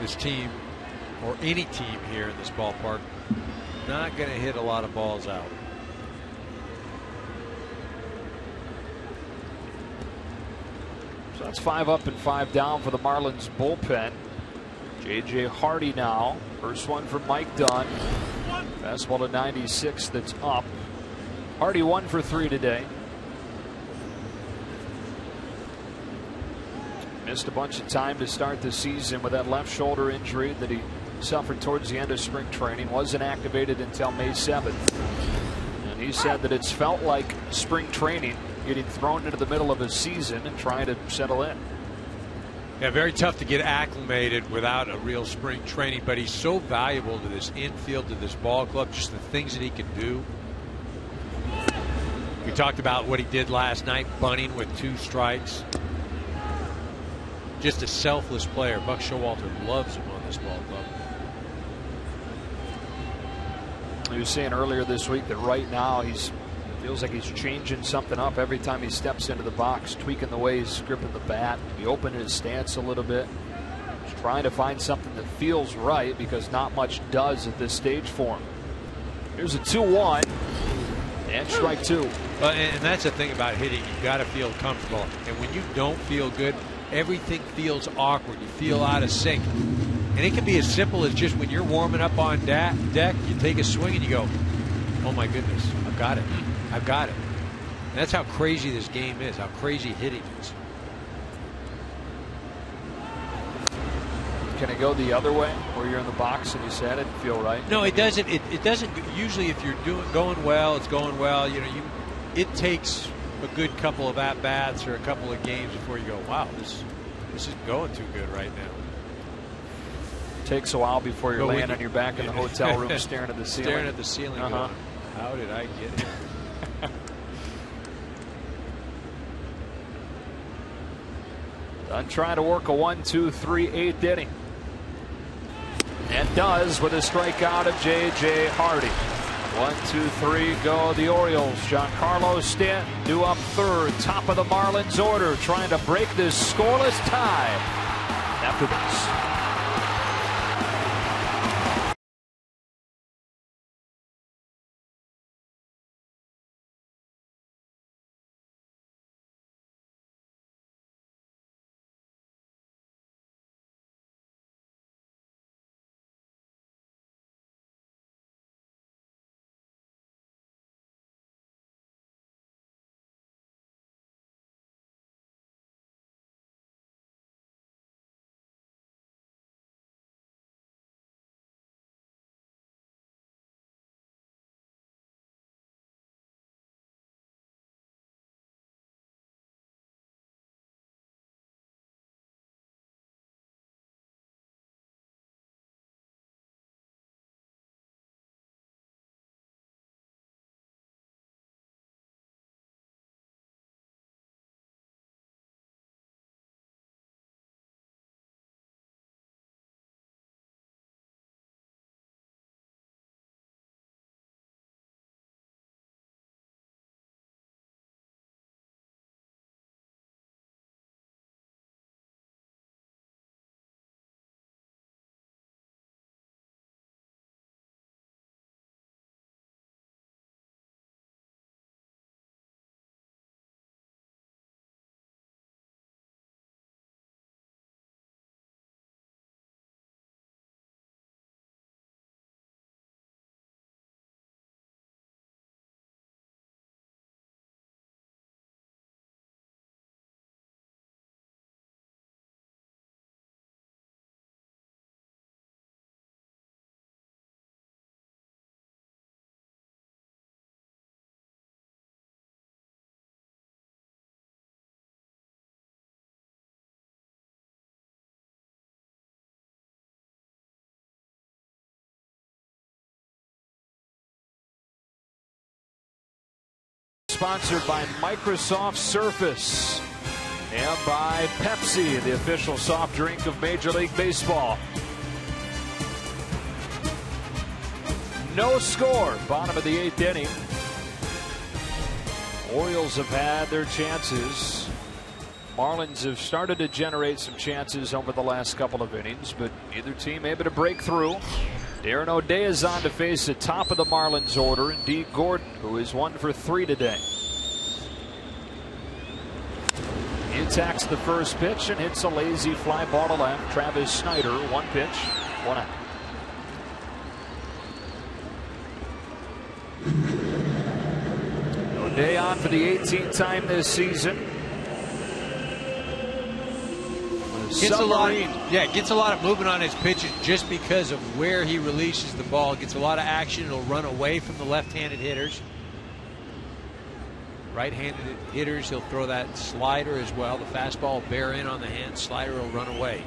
this team, or any team here in this ballpark, not going to hit a lot of balls out. So that's 5 up and 5 down for the Marlins bullpen. J.J. Hardy now. First one from Mike Dunn. Fastball to 96 that's up. Hardy 1 for 3 today. Missed a bunch of time to start the season with that left shoulder injury that he suffered towards the end of spring training. Wasn't activated until May 7th. And he said that it's felt like spring training, getting thrown into the middle of a season and trying to settle in. Yeah, very tough to get acclimated without a real spring training, but he's so valuable to this infield, to this ball club, just the things that he can do. We talked about what he did last night, bunting with 2 strikes. Just a selfless player. Buck Showalter loves him on this ball club. He was saying earlier this week that right now feels like he's changing something up every time he steps into the box, tweaking the way he's gripping the bat, he opened his stance a little bit. He's trying to find something that feels right because not much does at this stage for him. Here's a 2-1 and strike 2. And that's the thing about hitting. You've got to feel comfortable. And when you don't feel good, everything feels awkward. You feel out of sync. And it can be as simple as just when you're warming up on deck, you take a swing and you go, oh my goodness, I've got it. I've got it. And that's how crazy this game is, how crazy hitting is. Can it go the other way where you're in the box and you said it feel right? No, it doesn't. It doesn't. Usually if you're going well, it's going well. You know, it takes a good couple of at-bats or a couple of games before you go, wow, this isn't going too good right now. Takes a while before you're laying on your back in the hotel room staring at the ceiling. Staring at the ceiling going, how did I get here? Dunn trying to work a 1-2-3 8th inning. And does with a strikeout of J.J. Hardy. 1-2-3 go the Orioles. Giancarlo Stanton due up third, top of the Marlins order, trying to break this scoreless tie after this. Sponsored by Microsoft Surface and by Pepsi, the official soft drink of Major League Baseball. No score, bottom of the 8th inning. Orioles have had their chances. Marlins have started to generate some chances over the last couple of innings, but neither team able to break through. Darren O'Day is on to face the top of the Marlins order, and D. Gordon, who is 1 for 3 today. He attacks the first pitch and hits a lazy fly ball to left. Travis Snider, 1 pitch, 1 out. O'Day on for the 18th time this season. Gets a lot of movement on his pitches just because of where he releases the ball. Gets a lot of action. It'll run away from the left-handed hitters. Right-handed hitters, he'll throw that slider as well. The fastball will bear in on the hand. Slider will run away.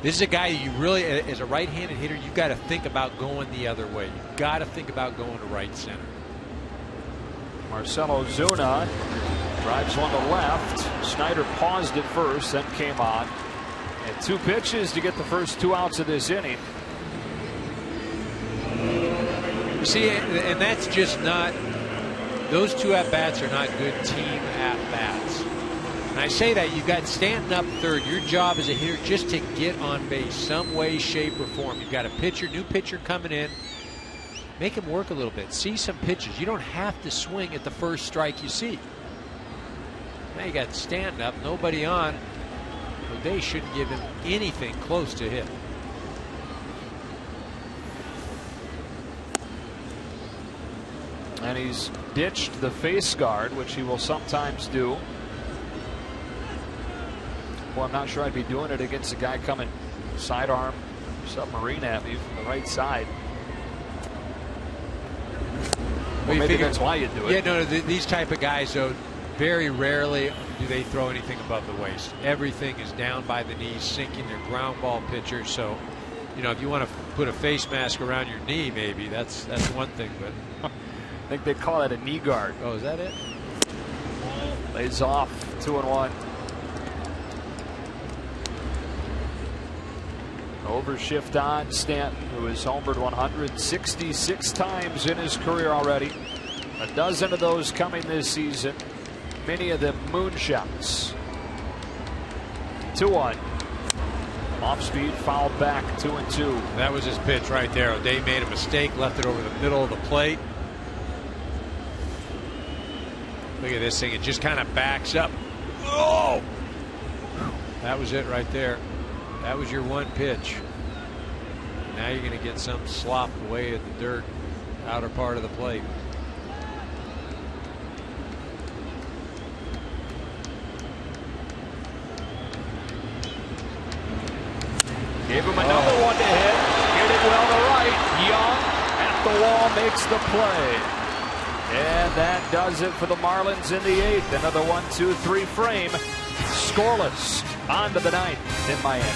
This is a guy you really, as a right-handed hitter, you've got to think about going the other way. You've got to think about going to right center. Marcell OZUNA drives one to left. Snider paused at first, then came on. And 2 pitches to get the first 2 outs of this inning. See, and that's just not, those 2 at-bats are not good team at-bats. And I say that, you've got Stanton up third. Your job as a hitter just to get on base some way, shape, or form. You've got a pitcher, new pitcher coming in. Make him work a little bit. See some pitches. You don't have to swing at the first strike you see. Now you got Stanton up, nobody on. O'Day shouldn't give him anything close to hit. And he's ditched the face guard, which he will sometimes do. Well, I'm not sure I'd be doing it against a guy coming sidearm submarine at me from the right side. Well, maybe that's why you do it. Yeah, no, these type of guys, though, very rarely do they throw anything above the waist. Everything is down by the knees, sinking. Their ground ball pitchers. So, you know, if you want to put a face mask around your knee, maybe that's one thing. But I think they call that a knee guard. Oh, is that it? Lays off, 2-1. Overshift on Stanton, who has homered 166 times in his career already. A dozen of those coming this season. Many of them moonshots. 2-1. Off speed, fouled back, 2-2. That was his pitch right there. O'Day made a mistake, left it over the middle of the plate. Look at this thing, it just kind of backs up. Oh! That was it right there. That was your one pitch. Now you're going to get some slop away at the dirt, outer part of the plate. Gave him another one to hit. Hit it well to right. Young at the wall makes the play. And that does it for the Marlins in the 8th. Another 1-2-3 frame. Scoreless. On to the 9th in Miami.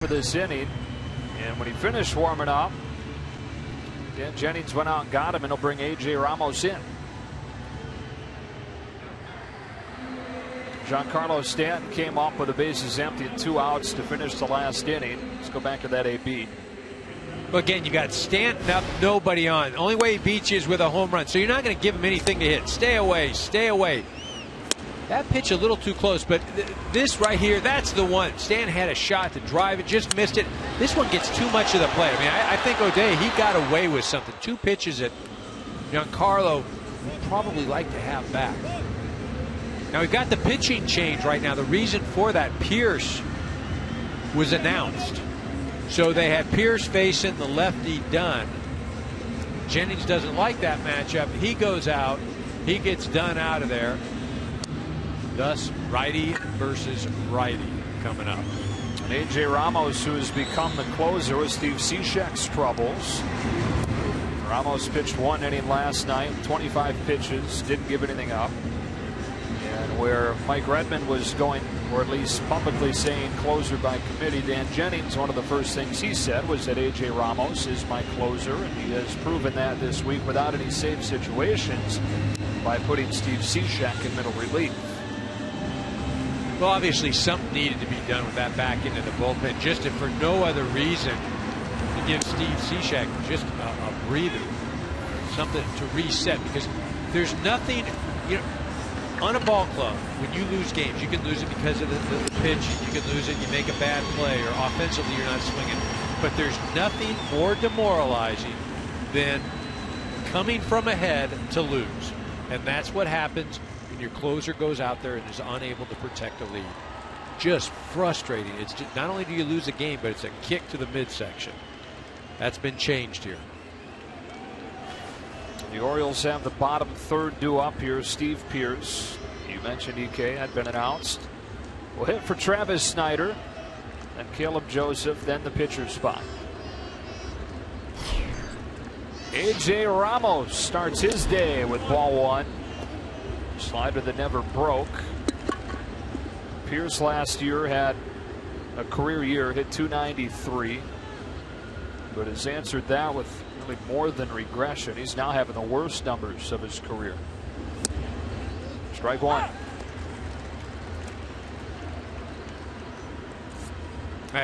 for this inning. And when he finished warming up, Dan Jennings went out and got him, and he'll bring A.J. Ramos in. Giancarlo Stanton came up with the bases empty and 2 outs to finish the last inning. Let's go back to that AB. Well, again, you got Stanton up, nobody on. The only way he beats you is with a home run, so you're not going to give him anything to hit. Stay away, stay away. That pitch a little too close, but this right here, that's the one. Stanton had a shot to drive it, just missed it. This one gets too much of the play. I mean, I think O'Day, he got away with something. 2 pitches that Giancarlo would probably like to have back. Now we've got the pitching change right now. The reason for that, Pierce was announced. So they had Pierce facing the lefty Dunn. Jennings doesn't like that matchup. He goes out. He gets Dunn out of there. Thus, righty versus righty coming up. And A.J. Ramos, who has become the closer with Steve Cishek's troubles. Ramos pitched 1 inning last night, 25 pitches, didn't give anything up. And where Mike Redmond was going, or at least publicly saying closer by committee, Dan Jennings, one of the first things he said was that A.J. Ramos is my closer, and he has proven that this week without any save situations by putting Steve Cishek in middle relief. Well, obviously something needed to be done with that back into the bullpen, just if for no other reason to give Steve Cishek just a breather, something to reset, because there's nothing, on a ball club, when you lose games, you can lose it because of the pitching. You can lose it, you make a bad play, or offensively you're not swinging. But there's nothing more demoralizing than coming from ahead to lose. And that's what happens when your closer goes out there and is unable to protect a lead. Just frustrating. It's just, not only do you lose a game, but it's a kick to the midsection. That's been changed here. The Orioles have the bottom third due up here. Steve Pierce, you mentioned EK, had been announced. Will hit for Travis Snider, then Caleb Joseph, then the pitcher spot. A.J. Ramos starts his day with ball 1. Slider that never broke. Pierce last year had a career year, hit .293, but has answered that with really more than regression. He's now having the worst numbers of his career. Strike 1.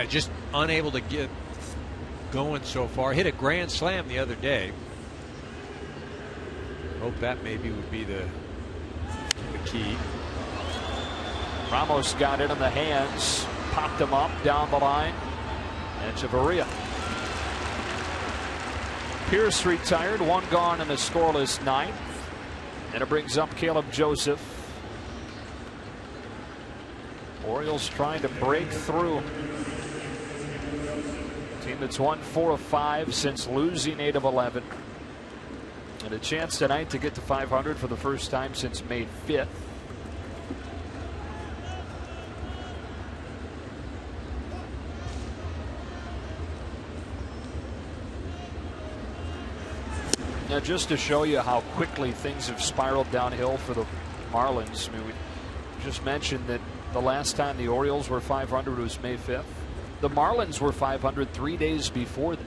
Just unable to get going so far. Hit a grand slam the other day. Hope that maybe would be the key. Ramos got it in the hands, popped him up down the line, and Chavarria. Pierce retired, 1 gone in a scoreless 9th. And it brings up Caleb Joseph. Orioles trying to break through. Team that's won 4 of 5 since losing 8 of 11. And a chance tonight to get to 500 for the first time since May 5th. Now, just to show you how quickly things have spiraled downhill for the Marlins, I mean, we just mentioned that the last time the Orioles were 500 was May 5th. The Marlins were 500 3 days before that.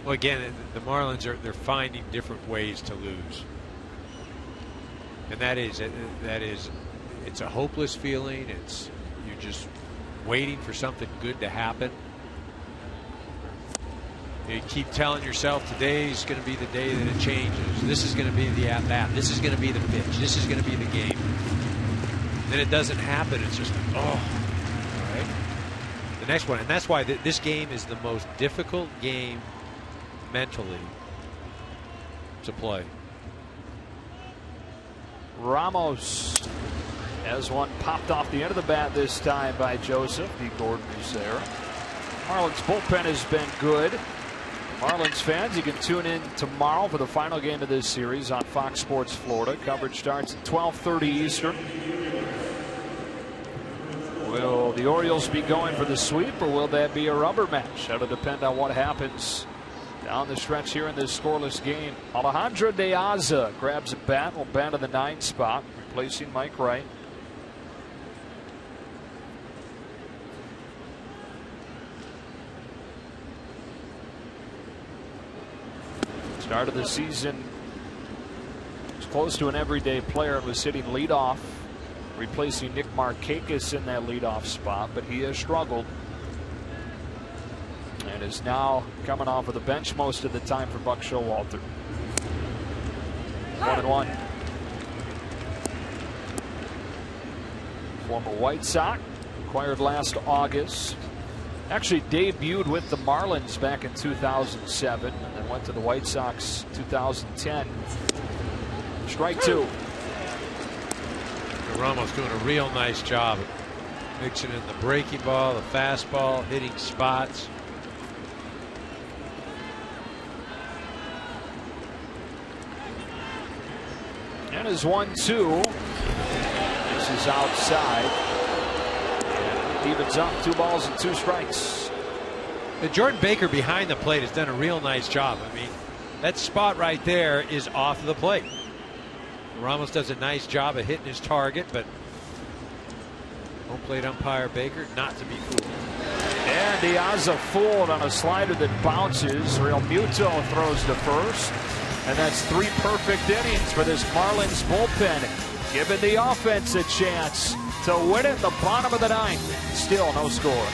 Well, again, the Marlins they're finding different ways to lose, and that is it's a hopeless feeling. It's you're just waiting for something good to happen. You keep telling yourself today's going to be the day that it changes. This is going to be the at-bat. This is going to be the pitch. This is going to be the game. Then it doesn't happen. It's just, oh, all right. The next one. And that's why this game is the most difficult game mentally to play. Ramos has one popped off the end of the bat this time by Joseph. D. Gordon is there. Marlins bullpen has been good. Marlins fans, you can tune in tomorrow for the final game of this series on Fox Sports Florida. Coverage starts at 12:30 Eastern. Will the Orioles be going for the sweep, or will that be a rubber match? That'll depend on what happens down the stretch here in this scoreless game. Alejandro De Aza grabs a bat, will bat in the 9th spot. replacing Mike Wright. Start of the season, was close to an everyday player and was sitting leadoff, replacing Nick Markakis in that leadoff spot, but he has struggled and is now coming off of the bench most of the time for Buck Showalter. 1-1. Former White Sox, acquired last August. Actually debuted with the Marlins back in 2007 and then went to the White Sox 2010. Strike two. Ramos doing a real nice job of mixing in the breaking ball, the fastball, hitting spots. And his 1-2. This is outside. Evens up, 2 balls and 2 strikes. The Jordan Baker behind the plate has done a real nice job. I mean, that spot right there is off of the plate. Ramos does a nice job of hitting his target, but home plate umpire Baker not to be fooled. And Diaza fooled on a slider that bounces. REALMUTO throws to first. And that's 3 perfect innings for this Marlins bullpen, giving the offense a chance to win it in the bottom of the 9th. Still no score.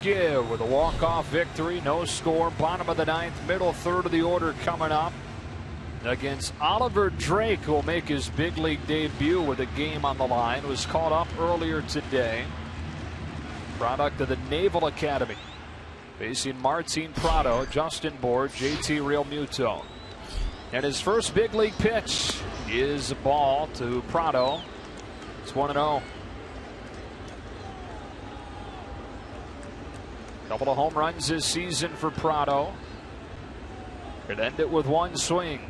Give with a walk-off victory, no score, bottom of the 9th, middle third of the order coming up against Oliver Drake, who will make his big league debut with a game on the line. Was called up earlier today, product of the Naval Academy, facing Martin Prado, Justin Bour, JT REALMUTO. And his first big league pitch is a ball to Prado. It's 1-0. Couple of home runs this season for Prado. Could end it with 1 swing.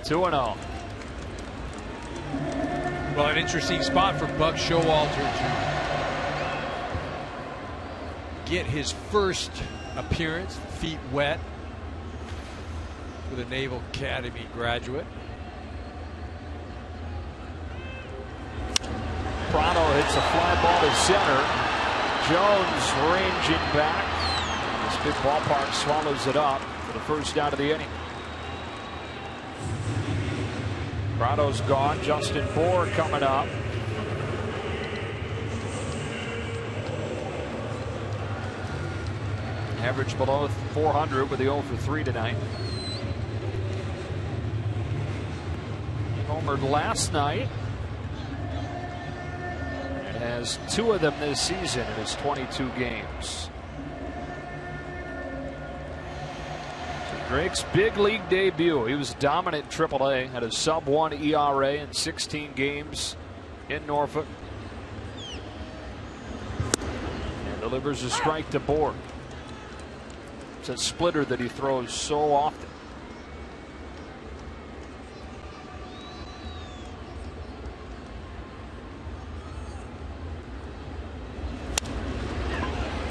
2-0. Well, an interesting spot for Buck Showalter to get his first appearance, feet wet, with a Naval Academy graduate. Prado hits a fly ball to center. Jones ranging back. This big ballpark swallows it up. for the first out of the inning. PRADO's gone. Justin BOUR coming up. Average below 400 with the 0 for 3 tonight. He homered last night. And has 2 of them this season in his 22 games. Drake's big league debut. He was dominant in AAA, had a sub-1 ERA in 16 games in Norfolk. And delivers a strike to BOUR. It's a splitter that he throws so often.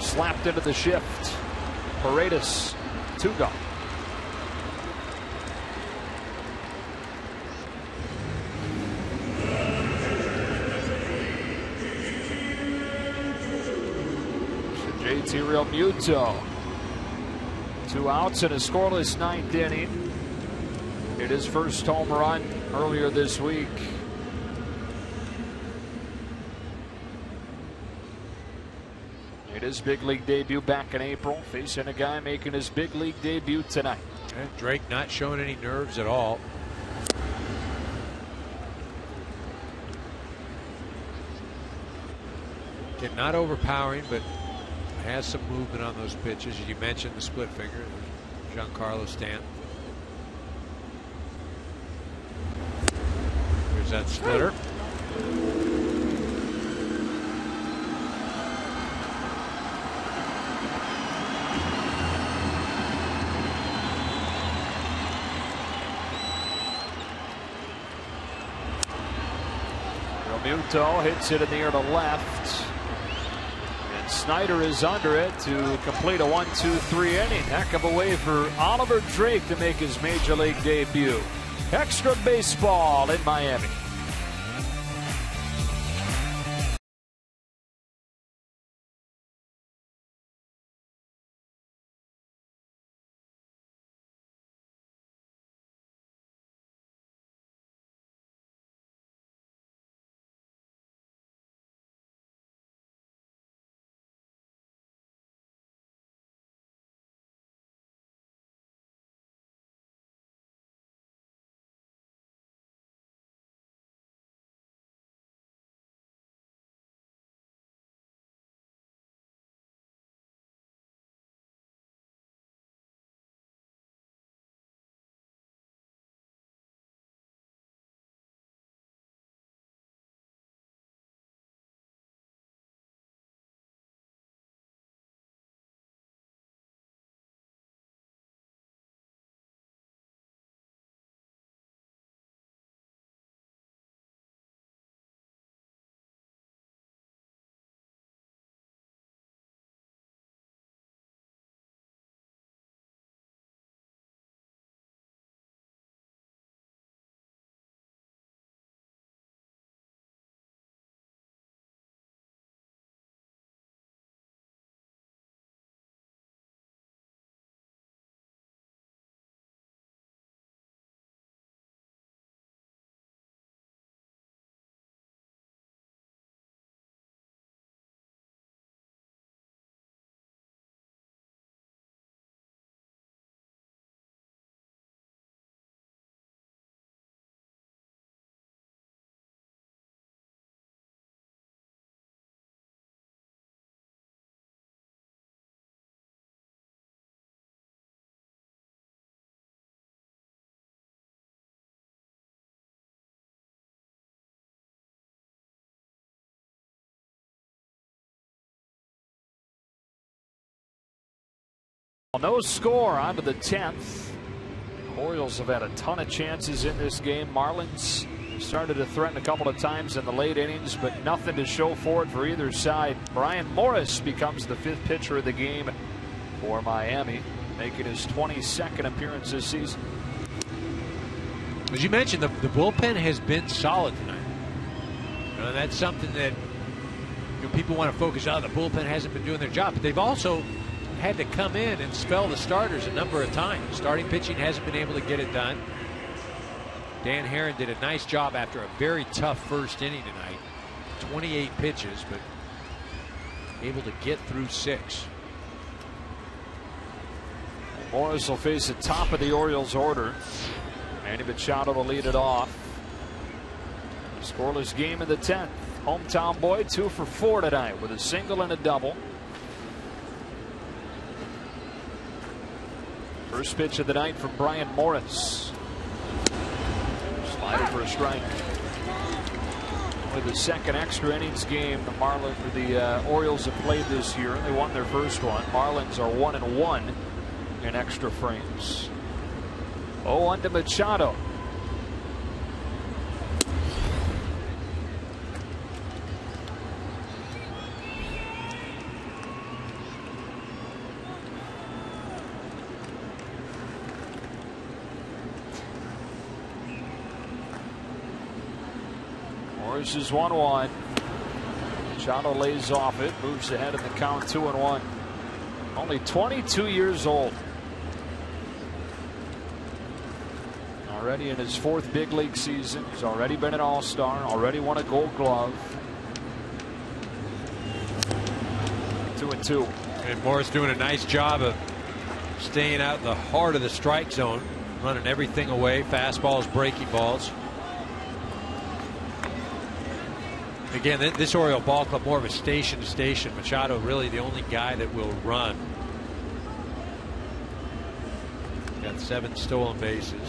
Slapped into the shift. PAREDES, 2 gone. JT REALMUTO. 2 outs in a scoreless 9th inning. Hit his first home run earlier this week. Made his big league debut back in April, facing a guy making his big league debut tonight. And Drake not showing any nerves at all. Again, not overpowering, but has some movement on those pitches. You mentioned the split finger. Giancarlo Stanton. Here's that splitter. REALMUTO hits it in the air to left. SNIDER is under it to complete a 1-2-3 inning. Heck of a way for Oliver Drake to make his major league debut. Extra baseball in Miami. No score on to the 10th. Orioles have had a ton of chances in this game. Marlins started to threaten a couple of times in the late innings, but nothing to show for it for either side. Brian Morris becomes the 5th pitcher of the game for Miami, making his 22nd appearance this season. As you mentioned, the bullpen has been solid tonight. That's something that people want to focus on. The bullpen hasn't been doing their job, but they've also had to come in and spell the starters a number of times. Starting pitching hasn't been able to get it done. Dan Herron did a nice job after a very tough first inning tonight. 28 pitches, but able to get through 6. Morris will face the top of the Orioles order. Manny Machado will lead it off. Scoreless game in the 10th. Hometown boy 2 for 4 tonight with a single and a double. First pitch of the night from Brian Morris. Slider for a strike. With the second extra innings game the Orioles have played this year. They won their first one. Marlins are 1-1 in extra frames. 0-1 to Machado. Morris is 1-1. Machado lays off it, moves ahead in the count 2-1. Only 22 years old. Already in his 4th big league season. He's already been an All-Star, already won a Gold Glove. 2-2. And Morris doing a nice job of staying out in the heart of the strike zone, running everything away, fastballs, breaking balls. Again, this Oriole ball club more of a station to station. Machado really the only guy that will run. Got 7 stolen bases.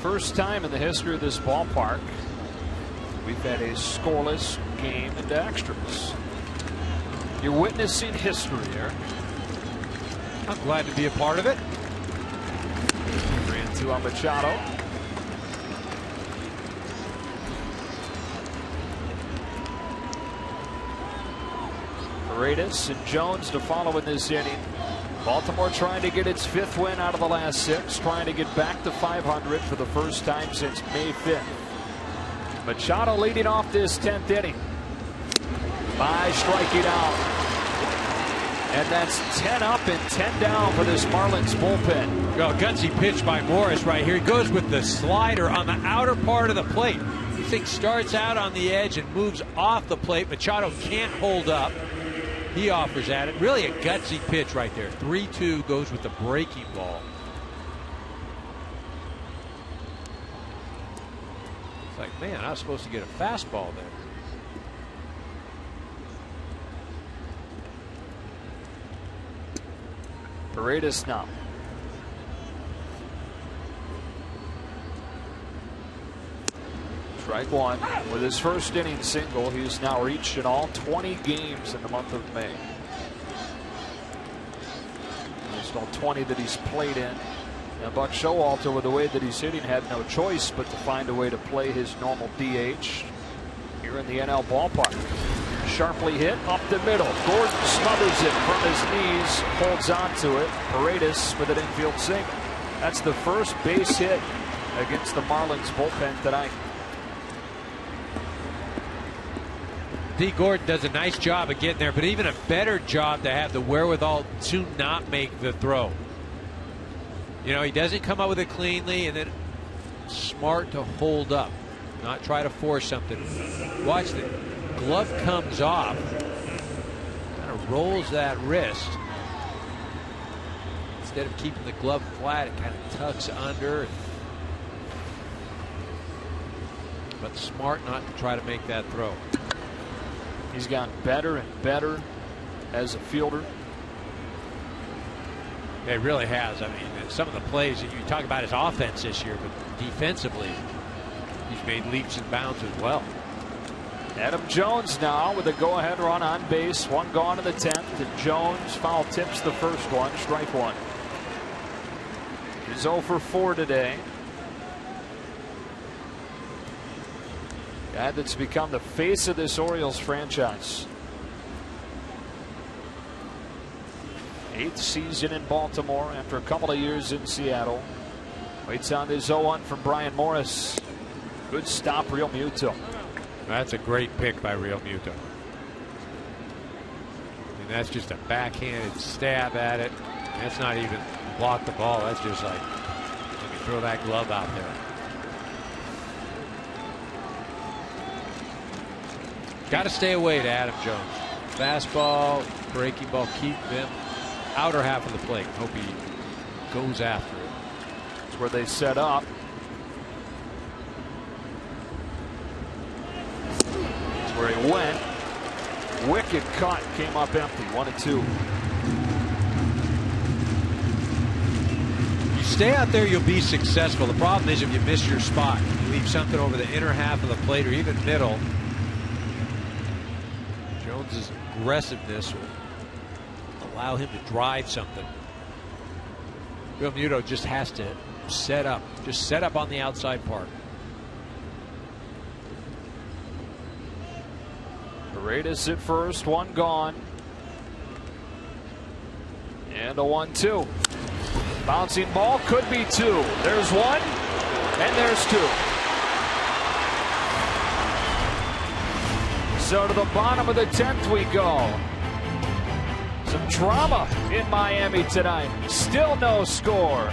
First time in the history of this ballpark we've had a scoreless game into extras. You're witnessing history here. I'm glad to be a part of it. 3-2 on Machado. Paredes and Jones to follow in this inning. Baltimore trying to get its 5th win out of the last 6, trying to get back to 500 for the first time since May 5th. Machado leading off this 10th inning by striking out. And that's 10 up and 10 down for this Marlins bullpen. Well, gutsy pitch by Morris right here. He goes with the slider on the outer part of the plate. This thing starts out on the edge and moves off the plate. Machado can't hold up. He offers at it. Really a gutsy pitch right there. 3-2 goes with the breaking ball. It's like, man, I was supposed to get a fastball there. Paredes now. Strike 1. With his first inning single, he's now reached in all 20 games in the month of May. Just all 20 that he's played in. And Buck Showalter, with the way that he's hitting, had no choice but to find a way to play his normal DH here in the NL ballpark. Sharply hit up the middle. Gordon smothers it from his knees, holds on to it. Paredes with an infield single. That's the first base hit against the Marlins bullpen tonight. D. Gordon does a nice job of getting there, but even a better job to have the wherewithal to not make the throw. You know, he doesn't come up with it cleanly, and then smart to hold up, not try to force something. Watch the glove comes off, kind of rolls that wrist. Instead of keeping the glove flat, it kind of tucks under. But smart not to try to make that throw. He's gotten better and better as a fielder. It really has. I mean, some of the plays that you talk about his offense this year, but defensively, he's made leaps and bounds as well. Adam Jones now with a go-ahead run on base. 1 gone in the 10th. And Jones foul tips the first one. Strike 1. He's 0 for 4 today. Guy that's become the face of this Orioles franchise. 8th season in Baltimore after a couple of years in Seattle. Waits on this 0-1 from Brian Morris. Good stop, REALMUTO. That's a great pick by REALMUTO. And that's just a backhanded stab at it. That's not even block the ball. That's just like, let me throw that glove out there. Got to stay away to Adam Jones. Fastball, breaking ball, keep him outer half of the plate. Hope he goes after it. That's where they set up. That's where he went. Wicked cut, came up empty. 1-2. You stay out there, you'll be successful. The problem is if you miss your spot, you leave something over the inner half of the plate or even middle. Jones's aggressiveness will allow him to drive something. REALMUTO just has to set up. Just set up on the outside part. PAREDES at first, one gone. And a 1-2. Bouncing ball, could be two. There's one, and there's two. So to the bottom of the 10th we go. Some drama in Miami tonight. Still no score.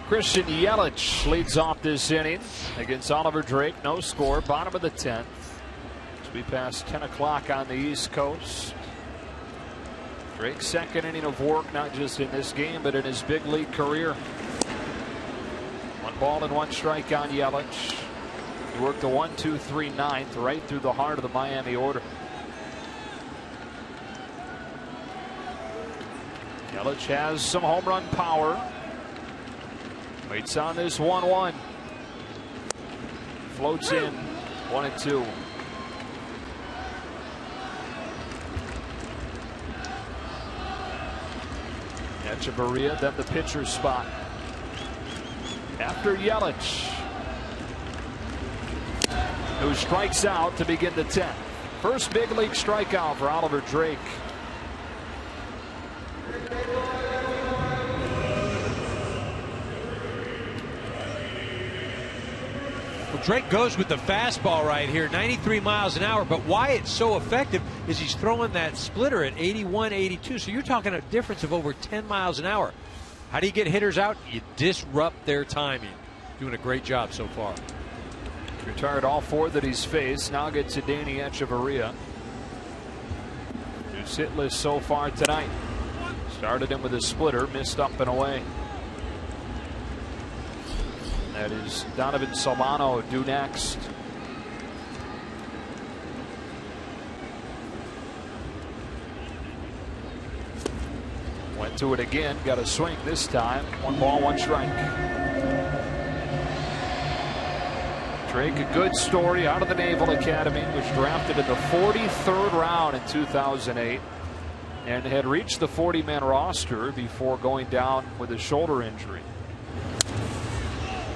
Christian Yelich leads off this inning against Oliver Drake. No score, bottom of the 10th. As we pass 10 o'clock on the East Coast. Drake's second inning of work, not just in this game, but in his big league career. 1 ball and 1 strike on Yelich. He worked the 1-2-3 ninth right through the heart of the Miami order. Yelich has some home run power. Waits on this 1-1. Floats in 1-2. Echeverria, then the pitcher's spot. After Yelich, who strikes out to begin the 10th. First big league strikeout for Oliver Drake. Well, Drake goes with the fastball right here, 93 miles an hour. But why it's so effective is he's throwing that splitter at 81, 82. So you're talking a difference of over 10 miles an hour. How do you get hitters out? You disrupt their timing. Doing a great job so far. Retired all 4 that he's faced. Now gets to Danny Echeverria. Who's hitless so far tonight. Started him with a splitter, missed up and away. That is Donovan Solano due next. Went to it again, got a swing this time. 1 ball, 1 strike. Drake, a good story out of the Naval Academy, was drafted in the 43rd round in 2008 and had reached the 40-man roster before going down with a shoulder injury.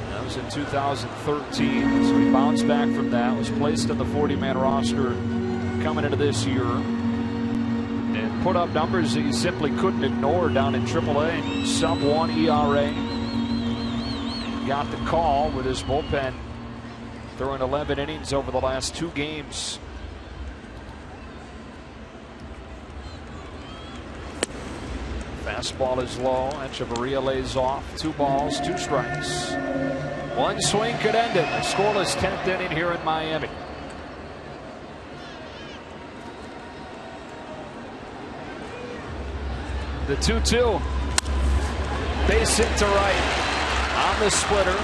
That was in 2013, so he bounced back from that, was placed on the 40-man roster coming into this year, and put up numbers that you simply couldn't ignore down in AAA. Sub-1 ERA. Got the call with his bullpen, throwing 11 innings over the last 2 games. Fastball is low. Echeverria lays off. 2 balls, 2 strikes. 1 swing could end it. A scoreless 10th inning here in Miami. The 2-2. Base hit to right on the splitter.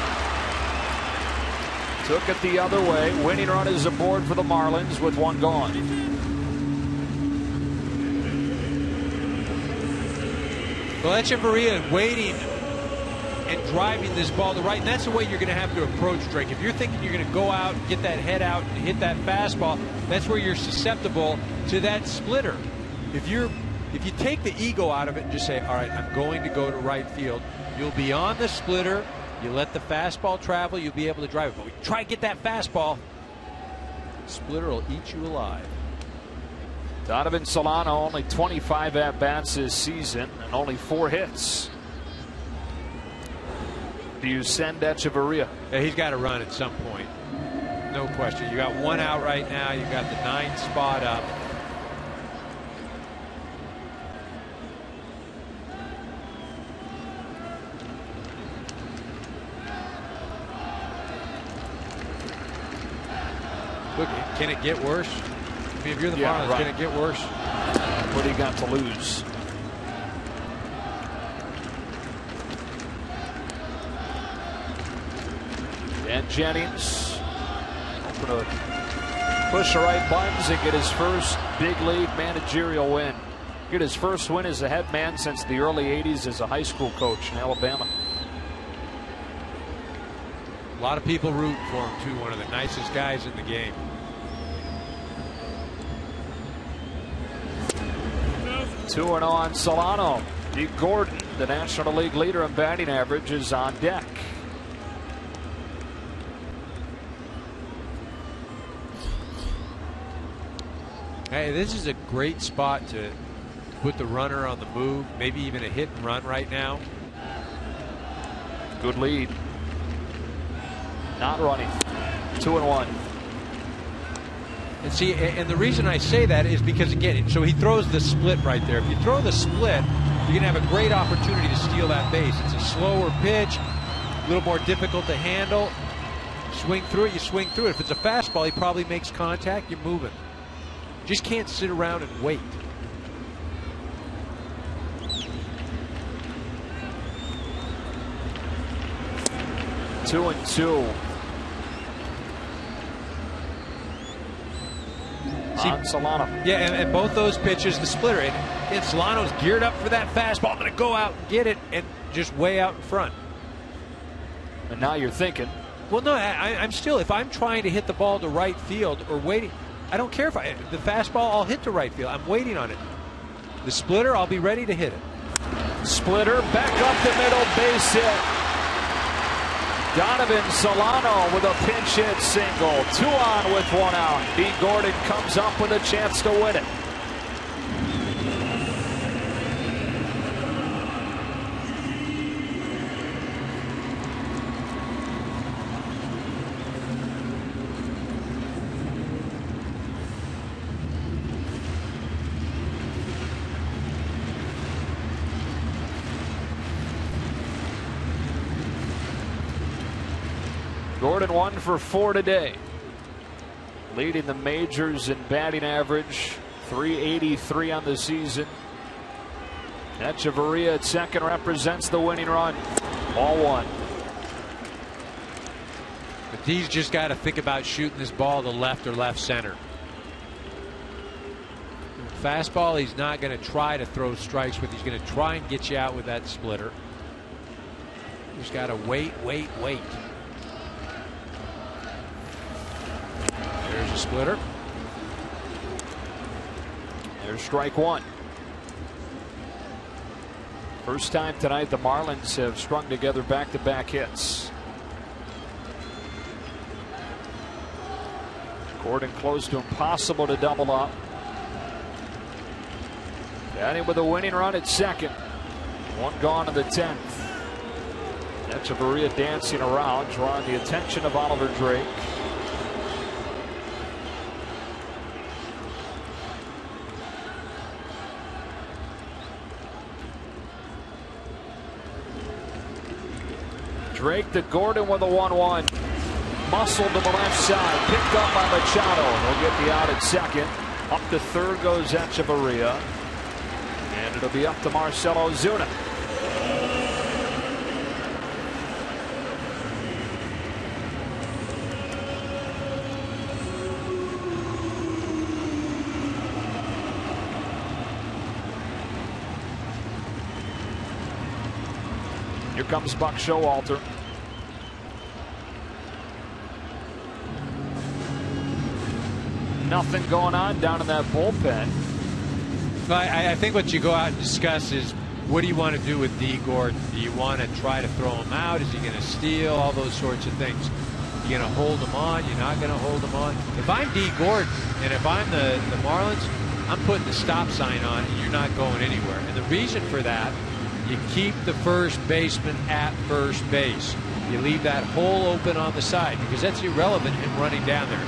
Took it the other way. Winning run is aboard for the Marlins with 1 gone. Well, Echeverria waiting and driving this ball to right, and that's the way you're going to have to approach Drake. If you're thinking you're going to go out, get that head out, and hit that fastball, that's where you're susceptible to that splitter. If you take the ego out of it and just say, all right, I'm going to go to right field, you'll be on the splitter. You let the fastball travel, you'll be able to drive it. But try to get that fastball, splitter will eat you alive. Donovan Solano, only 25 at-bats this season and only 4 hits. Do you send Echeverria? Yeah, he's got to run at some point. No question. You got 1 out right now. You got the 9th spot up. Look, can it get worse? I mean, if you're the Marlins, right. Can it get worse? What do you got to lose? And Jennings hoping to push the right buttons and get his first big league managerial win. Get his first win as a head man since the early 80s as a high school coach in Alabama. A lot of people rooting for him, too. One of the nicest guys in the game. Two and on Solano. Dee Gordon, the National League leader in batting average, is on deck. Hey, this is a great spot to put the runner on the move, maybe even a hit and run right now. Good lead. Not running. 2-1. And see, and the reason I say that is because, again, so he throws the split right there. If you throw the split, you're going to have a great opportunity to steal that base. It's a slower pitch, a little more difficult to handle. Swing through it, you swing through it. If it's a fastball, he probably makes contact, you're moving. Just can't sit around and wait. Two and two. On Solano. Yeah, and both those pitches, the splitter. And Solano's geared up for that fastball. I'm going to go out and get it and just way out in front. And now you're thinking. Well, no, I'm still, if I'm trying to hit the ball to right field or waiting, I don't care if the fastball, I'll hit to right field. I'm waiting on it. The splitter, I'll be ready to hit it. Splitter back up the middle, base hit. Donovan Solano with a pinch hit single. 2 on with 1 out. Dee Gordon comes up with a chance to win it. been 1 for 4 today. Leading the majors in batting average, .383 on the season. Echeverria at second represents the winning run. Ball 1. But D's just got to think about shooting this ball to left or left center. Fastball, he's not going to try to throw strikes with. He's going to try and get you out with that splitter. Just got to wait. There's a splitter. There's strike 1. First time tonight the Marlins have strung together back-to-back hits. Gordon close to impossible to double up. Batting with a winning run at second. 1 gone in the 10th. Echeverria dancing around, drawing the attention of Oliver Drake. Drake to Gordon with a 1-1. Muscled to the left side. Picked up by Machado. He'll get the out at second. Up to third goes Echeverria. And it'll be up to Marcell Ozuna. Here comes Buck Showalter. Nothing going on down in that bullpen. Well, I think what you go out and discuss is, what do you want to do with D. Gordon? Do you want to try to throw him out? Is he going to steal? All those sorts of things. You're going to hold him on? You're not going to hold him on? If I'm D. Gordon and if I'm the Marlins, I'm putting the stop sign on and you're not going anywhere. And the reason for that, you keep the first baseman at first base. You leave that hole open on the side because that's irrelevant him running down there.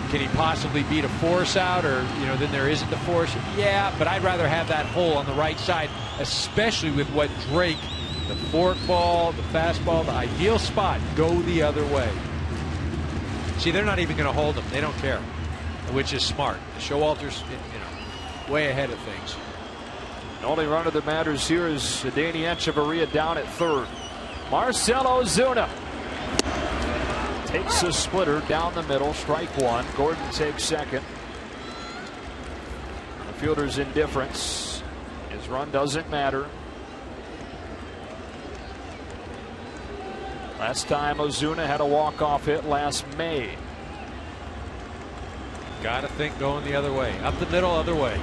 Can he possibly beat a force out, or then there isn't the force? Yeah, but I'd rather have that hole on the right side, especially with what Drake, the forkball, the fastball, the ideal spot, go the other way. See, they're not even going to hold him. They don't care, which is smart. Showalter's, way ahead of things. The only runner that matters here is Danny Echeverria down at third. Marcell Ozuna takes a splitter down the middle, strike 1. Gordon takes second. The fielder's indifference. His run doesn't matter. Last time Ozuna had a walk-off hit last May. Got to think going the other way. Up the middle, other way.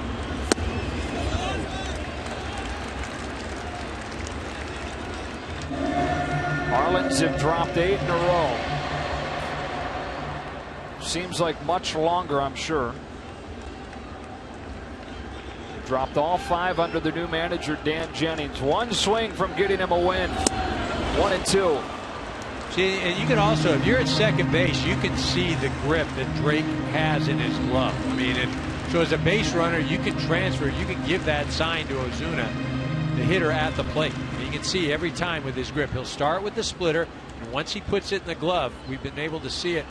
Marlins have dropped 8 in a row. Seems like much longer, I'm sure. Dropped all 5 under the new manager, Dan Jennings. 1 swing from getting him a win. 1-2. See, and you can also, if you're at second base, you can see the grip that Drake has in his glove. I mean, so as a base runner, you can transfer, you can give that sign to Ozuna, the hitter at the plate. And you can see every time with his grip, he'll start with the splitter, and once he puts it in the glove, we've been able to see it.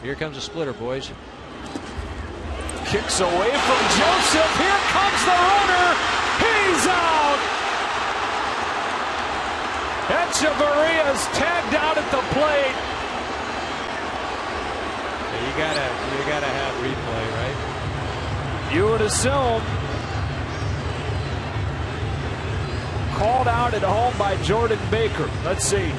Here comes a splitter, boys. Kicks away from Joseph. Here comes the runner. He's out. Echeverria's tagged out at the plate. Yeah, you gotta have replay, right? You would assume. Called out at home by Jordan Baker. Let's see.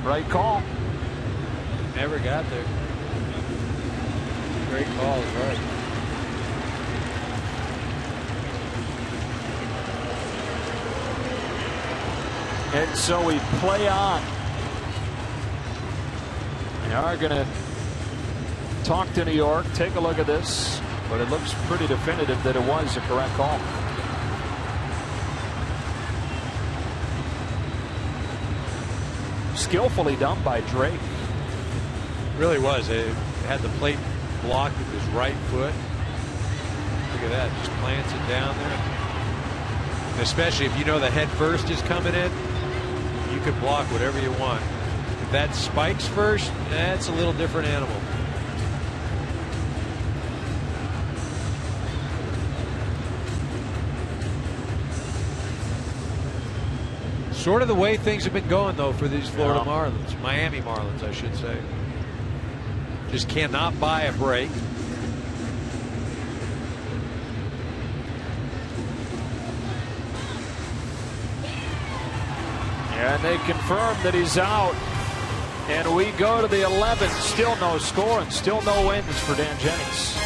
Right call. Never got there. Great call is right. And so we play on. We are going to talk to New York. Take a look at this. But it looks pretty definitive that it was a correct call. skillfully done by Drake. Really was. It had the plate blocked with his right foot. Look at that. Just plants it down there. And especially if you know the head first is coming in, you can block whatever you want. If that spikes first, that's a little different animal. Sort of the way things have been going, though, for these Florida Marlins. Miami Marlins, I should say. Just cannot buy a break. And they confirm that he's out. And we go to the 11th. Still no score and still no wins for Dan Jennings.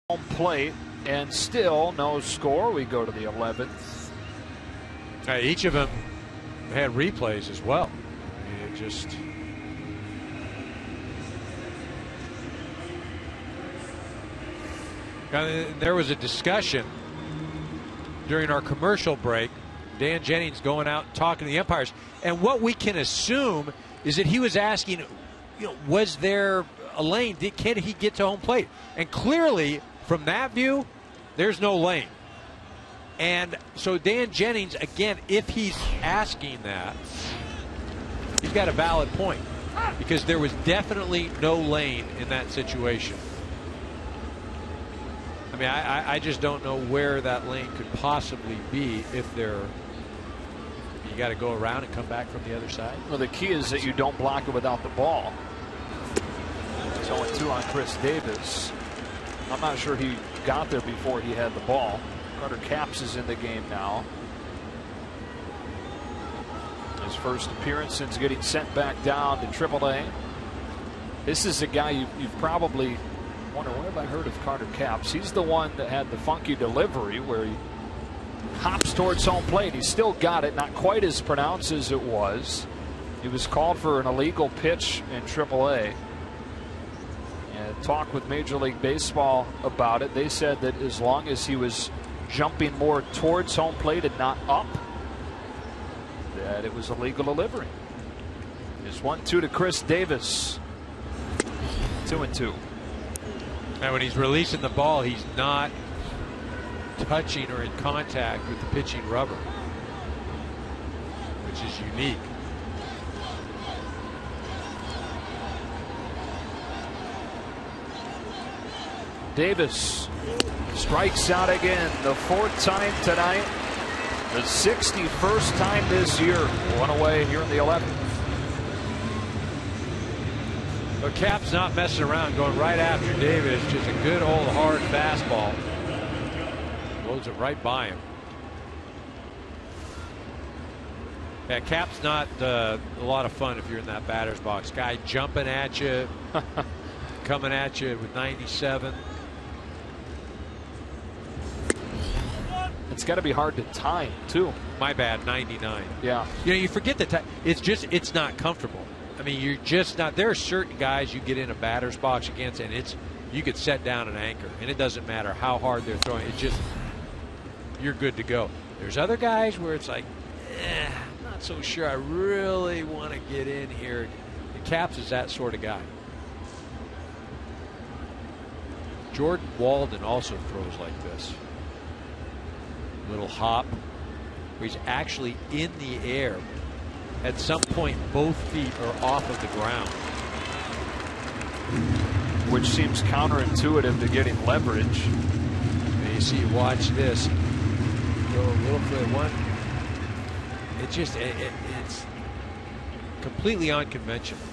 Home plate and still no score. We go to the 11th. Each of them had replays as well. I mean, it just there was a discussion during our commercial break. Dan Jennings going out and talking to the umpires, and what we can assume is that he was asking, was there a lane? Can he get to home plate? And clearly, from that view, there's no lane. And so Dan Jennings, again, if he's asking that, he's got a valid point, because there was definitely no lane in that situation. I mean, I just don't know where that lane could possibly be if there. You got to go around and come back from the other side. Well, the key is that you don't block it without the ball. 0-2 on Chris Davis. I'm not sure he got there before he had the ball. Carter Capps is in the game now. His first appearance since getting sent back down to AAA. This is a guy you've probably wonder, where have I heard of Carter Capps? He's the one that had the funky delivery where he hops towards home plate. He still got it, not quite as pronounced as it was. He was called for an illegal pitch in AAA. And talked with Major League Baseball about it. They said that as long as he was jumping more towards home plate and not up, that it was a legal delivery. It's 1-2 to Chris Davis. 2-2. And when he's releasing the ball, he's not touching or in contact with the pitching rubber, which is unique. Davis Strikes out again, the 4th time tonight, the 61st time this year. One away here in the 11th. But Cap's not messing around, going right after David. It's just a good old hard fastball. Blows it right by him. Yeah, Cap's not a lot of fun if you're in that batter's box. Guy jumping at you, coming at you with 97. It's got to be hard to time, too. My bad, 99. Yeah. You know, you forget the time. It's not comfortable. I mean, you're just not. There are certain guys you get in a batter's box against, and you could set down an anchor, and it doesn't matter how hard they're throwing. It's just, you're good to go. There's other guys where it's like, I'm not so sure I really want to get in here. And Caps is that sort of guy. Jordan Walden also throws like this. Little hop where he's actually in the air. At some point, both feet are off of the ground. Which seems counterintuitive to getting leverage. And you see, watch this. Go a little bit one. It's completely unconventional.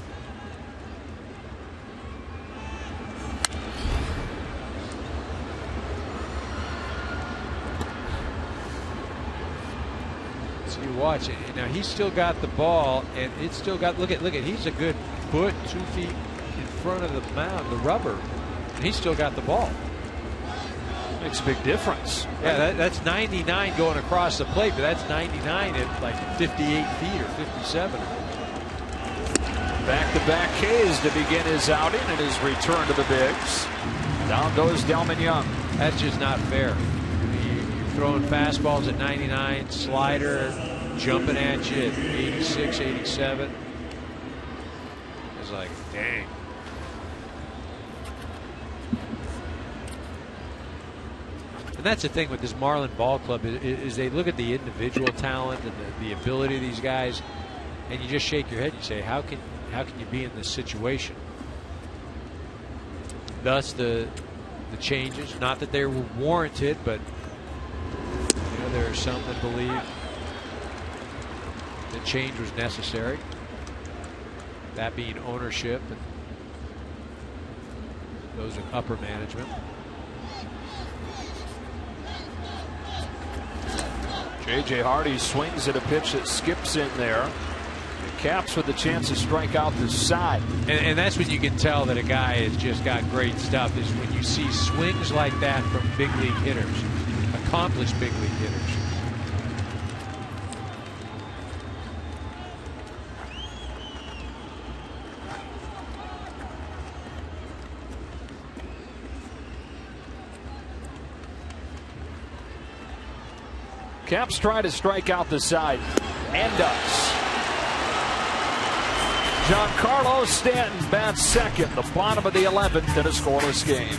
You watch it now. He's still got the ball, and it's still got. Look at. He's a good foot, 2 feet in front of the mound, the rubber, and he's still got the ball. Makes a big difference. Yeah, that's 99 going across the plate, but that's 99 at like 58 feet or 57. Back-to-back Ks to begin his outing and his return to the bigs. Down goes Delmon Young. That's just not fair. You're throwing fastballs at 99, slider jumping at you at 86, 87. It's like, dang. And that's the thing with this Marlin ball club is they look at the individual talent and the ability of these guys, and you just shake your head and you say, how can you be in this situation? Thus the changes, not that they were warranted, but you know, there are some that believe the change was necessary, that being ownership and those in upper management. J.J. Hardy swings at a pitch that skips in there. Caps with the chance to strike out the side. And that's when you can tell that a guy has just got great stuff, is when you see swings like that from big league hitters, accomplished big league hitters. Caps try to strike out the side and does. Giancarlo Stanton bats second, the bottom of the 11th in a scoreless game.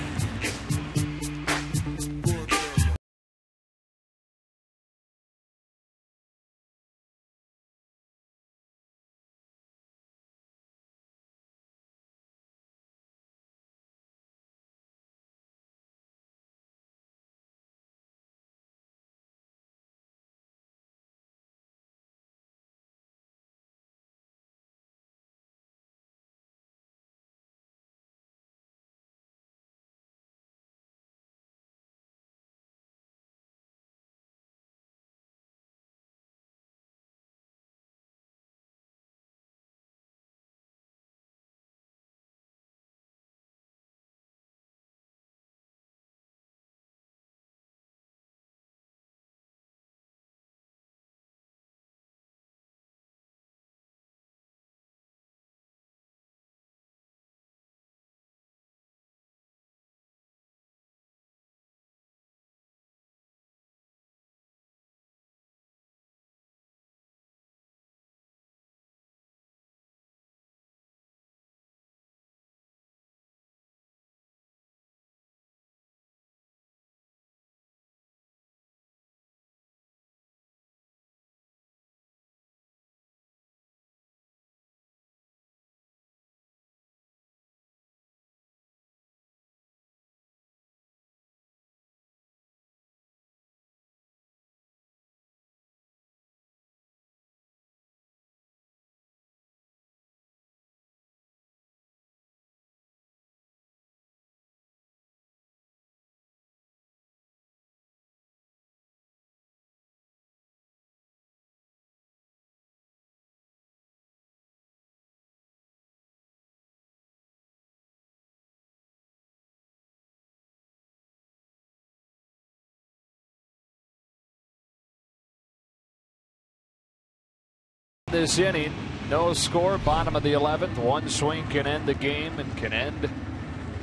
this inning. No score, bottom of the 11th. One swing can end the game and can end the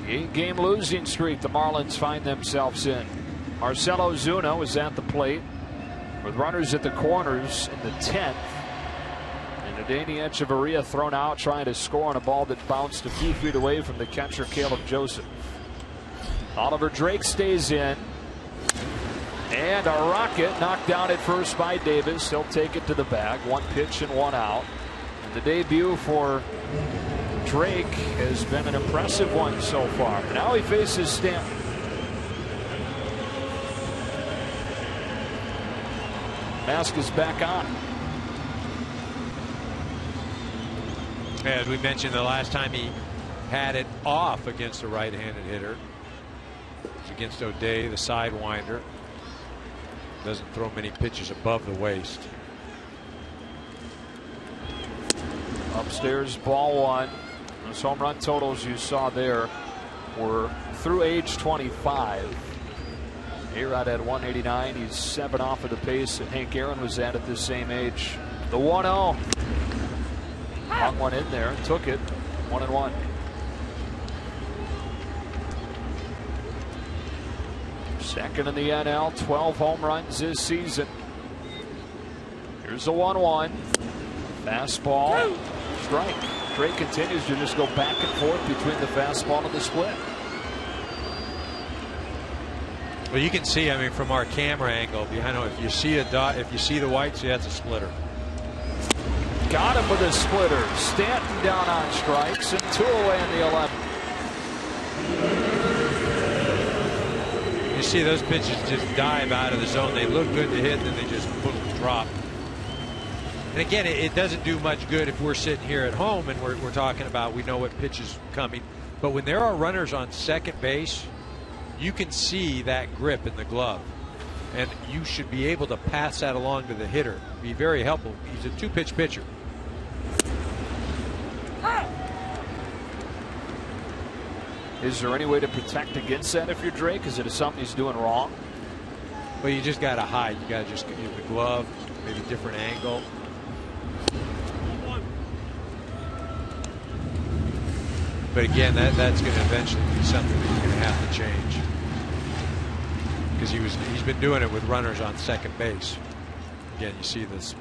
8-game losing streak the Marlins find themselves in. Marcell OZUNA was at the plate with runners at the corners in the 10th. And Adeiny Echeverria thrown out trying to score on a ball that bounced a few feet away from the catcher Caleb Joseph. Oliver Drake stays in. And a rocket knocked down at first by Davis. He'll take it to the bag. One pitch and one out. And the debut for Drake has been an impressive one so far. Now he faces Stanton. Mask is back on. As we mentioned, the last time he had it off against a right-handed hitter was against O'Day, the sidewinder. Doesn't throw many pitches above the waist. Upstairs, ball one. Those home run totals you saw there were through age 25. A-Rod had 189. He's 7 off of the pace that Hank Aaron was at this same age. The 1-0. Hung one in there, took it. 1-1. Second in the NL, 12 home runs this season. Here's the 1-1. Fastball, strike. Drake continues to just go back and forth between the fastball and the split. Well, you can see, I mean, from our camera angle, I know if you see a dot, if you see the white, see that's a splitter. Got him with a splitter. Stanton down on strikes and 2 away in the 11th. You see those pitches just dive out of the zone. They look good to hit, and then they just boom, drop. And again, it doesn't do much good if we're sitting here at home and we're talking about, we know what pitch is coming. But when there are runners on second base, you can see that grip in the glove. And you should be able to pass that along to the hitter. Be very helpful. He's a 2-pitch pitcher. Is there any way to protect against that if you're Drake? Is it something he's doing wrong? Well, you just got to hide. You got to just use the glove, maybe a different angle. But again, that's going to eventually be something that you're going to have to change. Because he's been doing it with runners on second base. Again, you see this.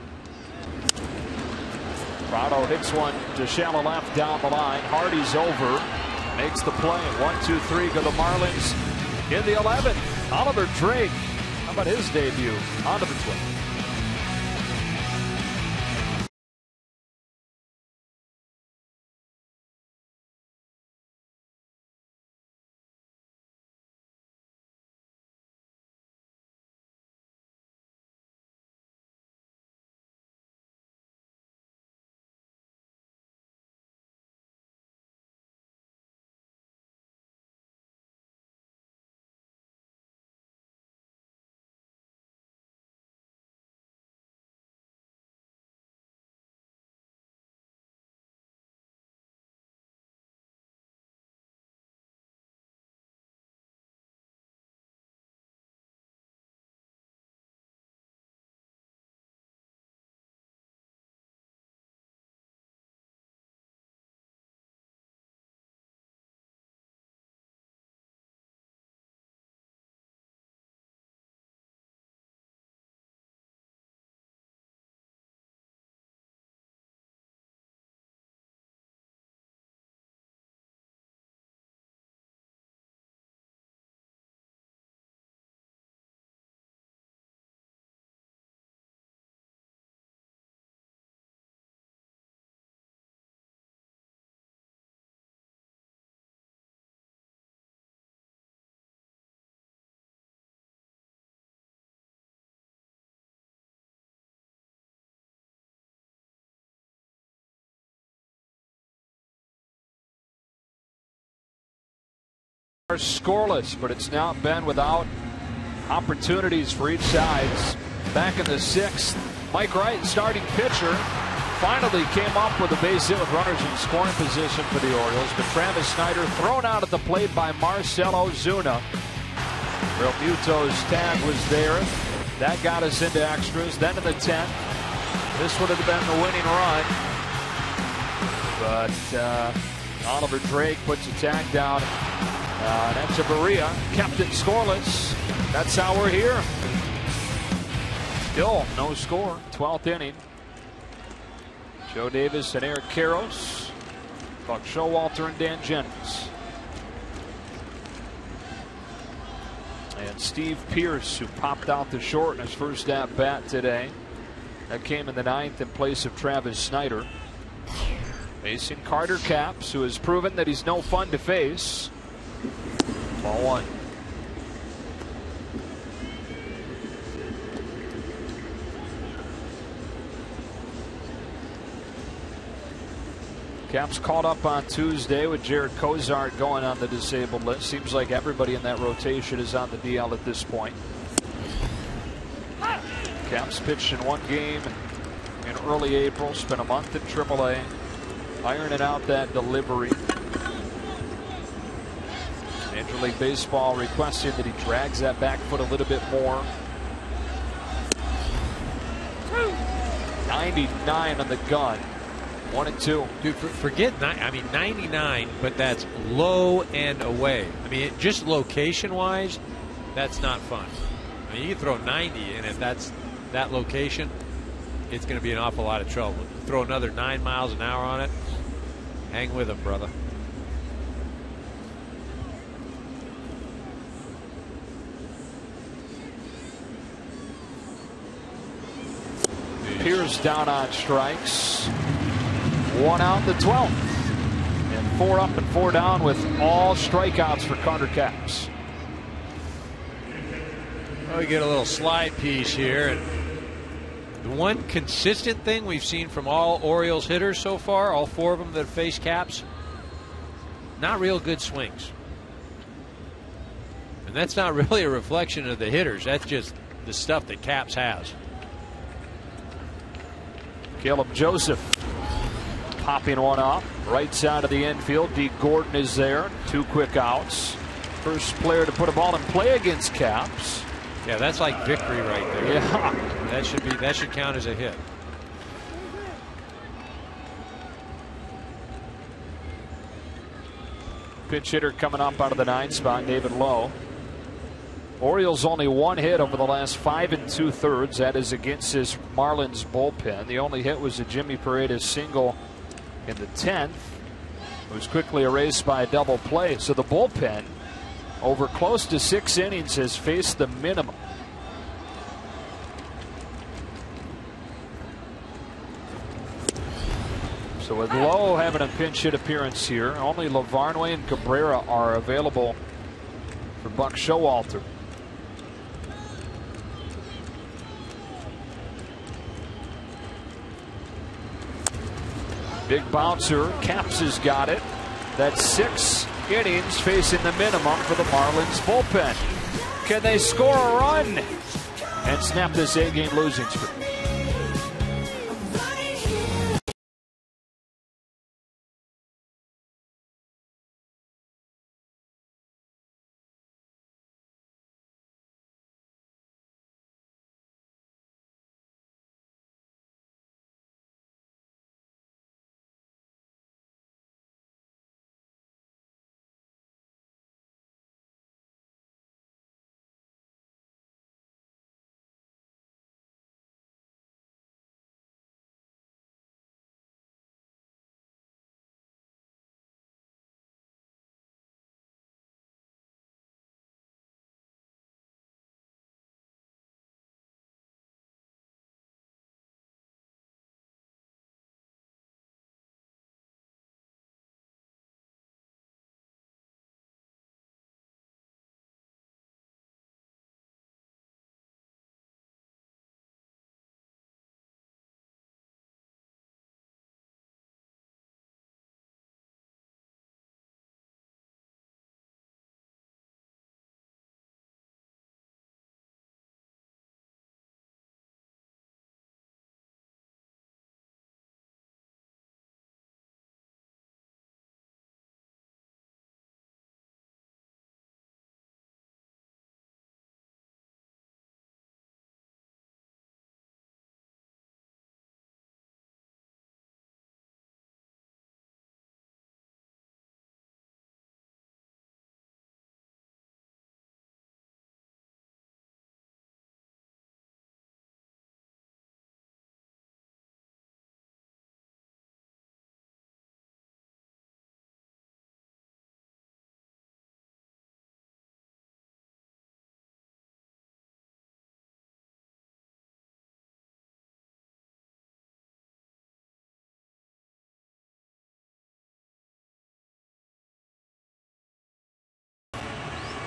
PRADO hits one to shallow left down the line. Hardy's over. Makes the play. 1-2-3 go the Marlins in the 11th. Oliver Drake. How about his debut? Onto the Twins. Scoreless, but it's now been without opportunities for each side. Back in the 6th, Mike Wright, starting pitcher, finally came up with a base hit with runners in scoring position for the Orioles. But Travis Snider thrown out at the plate by Marcell OZUNA. REALMUTO's tag was there. That got us into extras. Then in the 10th, This would have been the winning run. But Oliver Drake puts a tag down. Echeverria kept it scoreless. That's how we're here. Still no score. 12th inning. Joe Davis and Eric Karros. Buck Showalter and Dan Jennings. And Steve Pearce, who popped out the short in his first at bat today. That came in the 9th in place of Travis Snider. Facing Carter Capps, who has proven that he's no fun to face. Ball 1. Capps caught up on Tuesday with Jared Cozart going on the disabled list. Seems like everybody in that rotation is on the DL at this point. Capps pitched in 1 game in early April, spent a month in AAA, ironing out that delivery. Major League Baseball requested that he drags that back foot a little bit more. 99 on the gun. 1-2. Dude, forget 99, but that's low and away. I mean, just location-wise, that's not fun. I mean, you can throw 90, and if that's that location, it's going to be an awful lot of trouble. Throw another 9 miles an hour on it. Hang with him, brother. Pierce down on strikes. 1 out in the 12th. And 4 up and 4 down with all strikeouts for Carter Capps. Well, we get a little slide piece here. And the one consistent thing we've seen from all Orioles hitters so far, all 4 of them that have faced Capps, not real good swings. And that's not really a reflection of the hitters. That's just the stuff that Capps has. Caleb Joseph popping one up right side of the infield. D. Gordon is there. 2 quick outs. First player to put a ball in play against Capps. Yeah, that's like victory right there. Yeah, that should count as a hit. Pinch hitter coming up out of the 9 spot, David Lowe. Orioles only 1 hit over the last 5 2/3. That is against his Marlins bullpen. The only hit was a Jimmy Paredes single in the 10th. It was quickly erased by a double play. So the bullpen, over close to 6 innings, has faced the minimum. So with Lowe having a pinch hit appearance here, only Lavarnway and Cabrera are available for Buck Showalter. Big bouncer. Capps has got it. That's 6 innings facing the minimum for the Marlins bullpen. Can they score a run and snap this 8-game losing streak?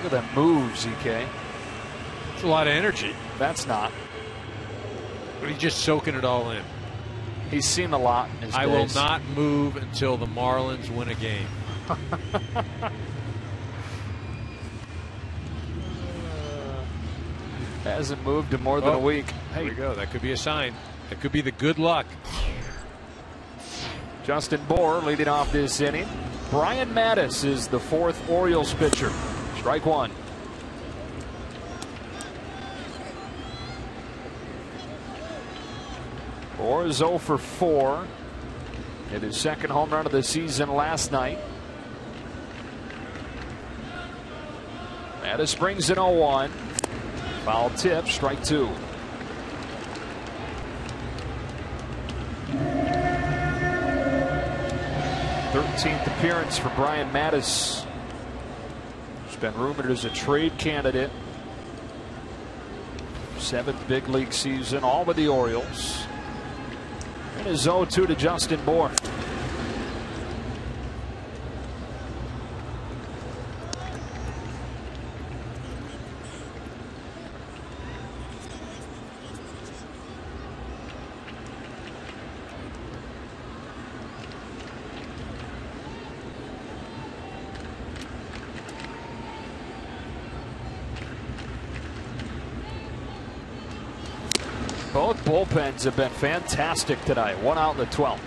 Look at that move, ZK. It's a lot of energy. That's not. But he's just soaking it all in. He's seen a lot in his I days. will not move until the Marlins win a game. Hasn't moved in more than a week. There you go. That could be a sign. That could be the good luck. Justin BOUR leading off this inning. Brian Mattis is the fourth Orioles pitcher. Strike one. BOUR is 0 for 4. Hit his second home run of the season last night. Mattis brings in 0-1. Foul tip, strike two. 13th appearance for Brian Mattis. He's been rumored as a trade candidate. 7th big league season, all with the Orioles. And his 0-2 to Justin BOUR. Both bullpens have been fantastic tonight. One out in the 12th.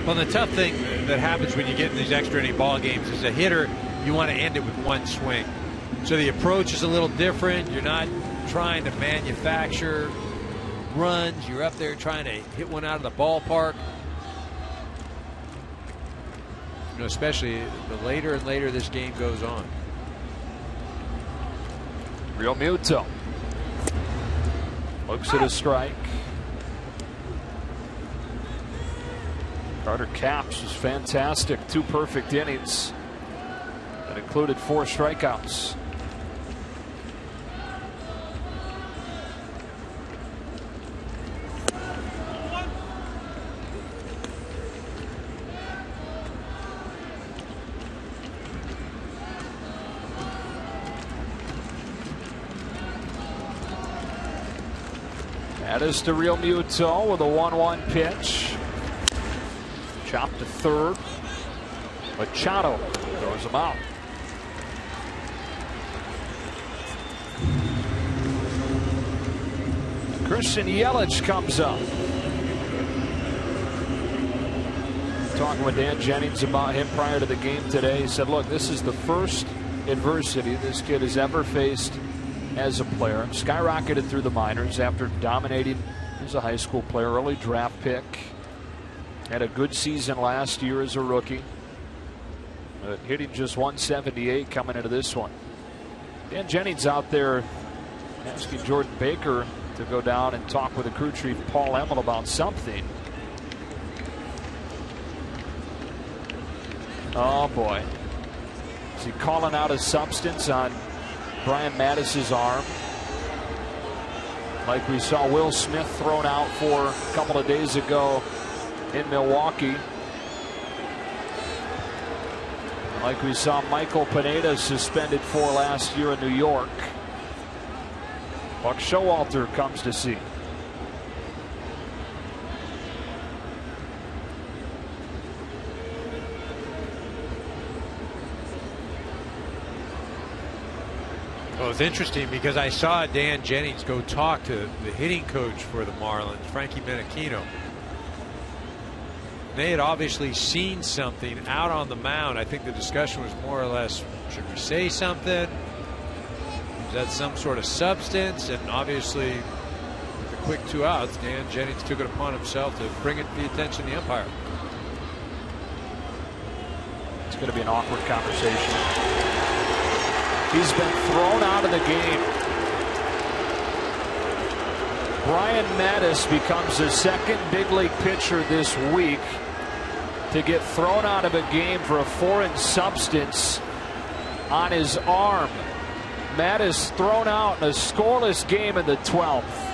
Well, the tough thing that happens when you get in these extra inning ball games is a hitter, you want to end it with one swing. So the approach is a little different. You're not trying to manufacture runs. You're up there trying to hit one out of the ballpark. You know, especially the later and later this game goes on. REALMUTO looks at a strike. Carter Capps was fantastic. 2 perfect innings that included 4 strikeouts. That is to REALMUTO with a 1-1 pitch. Chopped to third. MACHADO throws him out. Christian Yelich comes up. Talking with Dan Jennings about him prior to the game today. He said, look, this is the first adversity this kid has ever faced as a player. Skyrocketed through the minors after dominating as a high school player. Early draft pick. Had a good season last year as a rookie. But hitting just 178 coming into this one. Dan Jennings out there asking Jordan Baker to go down and talk with the crew chief Paul Emmel about something. Oh boy. Is he calling out his substance on Brian Mattis's arm? Like we saw Will Smith thrown out for a couple of days ago in Milwaukee. Like we saw Michael Pineda suspended for last year in New York. Buck Showalter comes to see. Well, it's interesting because I saw Dan Jennings go talk to the hitting coach for the Marlins, Frankie Menachino. They had obviously seen something out on the mound. I think the discussion was more or less, should we say something? Is that some sort of substance? And obviously, with the quick 2 outs, Dan Jennings took it upon himself to bring it to the attention of the umpire. It's going to be an awkward conversation. He's been thrown out of the game. Brian Mattis becomes the second big league pitcher this week to get thrown out of a game for a foreign substance on his arm. Mattis thrown out in a scoreless game in the 12th.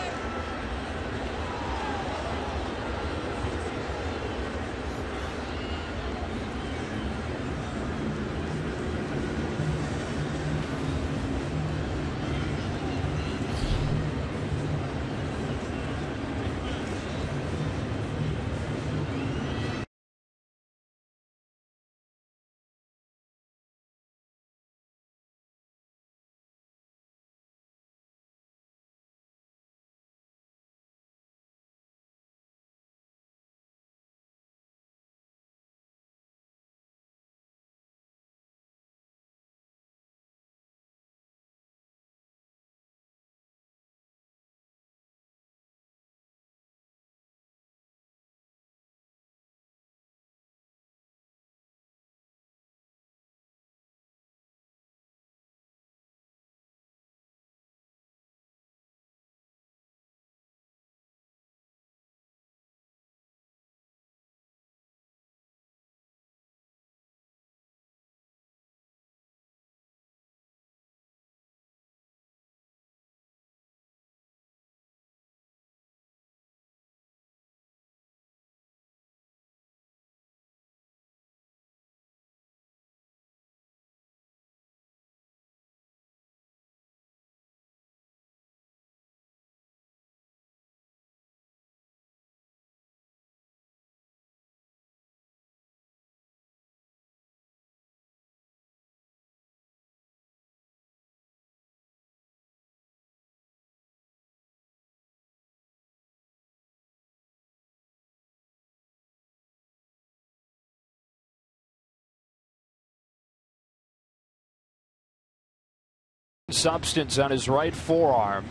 substance on his right forearm.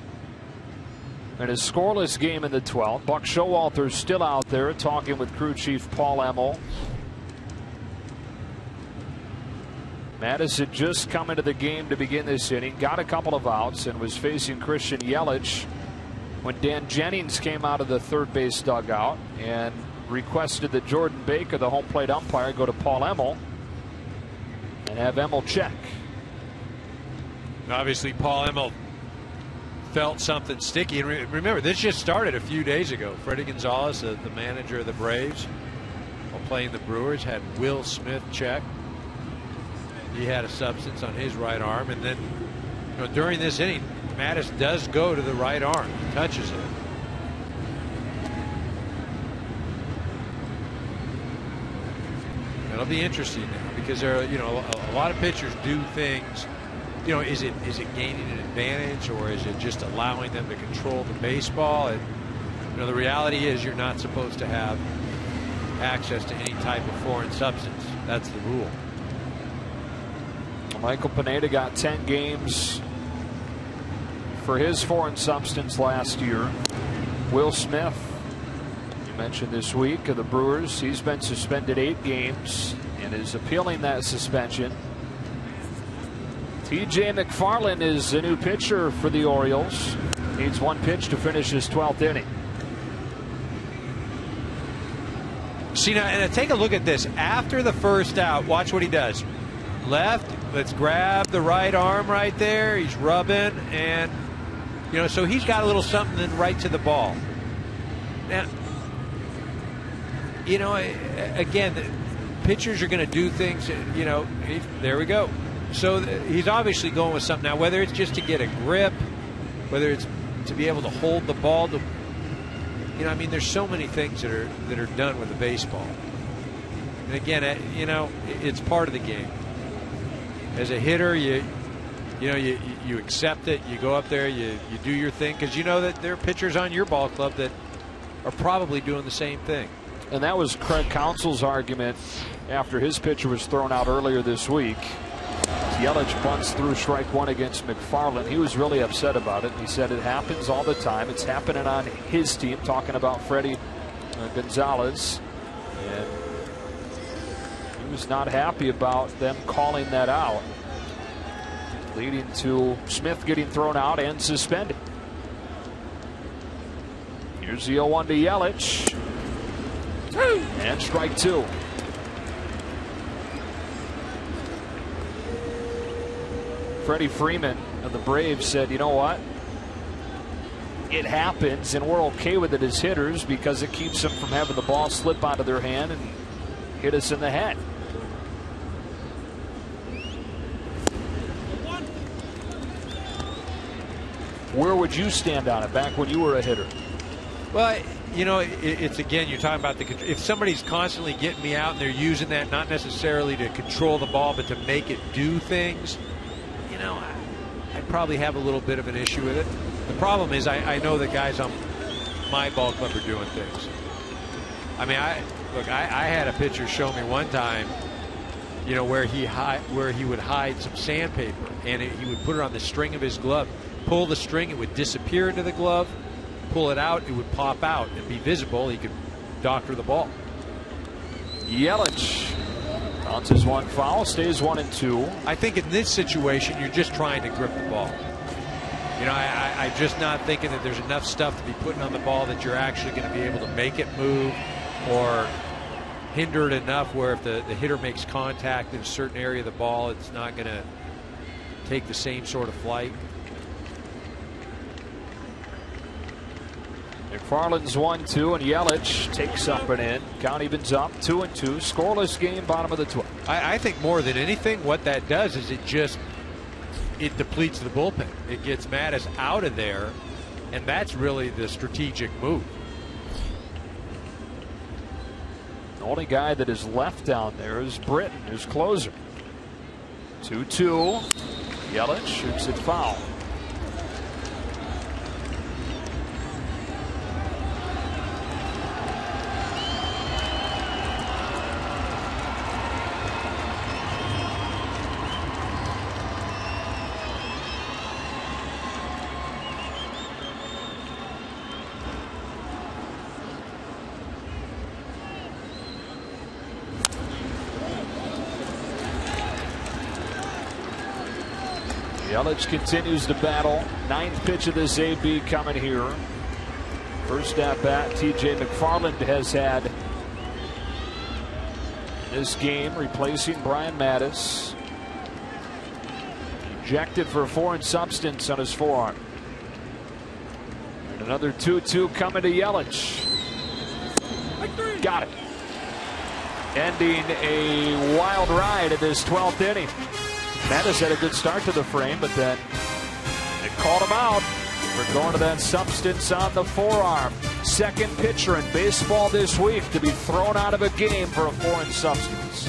In a scoreless game in the 12th, Buck Showalter's still out there talking with crew chief Paul Emmel. Mattis had just come into the game to begin this inning, got a couple of outs, and was facing Christian Yelich when Dan Jennings came out of the third base dugout and requested that Jordan Baker, the home plate umpire, go to Paul Emmel and have Emmel check. Obviously, Paul Emmel felt something sticky. And remember, this just started a few days ago. Freddie Gonzalez, the manager of the Braves, while playing the Brewers, had Will Smith check. He had a substance on his right arm. And then, during this inning, Mattis does go to the right arm, touches it. It'll be interesting now because there are, a lot of pitchers do things. Is it gaining an advantage, or is it just allowing them to control the baseball? And the reality is you're not supposed to have access to any type of foreign substance. That's the rule. Michael Pineda got 10 games for his foreign substance last year. Will Smith, you mentioned this week of the Brewers, he's been suspended 8 games and is appealing that suspension. TJ McFarland is a new pitcher for the Orioles. Needs 1 pitch to finish his 12th inning. See, now, and take a look at this. After the first out, watch what he does. Left, let's grab the right arm right there. He's rubbing, and, so he's got a little something right to the ball. Now, again, pitchers are going to do things, there we go. So he's obviously going with something. Now, whether it's just to get a grip, whether it's to be able to hold the ball, there's so many things that are done with the baseball. And again, it's part of the game. As a hitter, you accept it. You go up there, you do your thing, because you know that there are pitchers on your ball club that are probably doing the same thing. And that was Craig Counsell's argument after his pitcher was thrown out earlier this week. Yelich bunts through strike 1 against McFarland. He was really upset about it. He said it happens all the time. It's happening on his team, talking about Freddie Gonzalez. And he was not happy about them calling that out, leading to Smith getting thrown out and suspended. Here's the 0-1 to Yelich. And strike 2. Freddie Freeman of the Braves said, you know what? It happens, and we're okay with it as hitters because it keeps them from having the ball slip out of their hand and hit us in the head. Where would you stand on it back when you were a hitter? Well, it's again, you're talking about if somebody's constantly getting me out and they're using that not necessarily to control the ball but to make it do things, I'd probably have a little bit of an issue with it. The problem is I know the guys on my ball club are doing things. I had a pitcher show me one time, where he would hide some sandpaper, and he would put it on the string of his glove, pull the string, it would disappear into the glove, pull it out, it would pop out and be visible. He could doctor the ball. Yelich bounces 1 foul, stays 1-2. I think in this situation, you're just trying to grip the ball. I'm just not thinking that there's enough stuff to be putting on the ball that you're actually going to be able to make it move or hinder it enough where if the hitter makes contact in a certain area of the ball, it's not going to take the same sort of flight. McFarland's 1-2, and Yelich takes up and in. Count evens up 2-2. Scoreless game, bottom of the 12th. I think more than anything, what that does is it depletes the bullpen. It gets Mattis out of there, and that's really the strategic move. The only guy that is left down there is Britton, his closer. 2-2. Yelich shoots it foul. Yelich continues to battle. 9th pitch of this AB coming here. First at bat, TJ McFarland has had this game, replacing Brian Mattis. Ejected for foreign substance on his forearm. And another 2-2 coming to Yelich. Got it. Ending a wild ride in this 12th inning. Mattis had a good start to the frame, but then it called him out for going to that substance on the forearm. Second pitcher in baseball this week to be thrown out of a game for a foreign substance.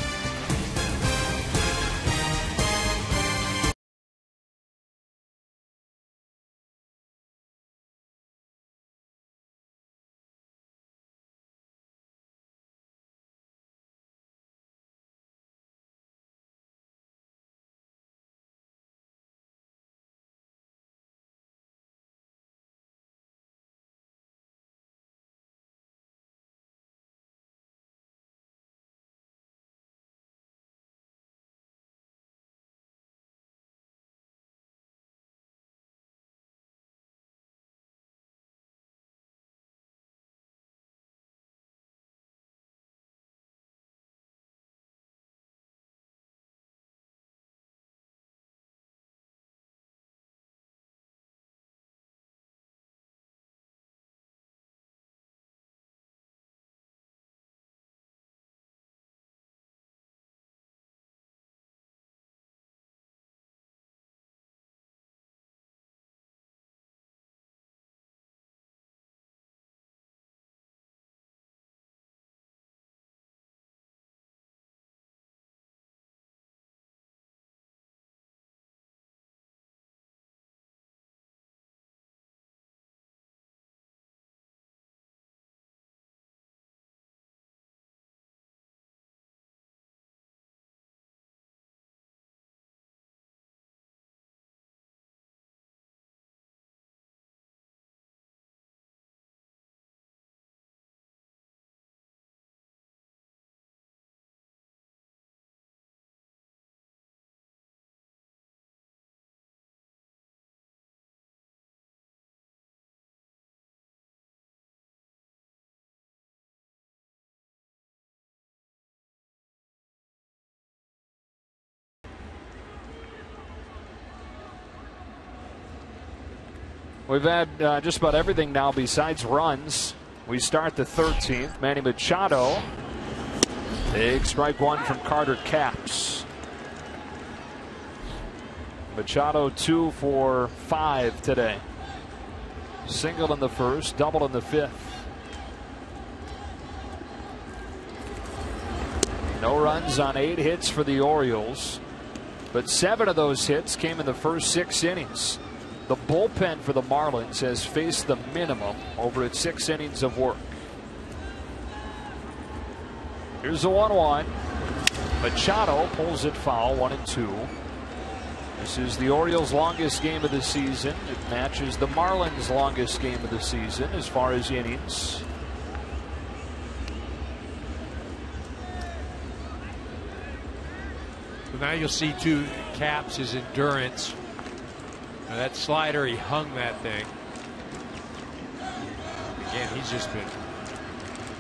We've had just about everything now besides runs. We start the 13th. Manny Machado. Big strike one from Carter Capps. Machado 2 for 5 today. Single in the first, double in the 5th. No runs on 8 hits for the Orioles, but 7 of those hits came in the first 6 innings. The bullpen for the Marlins has faced the minimum over its 6 innings of work. Here's the 1-1. Machado pulls it foul, 1-2. This is the Orioles' longest game of the season. It matches the Marlins' longest game of the season as far as innings. So now you'll see too Capps, his endurance. Now that slider, he hung that thing. Again, he's just been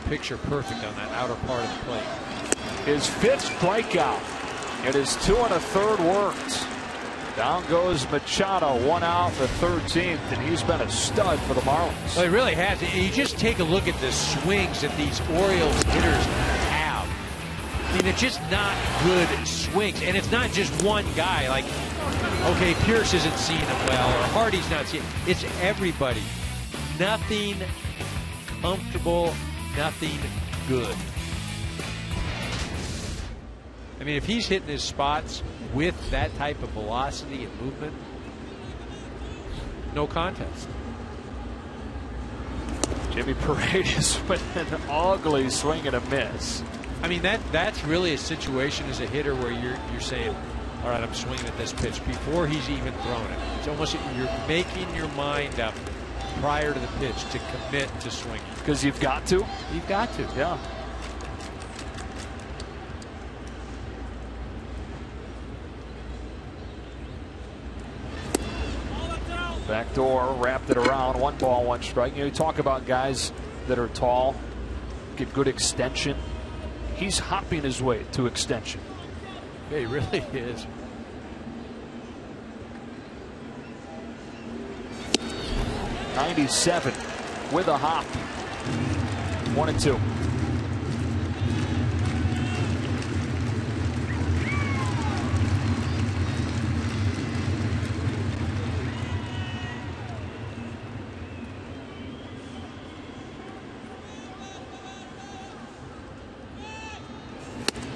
picture perfect on that outer part of the plate. His 5th strikeout and his 2 1/3 worked. Down goes Machado, 1 out, the 13th, and he's been a stud for the Marlins. Well, he really has. You just take a look at the swings that these Orioles hitters have. I mean, they're just not good swings, and it's not just one guy. Like, okay, Pierce isn't seeing them well, or Hardy's not seeing. It's everybody. Nothing comfortable, nothing good. I mean, if he's hitting his spots with that type of velocity and movement, no contest. Jimmy Paredes with an ugly swing and a miss. I mean, that's really a situation as a hitter where you're saying, all right, I'm swinging at this pitch before he's even thrown it. It's almost you're making your mind up prior to the pitch to commit to swinging. Because you've got to? You've got to. Yeah. Back door, wrapped it around. 1 ball, 1 strike. You know, you talk about guys that are tall, get good extension. He's hopping his way to extension. Yeah, he really is. '97 with a hop. 1-2.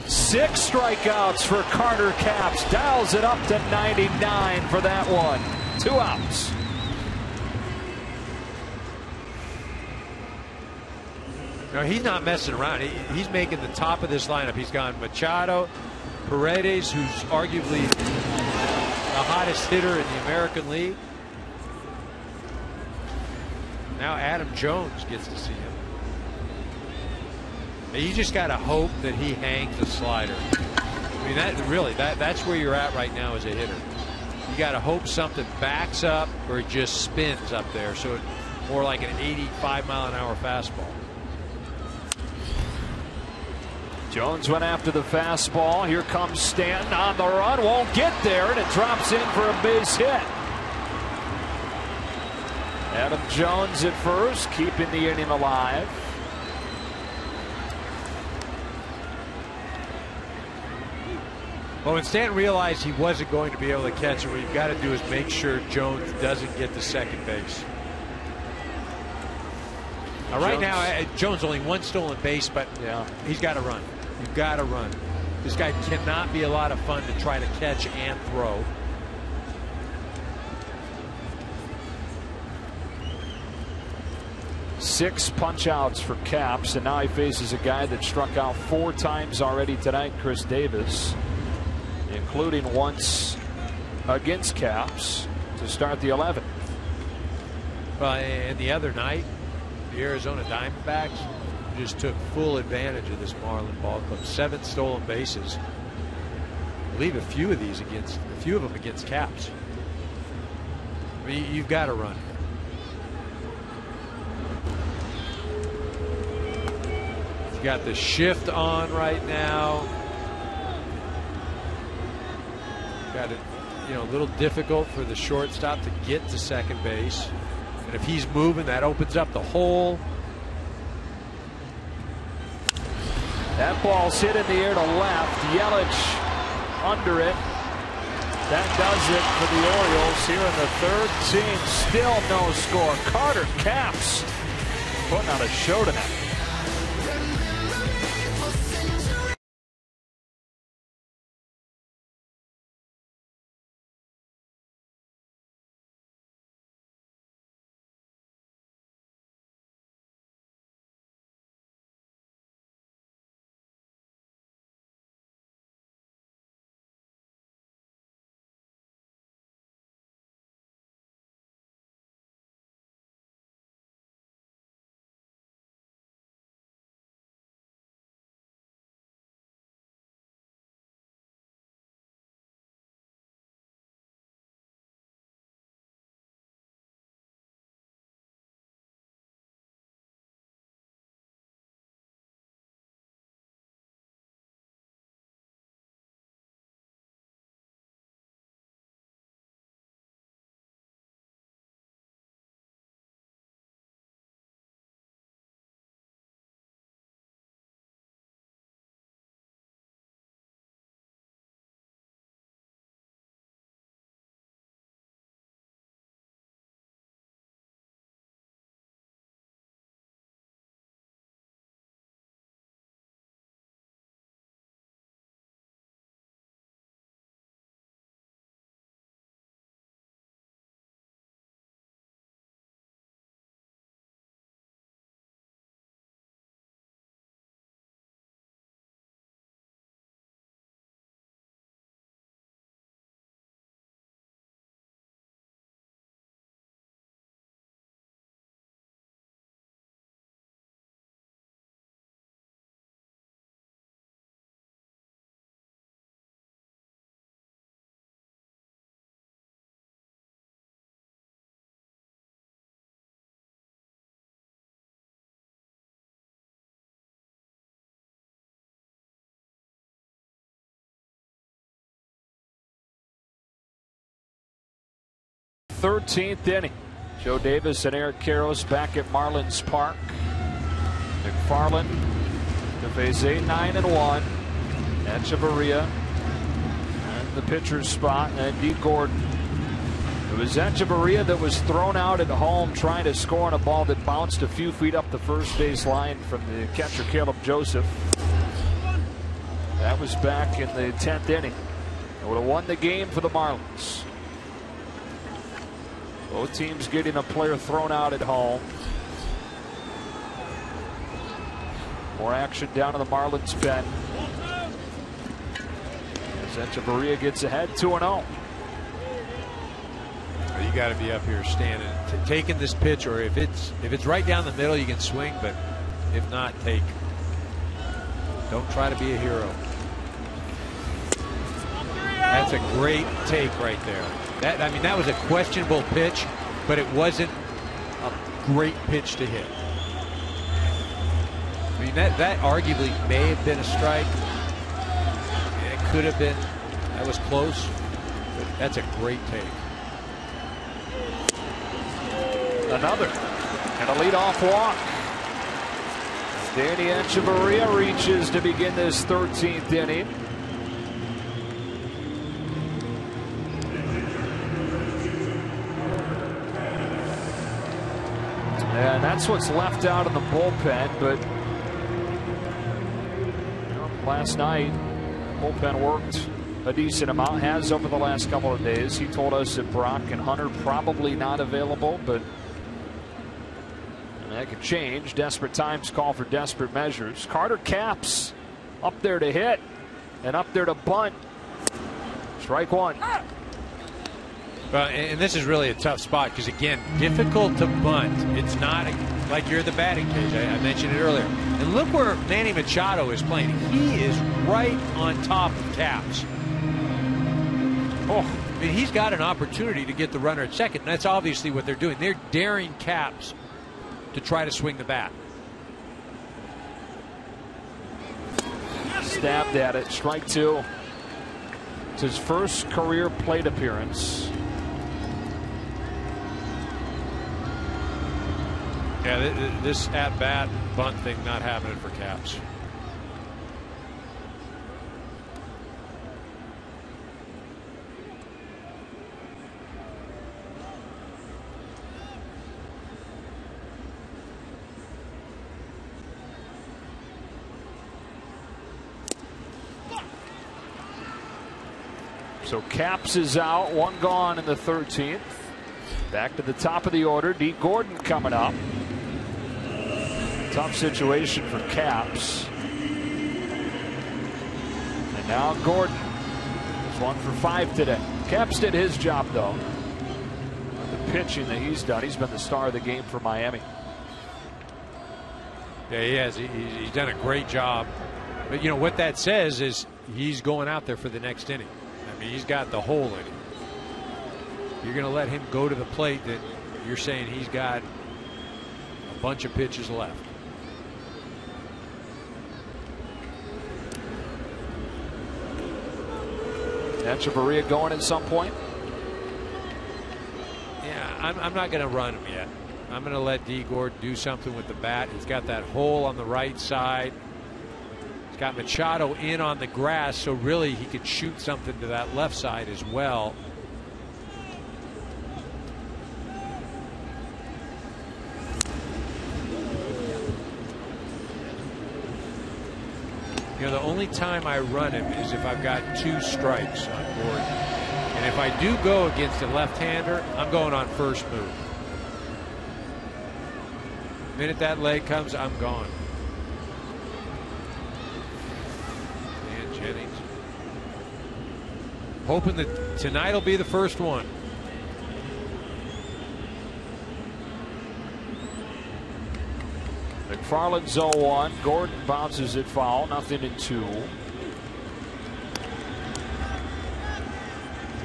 Six strikeouts for Carter Capps. Dials it up to 99 for that one. 2 outs. No, he's not messing around. He's making the top of this lineup. He's gone Machado, Paredes, who's arguably the hottest hitter in the American League. Now Adam Jones gets to see him. You just got to hope that he hangs a slider. I mean, that's where you're at right now as a hitter. You got to hope something backs up or it just spins up there. So it's more like an 85-mile-an-hour fastball. Jones went after the fastball. Here comes Stanton on the run. Won't get there, and it drops in for a base hit. Adam Jones at first, keeping the inning alive. Well, when Stanton realized he wasn't going to be able to catch it, what you've got to do is make sure Jones doesn't get to second base. Now, right now, Jones only 1 stolen base, but yeah, he's got to run. You've got to run. This guy cannot be a lot of fun to try to catch and throw. Six punch outs for Capps, and now he faces a guy that struck out 4 times already tonight, Chris Davis, including once against Capps to start the 11th. Well, and the other night, the Arizona Diamondbacks just took full advantage of this Marlin ball club. 7 stolen bases. I believe a few of them against Capps. I mean, you've got to run. You've got the shift on right now. Got it, a little difficult for the shortstop to get to second base. And if he's moving, that opens up the hole. That ball's hit in the air to left. Yelich under it. That does it for the Orioles here in the 3rd inning. Still no score. Carter Capps putting on a show tonight. 13th inning. Joe Davis and Eric Karros back at Marlins Park. McFarland to face 8-9-1. Echeverria in the pitcher's spot, and D. Gordon. It was Echeverria that was thrown out at home trying to score on a ball that bounced a few feet up the first base line from the catcher Caleb Joseph. That was back in the 10th inning. It would have won the game for the Marlins. Both teams getting a player thrown out at home. More action down in the Marlins pen. As Echeverria gets ahead 2-0. You got to be up here standing, taking this pitch, or if it's right down the middle, you can swing, but if not, take. Don't try to be a hero. That's a great take right there. That was a questionable pitch, but it wasn't a great pitch to hit. I mean, that arguably may have been a strike. It could have been. That was close, but that's a great take. Another, and a leadoff walk. Danny Echeverria reaches to begin this 13th inning. And that's what's left out in the bullpen, but last night bullpen worked a decent amount, has over the last couple of days. He told us that Brock and Hunter probably not available, but that could change. Desperate times call for desperate measures. Carter Capps up there to hit and up there to bunt. Strike one. Well, and this is really a tough spot because, again, difficult to bunt. It's not like you're the batting cage. I mentioned it earlier. And look where Manny Machado is playing. He is right on top of Capps. Oh, I mean, he's got an opportunity to get the runner at second, and that's obviously what they're doing. They're daring Capps to try to swing the bat. Stabbed at it. Strike two. It's his first career plate appearance. Yeah, this at-bat bunt thing not happening for Capps. So Capps is out, one gone in the 13th. Back to the top of the order. D. Gordon coming up. Tough situation for Capps. And now Gordon is 1 for 5 today. Capps did his job, though. The pitching that he's done, he's been the star of the game for Miami. Yeah, he has. He's done a great job. But, you know, what that says is he's going out there for the next inning. I mean, he's got the whole inning. You're going to let him go to the plate, that you're saying he's got a bunch of pitches left. Echeverria going at some point. Yeah, I'm not going to run him yet. I'm going to let D. Gordon do something with the bat. He's got that hole on the right side. He's got Machado in on the grass, so really he could shoot something to that left side as well. You know, the only time I run him is if I've got 2 strikes on Gordon. And if I do go against a left-hander, I'm going on first move. The minute that leg comes, I'm gone. And Jennings. Hoping that tonight will be the first one. McFarland's 0-1. Gordon bounces it foul. 0-2.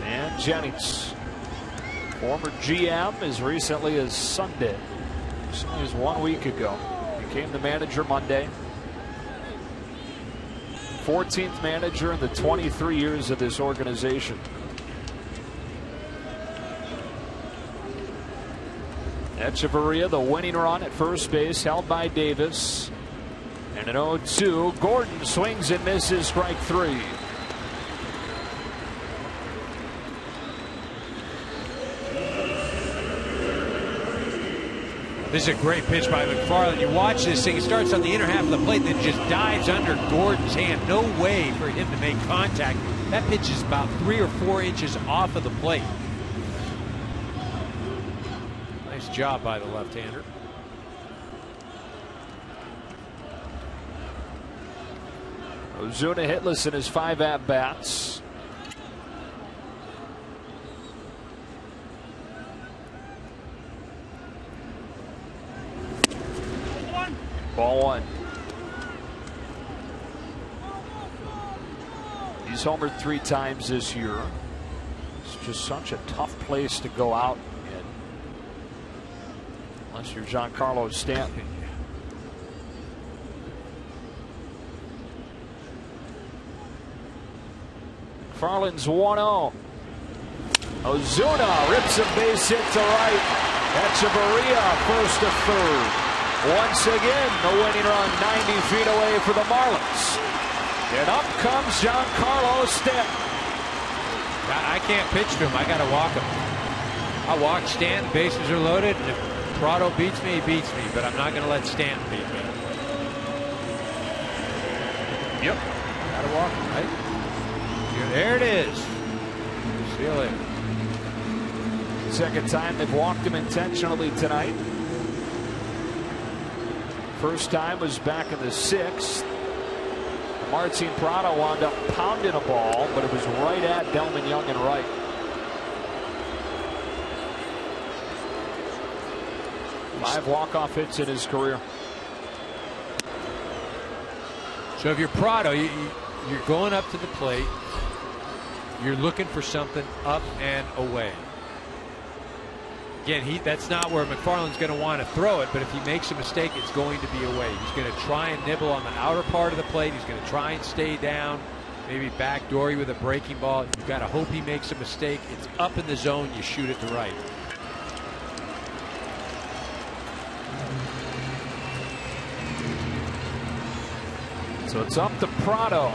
And Jennings, former GM, as recently as Sunday, recently as 1 week ago, became the manager Monday. 14th manager in the 23 years of this organization. Echeverria, the winning run at first base, held by Davis. And an 0-2. Gordon swings and misses, strike 3. This is a great pitch by McFarland. You watch this thing, it starts on the inner half of the plate, then just dives under Gordon's hand. No way for him to make contact. That pitch is about 3 or 4 inches off of the plate. Nice job by the left-hander. Ozuna hitless in his 5 at-bats. Ball 1. He's homered 3 times this year. It's just such a tough place to go out in, unless you're Giancarlo Stanton. McFarland's 1-0. Ozuna rips a base hit to right. Echeverria first to third. Once again, the winning run 90 feet away for the Marlins. And up comes Giancarlo Stanton. I can't pitch to him. I got to walk him. I walk Stanton. Bases are loaded. And if Prado beats me, he beats me. But I'm not going to let Stanton beat me. Yep. Got to walk him, right? There it is. See you later. Second time they've walked him intentionally tonight. First time was back in the 6th. Martin Prado wound up pounding a ball, but it was right at Delmon Young and right. Five walk-off hits in his career. So if you're Prado, you're going up to the plate. You're looking for something up and away. Again, that's not where McFarland's going to want to throw it, but if he makes a mistake, it's going to be away. He's going to try and nibble on the outer part of the plate. He's going to try and stay down, maybe backdoor you with a breaking ball. You've got to hope he makes a mistake. It's up in the zone. You shoot it to right. So it's up to Prado.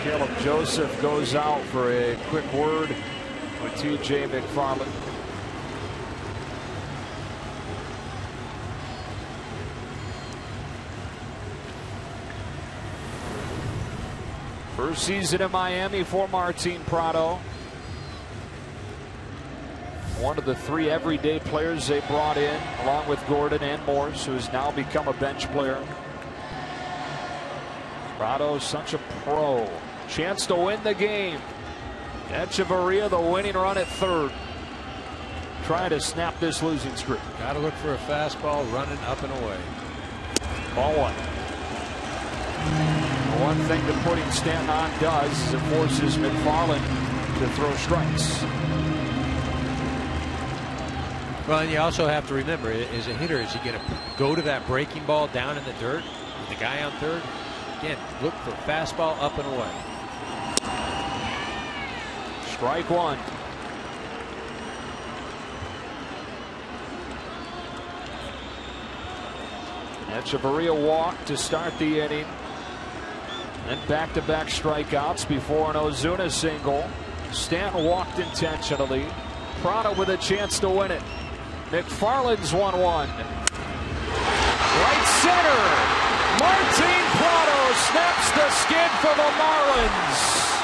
Caleb Joseph goes out for a quick word with T.J. McFarland. First season in Miami for Martin Prado. One of the 3 everyday players they brought in, along with Gordon and Morse, who has now become a bench player. Prado, such a pro. Chance to win the game. Echeverria, the winning run at third. Trying to snap this losing streak. Got to look for a fastball running up and away. Ball 1. The one thing that putting Stanton on does is it forces McFarland to throw strikes. Well, and you also have to remember, as a hitter, is he going to go to that breaking ball down in the dirt with the guy on third? Again, look for fastball up and away. Strike 1. Echeverria walked to start the inning. Then back-to-back strikeouts before an Ozuna single. Stanton walked intentionally. Prado with a chance to win it. McFarland's 1-1. Right center. Martin Prado snaps the skid for the Marlins.